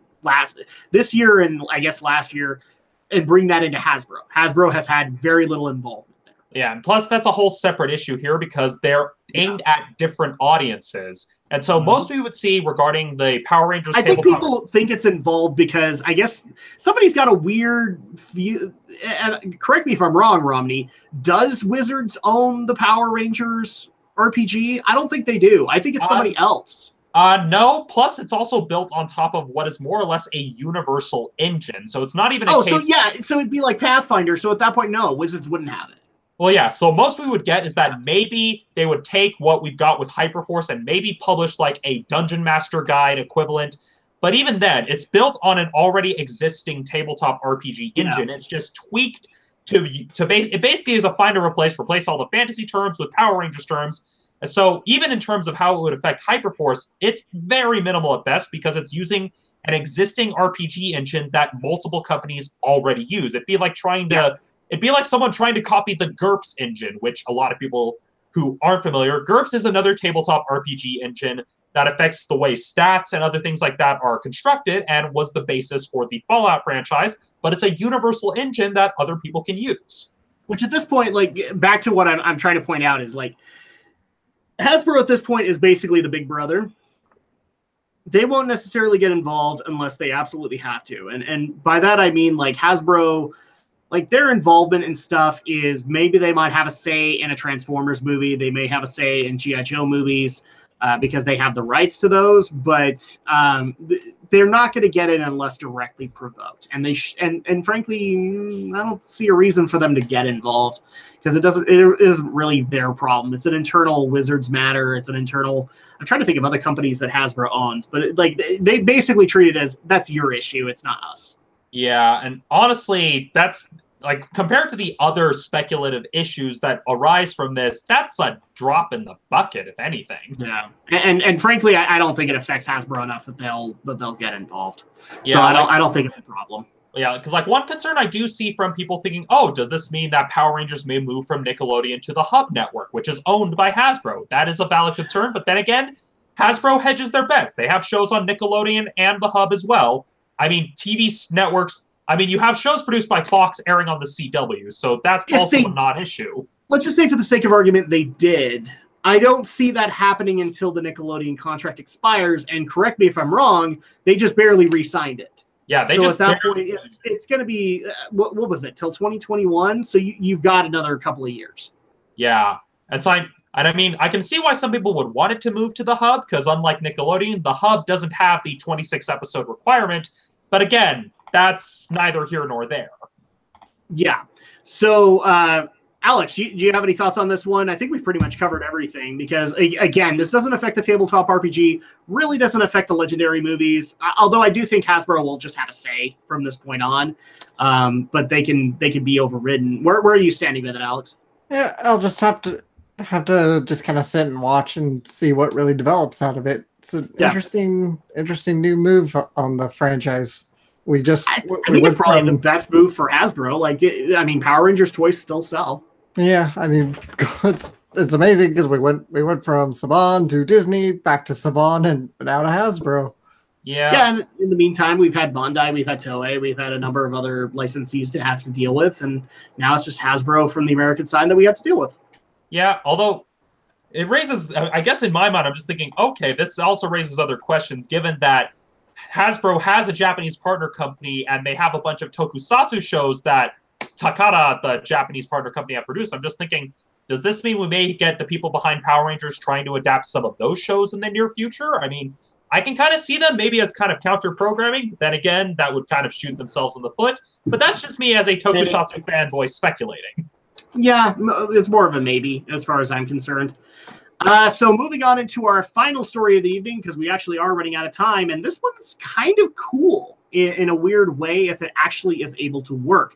[SPEAKER 4] year and I guess last year and bring that into Hasbro. Hasbro has had very little involvement there.
[SPEAKER 3] Yeah, and plus that's a whole separate issue here because they're aimed at different audiences. And so most we would see regarding the Power Rangers
[SPEAKER 4] I think
[SPEAKER 3] tabletop...
[SPEAKER 4] people think it's involved because I guess somebody's got a weird view. And correct me if I'm wrong, Romney. Does Wizards own the Power Rangers RPG? I don't think they do. I think it's somebody else.
[SPEAKER 3] No, plus it's also built on top of what is more or less a universal engine. So it's not even a case...
[SPEAKER 4] so yeah, so it'd be like Pathfinder. So at that point, no, Wizards wouldn't have it.
[SPEAKER 3] Well, yeah, so most we would get is that maybe they would take what we've got with Hyperforce and maybe publish like a Dungeon Master Guide equivalent. But even then, it's built on an already existing tabletop RPG engine. It's just tweaked it basically is a find or replace all the fantasy terms with Power Rangers terms. And so even in terms of how it would affect Hyperforce, it's very minimal at best because it's using an existing RPG engine that multiple companies already use. It'd be like It'd be like someone trying to copy the GURPS engine, which a lot of people who aren't familiar, GURPS is another tabletop RPG engine that affects the way stats and other things like that are constructed and was the basis for the Fallout franchise, but it's a universal engine that other people can use.
[SPEAKER 4] Which at this point, like, back to what I'm trying to point out is, like, Hasbro at this point is basically the big brother. They won't necessarily get involved unless they absolutely have to. And by that I mean, like, Hasbro... Like, their involvement in stuff is maybe they might have a say in a Transformers movie. They may have a say in G.I. Joe movies because they have the rights to those. But they're not going to get it unless directly provoked. And and frankly, I don't see a reason for them to get involved because it isn't really their problem. It's an internal Wizards matter. It's an internal... I'm trying to think of other companies that Hasbro owns. But they basically treat it as, that's your issue. It's not us.
[SPEAKER 3] Yeah, and honestly, that's like compared to the other speculative issues that arise from this, that's a drop in the bucket, if anything.
[SPEAKER 4] Yeah, and frankly, I don't think it affects Hasbro enough that they'll get involved.
[SPEAKER 3] Yeah,
[SPEAKER 4] so I don't think it's a problem.
[SPEAKER 3] Yeah, because like one concern I do see from people thinking, oh, does this mean that Power Rangers may move from Nickelodeon to the Hub network, which is owned by Hasbro? That is a valid concern, but then again, Hasbro hedges their bets. They have shows on Nickelodeon and the Hub as well. I mean, TV networks, I mean, you have shows produced by Fox airing on the CW, so that's also a non-issue.
[SPEAKER 4] Let's just say for the sake of argument, they did. I don't see that happening until the Nickelodeon contract expires, and correct me if I'm wrong, they just barely re-signed it.
[SPEAKER 3] Yeah,
[SPEAKER 4] at that point, it's going to be, what was it, till 2021? So you've got another couple of years.
[SPEAKER 3] Yeah, and so I mean, I can see why some people would want it to move to the Hub, because unlike Nickelodeon, the Hub doesn't have the 26-episode requirement. But again, that's neither here nor there.
[SPEAKER 4] Yeah. So, Alex, do you have any thoughts on this one? I think we've pretty much covered everything because, again, this doesn't affect the tabletop RPG, really doesn't affect the Legendary movies, although I do think Hasbro will just have a say from this point on, but they can be overridden. Where are you standing with it, Alex?
[SPEAKER 2] Yeah, I'll just have to just kind of sit and watch and see what really develops out of it. It's an interesting new move on the franchise. I think it's probably the best move for Hasbro. Like, I mean, Power Rangers toys still sell. Yeah, I mean, it's amazing because we went from Saban to Disney, back to Saban, and now to Hasbro.
[SPEAKER 3] Yeah.
[SPEAKER 4] And in the meantime, we've had Bandai, we've had Toei, we've had a number of other licensees to have to deal with, and now it's just Hasbro from the American side that we have to deal with.
[SPEAKER 3] Yeah, although it raises, I guess in my mind, I'm just thinking, okay, this also raises other questions, given that Hasbro has a Japanese partner company, and they have a bunch of tokusatsu shows that Takara, the Japanese partner company, have produced. I'm just thinking, does this mean we may get the people behind Power Rangers trying to adapt some of those shows in the near future? I mean, I can kind of see them maybe as kind of counter-programming. But then again, that would kind of shoot themselves in the foot. But that's just me as a tokusatsu fanboy speculating.
[SPEAKER 4] Yeah, it's more of a maybe as far as I'm concerned. So moving on into our final story of the evening, because we actually are running out of time, and this one's kind of cool in a weird way if it actually is able to work.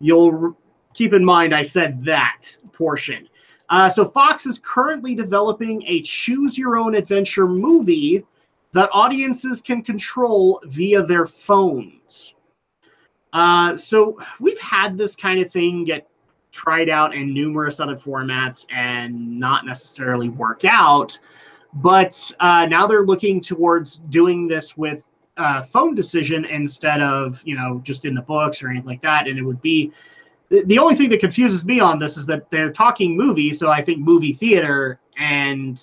[SPEAKER 4] You'll keep in mind I said that portion. So Fox is currently developing a choose-your-own-adventure movie that audiences can control via their phones. So we've had this kind of thing get tried out in numerous other formats and not necessarily work out, but now they're looking towards doing this with phone decision instead of just in the books or anything like that. And it would be the only thing that confuses me on this is that they're talking movie, so I think movie theater, and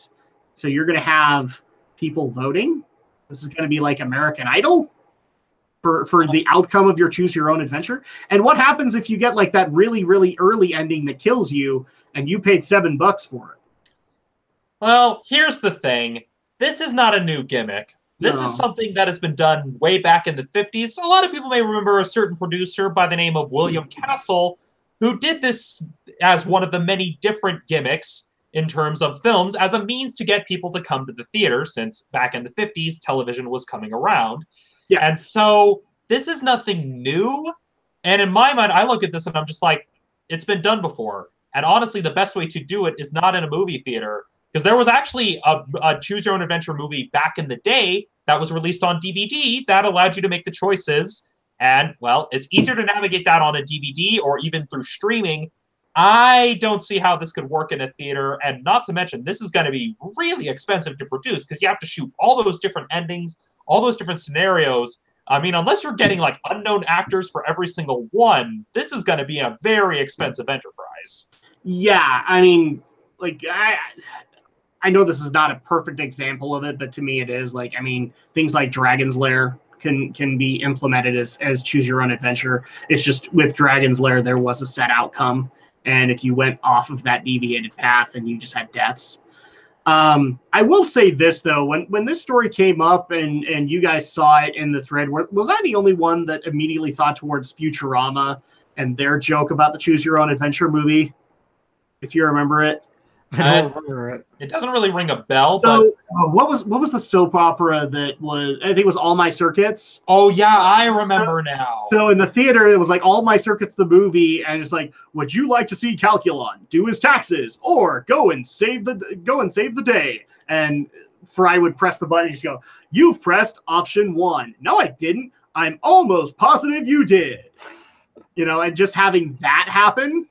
[SPEAKER 4] so you're going to have people voting. This is going to be like American Idol for the outcome of your choose your own adventure. And what happens if you get like that really, really early ending that kills you and you paid $7 for it?
[SPEAKER 3] Well, here's the thing. This is not a new gimmick. This is something that has been done way back in the 50s. A lot of people may remember a certain producer by the name of William Castle who did this as one of the many different gimmicks in terms of films as a means to get people to come to the theater, since back in the 50s, television was coming around.
[SPEAKER 4] Yeah.
[SPEAKER 3] And so this is nothing new. And in my mind, I look at this and I'm just like, it's been done before. And honestly, the best way to do it is not in a movie theater. Because there was actually a Choose Your Own Adventure movie back in the day that was released on DVD that allowed you to make the choices. And, well, it's easier to navigate that on a DVD or even through streaming. I don't see how this could work in a theater. And not to mention, this is going to be really expensive to produce because you have to shoot all those different endings, all those different scenarios. I mean, unless you're getting, like, unknown actors for every single one, this is going to be a very expensive enterprise.
[SPEAKER 4] Yeah, I mean, like, I know this is not a perfect example of it, but to me it is. Like, I mean, things like Dragon's Lair can be implemented as choose your own adventure. It's just with Dragon's Lair, there was a set outcome. And if you went off of that deviated path and you just had deaths. I will say this, though. When this story came up and you guys saw it in the thread, was I the only one that immediately thought towards Futurama and their joke about the choose your own adventure movie? If you remember it.
[SPEAKER 2] I don't remember it.
[SPEAKER 3] It doesn't really ring a bell,
[SPEAKER 4] so,
[SPEAKER 3] but
[SPEAKER 4] what was the soap opera that was? I think it was All My Circuits.
[SPEAKER 3] Oh yeah, I remember now.
[SPEAKER 4] So in the theater, it was like All My Circuits, the movie, and it's like, would you like to see Calculon do his taxes, or go and save the day? And Fry would press the button and just go, "You've pressed option 1." No, I didn't. I'm almost positive you did. You know, and just having that happen.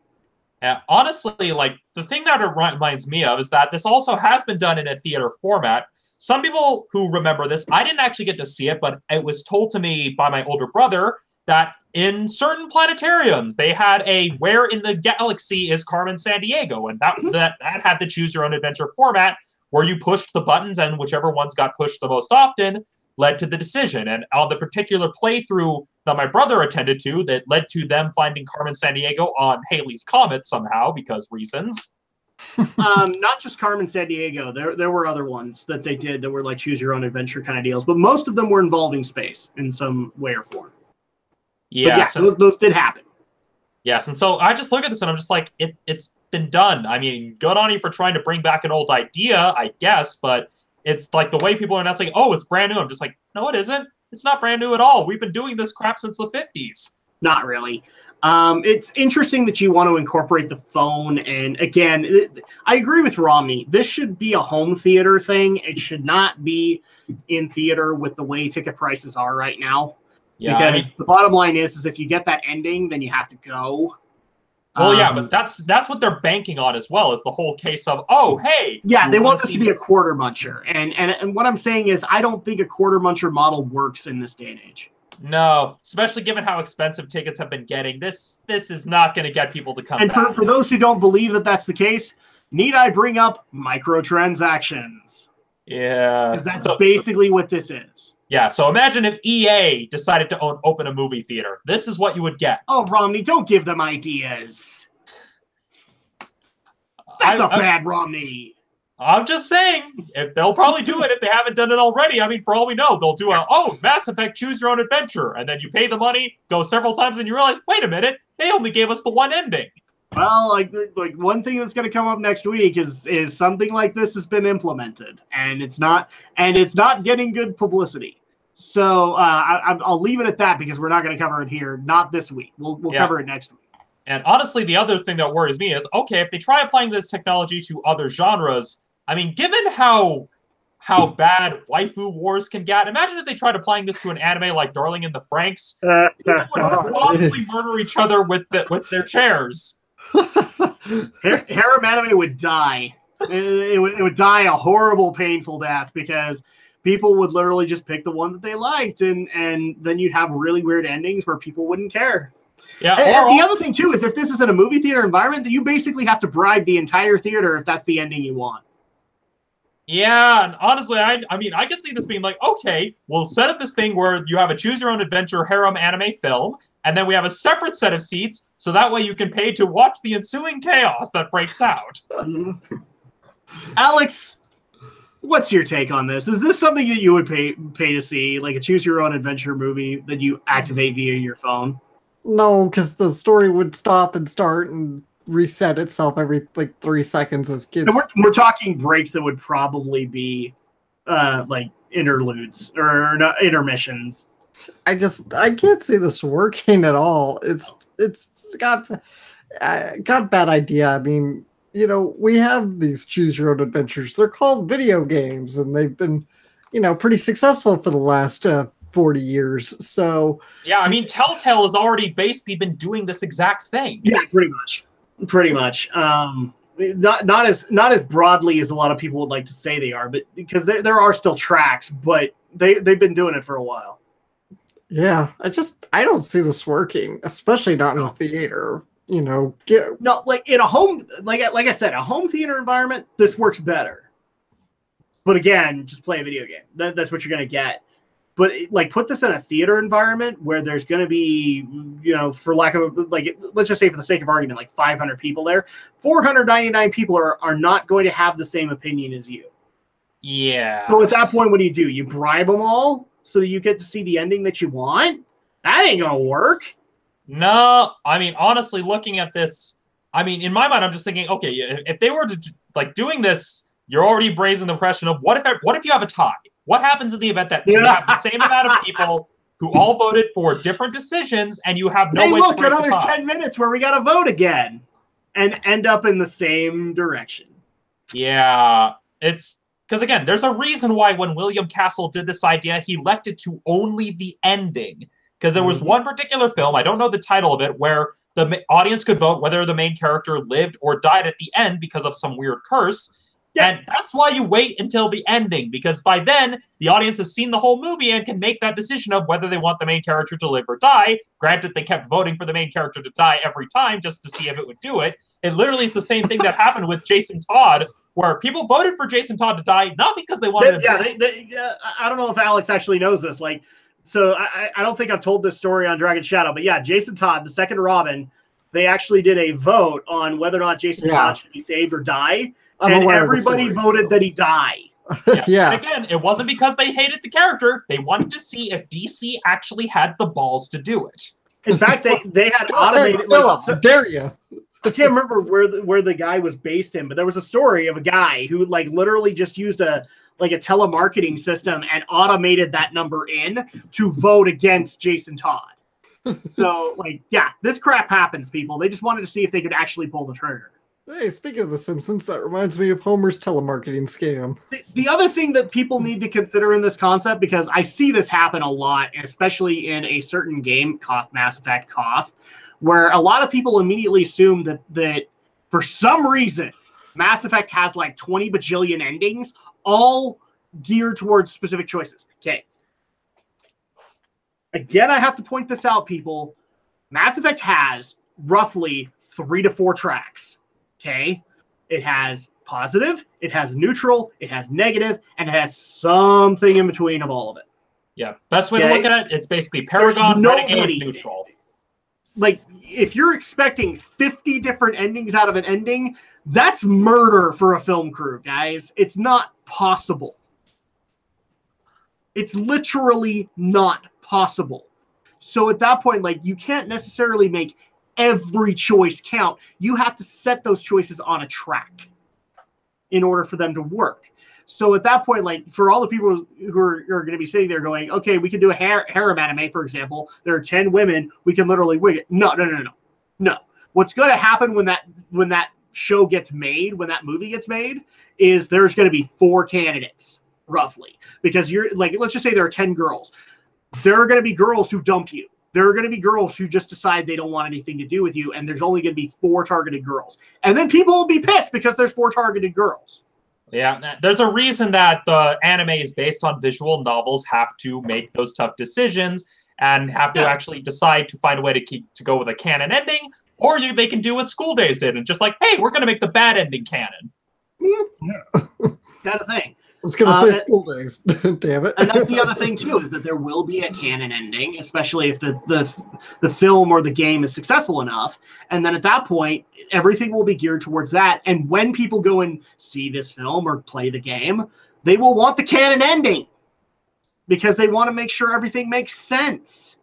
[SPEAKER 3] Yeah, honestly, like, the thing that it reminds me of is that this also has been done in a theater format. Some people who remember this, I didn't actually get to see it, but it was told to me by my older brother that in certain planetariums, they had a Where in the Galaxy is Carmen Sandiego, and that had the Choose Your Own Adventure format where you pushed the buttons and whichever ones got pushed the most often led to the decision. And on the particular playthrough that my brother attended to that led to them finding Carmen Sandiego on Halley's Comet somehow because reasons.
[SPEAKER 4] Not just Carmen Sandiego. There were other ones that they did that were like choose your own adventure kind of deals, but most of them were involving space in some way or form.
[SPEAKER 3] Yes,
[SPEAKER 4] yeah, those did happen.
[SPEAKER 3] Yes, and so I just look at this and I'm just like, it's been done. I mean, good on you for trying to bring back an old idea, I guess, but it's like the way people are not saying, oh, it's brand new. I'm just like, no, it isn't. It's not brand new at all. We've been doing this crap since the 50s.
[SPEAKER 4] Not really. It's interesting that you want to incorporate the phone. And again, I agree with Romney. This should be a home theater thing. It should not be in theater with the way ticket prices are right now. Yeah, because the bottom line is if you get that ending, then you have to go.
[SPEAKER 3] Well, yeah, but that's what they're banking on as well, is the whole case of, oh, hey.
[SPEAKER 4] Yeah, they want this to be a quarter muncher. And what I'm saying is I don't think a quarter muncher model works in this day and age.
[SPEAKER 3] No, especially given how expensive tickets have been getting. This is not going to get people to come back.
[SPEAKER 4] And for those who don't believe that that's the case, need I bring up microtransactions?
[SPEAKER 3] Yeah.
[SPEAKER 4] Because that's basically what this is.
[SPEAKER 3] Yeah, so imagine if EA decided to open a movie theater. This is what you would get.
[SPEAKER 4] Oh, Romney, don't give them ideas. That's bad Romney.
[SPEAKER 3] I'm just saying, they'll probably do it if they haven't done it already. I mean, for all we know, they'll do Mass Effect Choose Your Own Adventure. And then you pay the money, go several times, and you realize, wait a minute, they only gave us the one ending.
[SPEAKER 4] Well, like one thing that's going to come up next week is something like this has been implemented, and it's not getting good publicity. So I'll leave it at that because we're not going to cover it here. Not this week. We'll cover it next week.
[SPEAKER 3] And honestly, the other thing that worries me is, okay, if they try applying this technology to other genres, I mean, given how bad waifu wars can get, imagine if they tried applying this to an anime like Darling in the Franxx. People would probably murder each other with their chairs.
[SPEAKER 4] Harem anime would die. It would die a horrible, painful death because people would literally just pick the one that they liked, and then you'd have really weird endings where people wouldn't care.
[SPEAKER 3] Yeah.
[SPEAKER 4] And the other thing too is if this is in a movie theater environment, then you basically have to bribe the entire theater if that's the ending you want.
[SPEAKER 3] Yeah, and honestly, I mean, I could see this being like, okay, we'll set up this thing where you have a choose-your-own-adventure harem anime film, and then we have a separate set of seats, so that way you can pay to watch the ensuing chaos that breaks out.
[SPEAKER 4] Alex, what's your take on this? Is this something that you would pay to see, like a choose-your-own-adventure movie that you activate via your phone?
[SPEAKER 2] No, because the story would stop and start and reset itself every like 3 seconds as kids.
[SPEAKER 4] And we're talking breaks that would probably be like interludes or not, intermissions.
[SPEAKER 2] I can't see this working at all. It's got bad idea. I mean, you know, we have these choose your own adventures. They're called video games, and they've been, you know, pretty successful for the last 40 years. So
[SPEAKER 3] yeah, I mean, Telltale has already basically been doing this exact thing.
[SPEAKER 4] Yeah, pretty much. Not as broadly as a lot of people would like to say they are, but because there are still tracks, but they've been doing it for a while.
[SPEAKER 2] Yeah, I don't see this working, especially not in a theater. You know,
[SPEAKER 4] no, like in a home, like I said, a home theater environment, this works better. But again, just play a video game. That's what you're gonna get. But like, put this in a theater environment where there's going to be, you know, for lack of like, let's just say for the sake of argument, like 500 people there. 499 people are not going to have the same opinion as you.
[SPEAKER 3] Yeah.
[SPEAKER 4] So at that point, what do? You bribe them all so that you get to see the ending that you want? That ain't gonna work.
[SPEAKER 3] No, I mean, honestly, looking at this, I mean, in my mind, I'm just thinking, okay, if they were to like doing this, you're already raising the question of what if you have a tie? What happens in the event that you have the same amount of people who all voted for different decisions and you have no way to break
[SPEAKER 4] another
[SPEAKER 3] the tie?
[SPEAKER 4] 10 minutes where we got to vote again and end up in the same direction.
[SPEAKER 3] Yeah, it's because, again, there's a reason why when William Castle did this idea, he left it to only the ending. Because there was one particular film, I don't know the title of it, where the audience could vote whether the main character lived or died at the end because of some weird curse. Yeah. And that's why you wait until the ending, because by then, the audience has seen the whole movie and can make that decision of whether they want the main character to live or die. Granted, they kept voting for the main character to die every time just to see if it would do it. It literally is the same thing that happened with Jason Todd, where people voted for Jason Todd to die, not because they wanted
[SPEAKER 4] I don't know if Alex actually knows this. Like, so I don't think I've told this story on Dragon Shadow, but yeah, Jason Todd, the second Robin, they actually did a vote on whether or not Jason Todd should be saved or die. And everybody voted that he die.
[SPEAKER 2] Yeah.
[SPEAKER 3] And again, it wasn't because they hated the character. They wanted to see if DC actually had the balls to do it.
[SPEAKER 4] In fact, they had automated.
[SPEAKER 2] Philip, dare you?
[SPEAKER 4] I can't remember where the guy was based in, but there was a story of a guy who like literally just used a telemarketing system and automated that number in to vote against Jason Todd. So like, yeah, this crap happens, people. They just wanted to see if they could actually pull the trigger.
[SPEAKER 2] Hey, speaking of The Simpsons, that reminds me of Homer's telemarketing scam.
[SPEAKER 4] The other thing that people need to consider in this concept, because I see this happen a lot, especially in a certain game, Mass Effect, where a lot of people immediately assume that for some reason, Mass Effect has like 20 bajillion endings, all geared towards specific choices. Okay. Again, I have to point this out, people. Mass Effect has roughly 3 to 4 tracks. Okay, it has positive, it has neutral, it has negative, and it has something in between of all of it.
[SPEAKER 3] Yeah, best way to look at it, it's basically Paragon, Renegade, neutral.
[SPEAKER 4] Like, if you're expecting 50 different endings out of an ending, that's murder for a film crew, guys. It's not possible. It's literally not possible. So at that point, like, you can't necessarily make every choice count. You have to set those choices on a track in order for them to work. So at that point, like, for all the people who are going to be sitting there going, okay, we can do a harem anime, for example. There are 10 women. We can literally wig it. No. What's going to happen when that show gets made, when that movie gets made, is there's going to be 4 candidates, roughly. Because you're like, let's just say there are 10 girls. There are going to be girls who dump you. There are going to be girls who just decide they don't want anything to do with you, and there's only going to be 4 targeted girls. And then people will be pissed because there's 4 targeted girls.
[SPEAKER 3] Yeah, there's a reason that the anime is based on visual novels have to make those tough decisions. and have to actually decide to find a way to go with a canon ending, or they can do what School Days did and just like, hey, we're going to make the bad ending canon.
[SPEAKER 4] Kind of thing.
[SPEAKER 2] I was going to say School Days. Damn it.
[SPEAKER 4] And that's the other thing, too, is that there will be a canon ending, especially if the film or the game is successful enough. And then at that point, everything will be geared towards that. And when people go and see this film or play the game, they will want the canon ending because they want to make sure everything makes sense.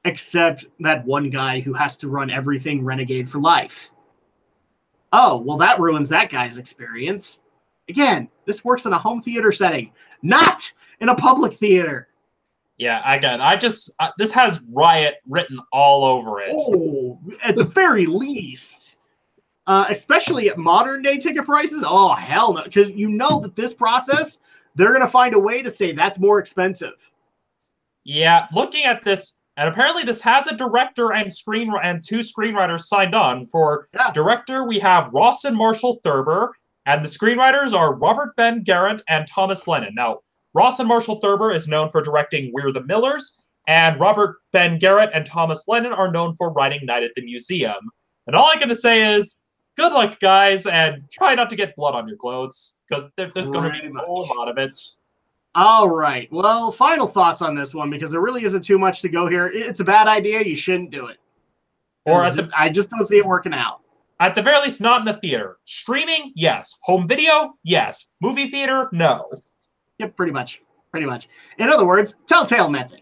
[SPEAKER 4] Except that one guy who has to run everything Renegade for life. Oh, well, that ruins that guy's experience. Again, this works in a home theater setting, not in a public theater.
[SPEAKER 3] Yeah, again, this has Riot written all over it.
[SPEAKER 4] Oh, at the very least. Especially at modern day ticket prices. Oh, hell no. Because you know that this process, they're going to find a way to say that's more expensive.
[SPEAKER 3] Yeah, looking at this, and apparently this has a director and two screenwriters signed on. For director, we have Rawson Marshall Thurber, and the screenwriters are Robert Ben Garant and Thomas Lennon. Now, Rawson Marshall Thurber is known for directing We're the Millers, and Robert Ben Garant and Thomas Lennon are known for writing Night at the Museum. And all I'm going to say is, good luck, guys, and try not to get blood on your clothes, because there's going to be a whole lot of it.
[SPEAKER 4] All right. Well, final thoughts on this one, because there really isn't too much to go here. It's a bad idea. You shouldn't do it. I just don't see it working out.
[SPEAKER 3] At the very least, not in the theater. Streaming, yes. Home video, yes. Movie theater, no.
[SPEAKER 4] Yep, pretty much. Pretty much. In other words, telltale method.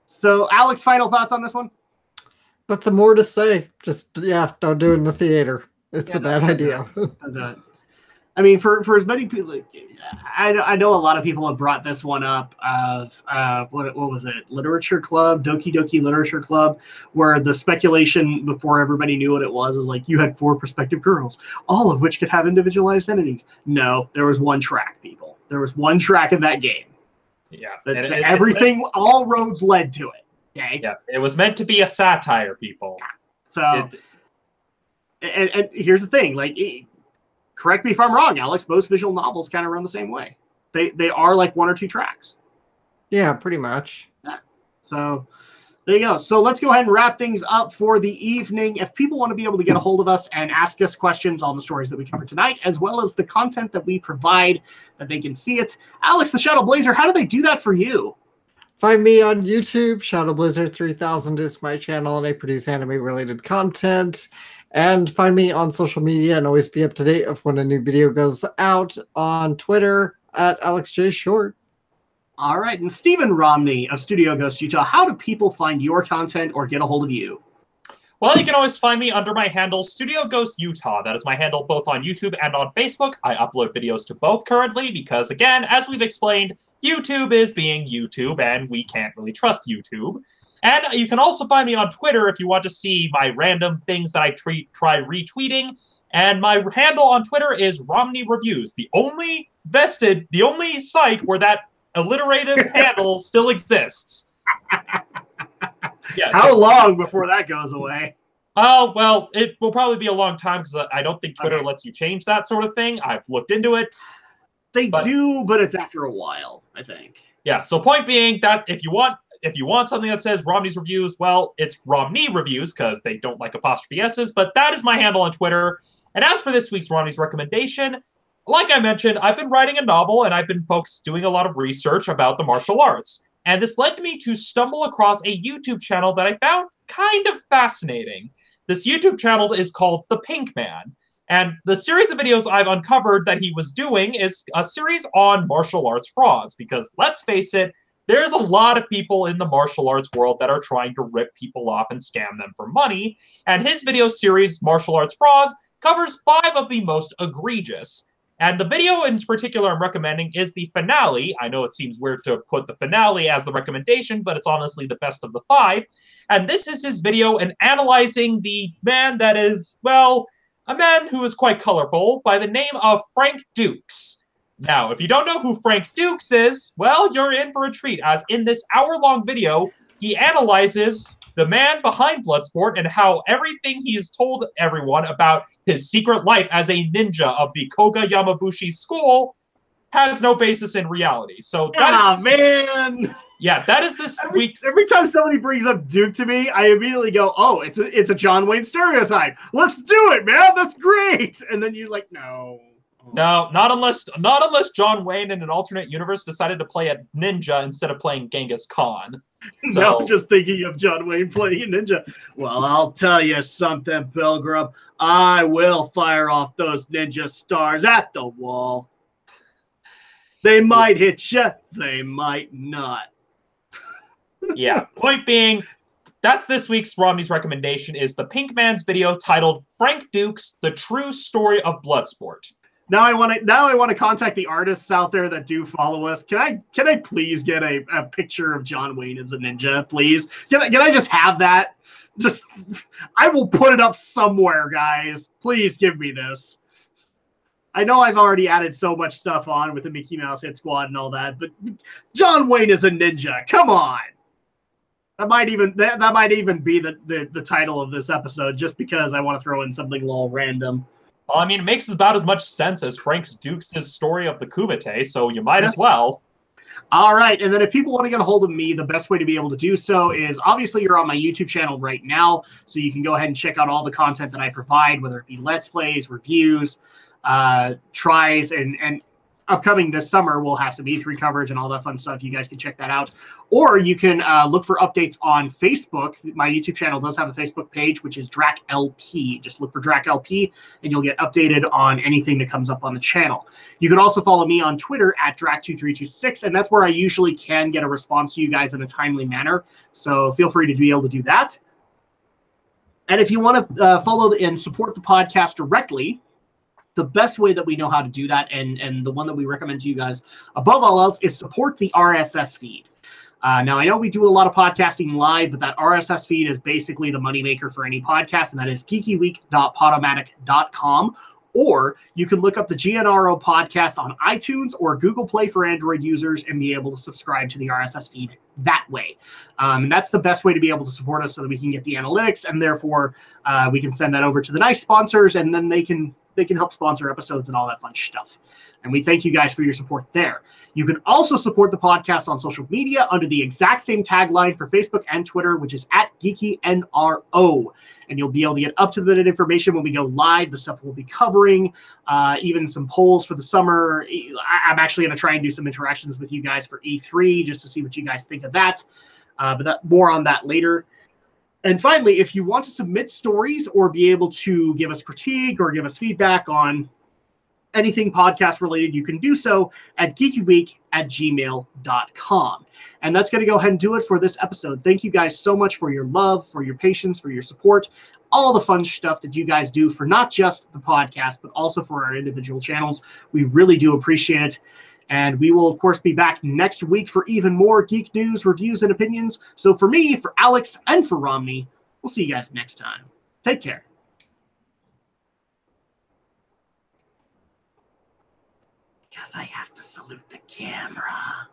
[SPEAKER 4] So, Alex, final thoughts on this one?
[SPEAKER 2] Nothing more to say. Just, don't do it in the theater. It's a bad idea.
[SPEAKER 4] Don't do it. I mean, for as many people, I know a lot of people have brought this one up of what was it, Literature Club, Doki Doki Literature Club, where the speculation before everybody knew what it was is like you had 4 prospective girls, all of which could have individualized entities. No, there was one track, people. There was one track in that game.
[SPEAKER 3] Yeah,
[SPEAKER 4] everything, all roads led to it. Okay.
[SPEAKER 3] Yeah, it was meant to be a satire, people.
[SPEAKER 4] Yeah. So, and here's the thing, like. Correct me if I'm wrong, Alex. Most visual novels kind of run the same way. They are like 1 or 2 tracks.
[SPEAKER 2] Yeah, pretty much.
[SPEAKER 4] Yeah. So there you go. So let's go ahead and wrap things up for the evening. If people want to be able to get a hold of us and ask us questions on the stories that we cover tonight, as well as the content that we provide, that they can see it. Alex, the Shadow Blazer, how do they do that for you?
[SPEAKER 2] Find me on YouTube. Shadow Blazer 3000 is my channel, and I produce anime-related content. And find me on social media and always be up to date of when a new video goes out on Twitter at AlexJShort.
[SPEAKER 4] All right. And Stephen Romney of Studio Ghost Utah, how do people find your content or get a hold of you?
[SPEAKER 3] Well, you can always find me under my handle, Studio Ghost Utah. That is my handle both on YouTube and on Facebook. I upload videos to both currently because, again, as we've explained, YouTube is being YouTube, and we can't really trust YouTube. And you can also find me on Twitter if you want to see my random things that I try retweeting. And my handle on Twitter is Romney Reviews, the only site where that alliterative handle still exists.
[SPEAKER 4] Yes. How long before that goes away?
[SPEAKER 3] Oh, well, it will probably be a long time because I don't think Twitter lets you change that sort of thing. I've looked into it.
[SPEAKER 4] They do, but it's after a while, I think.
[SPEAKER 3] Yeah, so point being that if you want something that says Romney's Reviews, well, it's Romney Reviews because they don't like apostrophe S's, but that is my handle on Twitter. And as for this week's Romney's recommendation, like I mentioned, I've been writing a novel and I've been doing a lot of research about the martial arts. And this led me to stumble across a YouTube channel that I found kind of fascinating. This YouTube channel is called The Pink Man. And the series of videos I've uncovered that he was doing is a series on martial arts frauds. Because let's face it, there's a lot of people in the martial arts world that are trying to rip people off and scam them for money. And his video series, Martial Arts Frauds, covers 5 of the most egregious. And the video in particular I'm recommending is the finale. I know it seems weird to put the finale as the recommendation, but it's honestly the best of the 5. And this is his video in analyzing the man that is, well, a man who is quite colorful by the name of Frank Dukes. Now, if you don't know who Frank Dukes is, well, you're in for a treat, as in this hour-long video, he analyzes the man behind Bloodsport and how everything he's told everyone about his secret life as a ninja of the Koga Yamabushi school has no basis in reality. So that
[SPEAKER 4] man!
[SPEAKER 3] Yeah, that is this week's.
[SPEAKER 4] Every time somebody brings up Duke to me, I immediately go, "Oh, it's a John Wayne stereotype. Let's do it, man. That's great." And then you're like, "No,
[SPEAKER 3] no, not unless John Wayne in an alternate universe decided to play a ninja instead of playing Genghis Khan." So,
[SPEAKER 4] now I'm just thinking of John Wayne playing a ninja. Well, I'll tell you something, Pilgrim. I will fire off those ninja stars at the wall. They might hit you. They might not.
[SPEAKER 3] yeah, point being, that's this week's Romney's recommendation is the Pink Man's video titled Frank Dukes, The True Story of Bloodsport.
[SPEAKER 4] Now I want to contact the artists out there that do follow us. Can I please get a picture of John Wayne as a ninja, please? Can I just have that? Just I will put it up somewhere, guys. Please give me this. I know I've already added so much stuff on with the Mickey Mouse Hit Squad and all that, but John Wayne is a ninja. Come on. That might even be the title of this episode, just because I want to throw in something a little random.
[SPEAKER 3] Well, I mean, it makes about as much sense as Frank Dukes' story of the Kumite, so you might as well.
[SPEAKER 4] All right, and then if people want to get a hold of me, the best way to be able to do so is obviously you're on my YouTube channel right now, so you can go ahead and check out all the content that I provide, whether it be Let's Plays, reviews, tries, and upcoming this summer, we'll have some E3 coverage and all that fun stuff. You guys can check that out. Or you can look for updates on Facebook. My YouTube channel does have a Facebook page, which is DracLP. Just look for DracLP, and you'll get updated on anything that comes up on the channel. You can also follow me on Twitter at Drac2326, and that's where I usually can get a response to you guys in a timely manner. So feel free to be able to do that. And if you want to follow and support the podcast directly, the best way that we know how to do that, and the one that we recommend to you guys above all else, is support the RSS feed. Now, I know we do a lot of podcasting live, but that RSS feed is basically the moneymaker for any podcast, and that is geekyweek.podomatic.com. Or you can look up the GNRO podcast on iTunes or Google Play for Android users and be able to subscribe to the RSS feed that way. And that's the best way to be able to support us so that we can get the analytics, and therefore we can send that over to the nice sponsors, and then they can help sponsor episodes and all that fun stuff. And we thank you guys for your support there. You can also support the podcast on social media under the exact same tagline for Facebook and Twitter, which is @GeekyNRO. And you'll be able to get up-to-the-minute information when we go live, the stuff we'll be covering, even some polls for the summer. I'm actually going to try and do some interactions with you guys for E3 just to see what you guys think of that. But more on that later. And finally, if you want to submit stories or be able to give us critique or give us feedback on anything podcast related, you can do so at geekyweek@gmail.com. And that's going to go ahead and do it for this episode. Thank you guys so much for your love, for your patience, for your support, all the fun stuff that you guys do for not just the podcast, but also for our individual channels. We really do appreciate it. And we will, of course, be back next week for even more geek news, reviews, and opinions. So for me, for Alex, and for Romney, we'll see you guys next time. Take care. Because I have to salute the camera.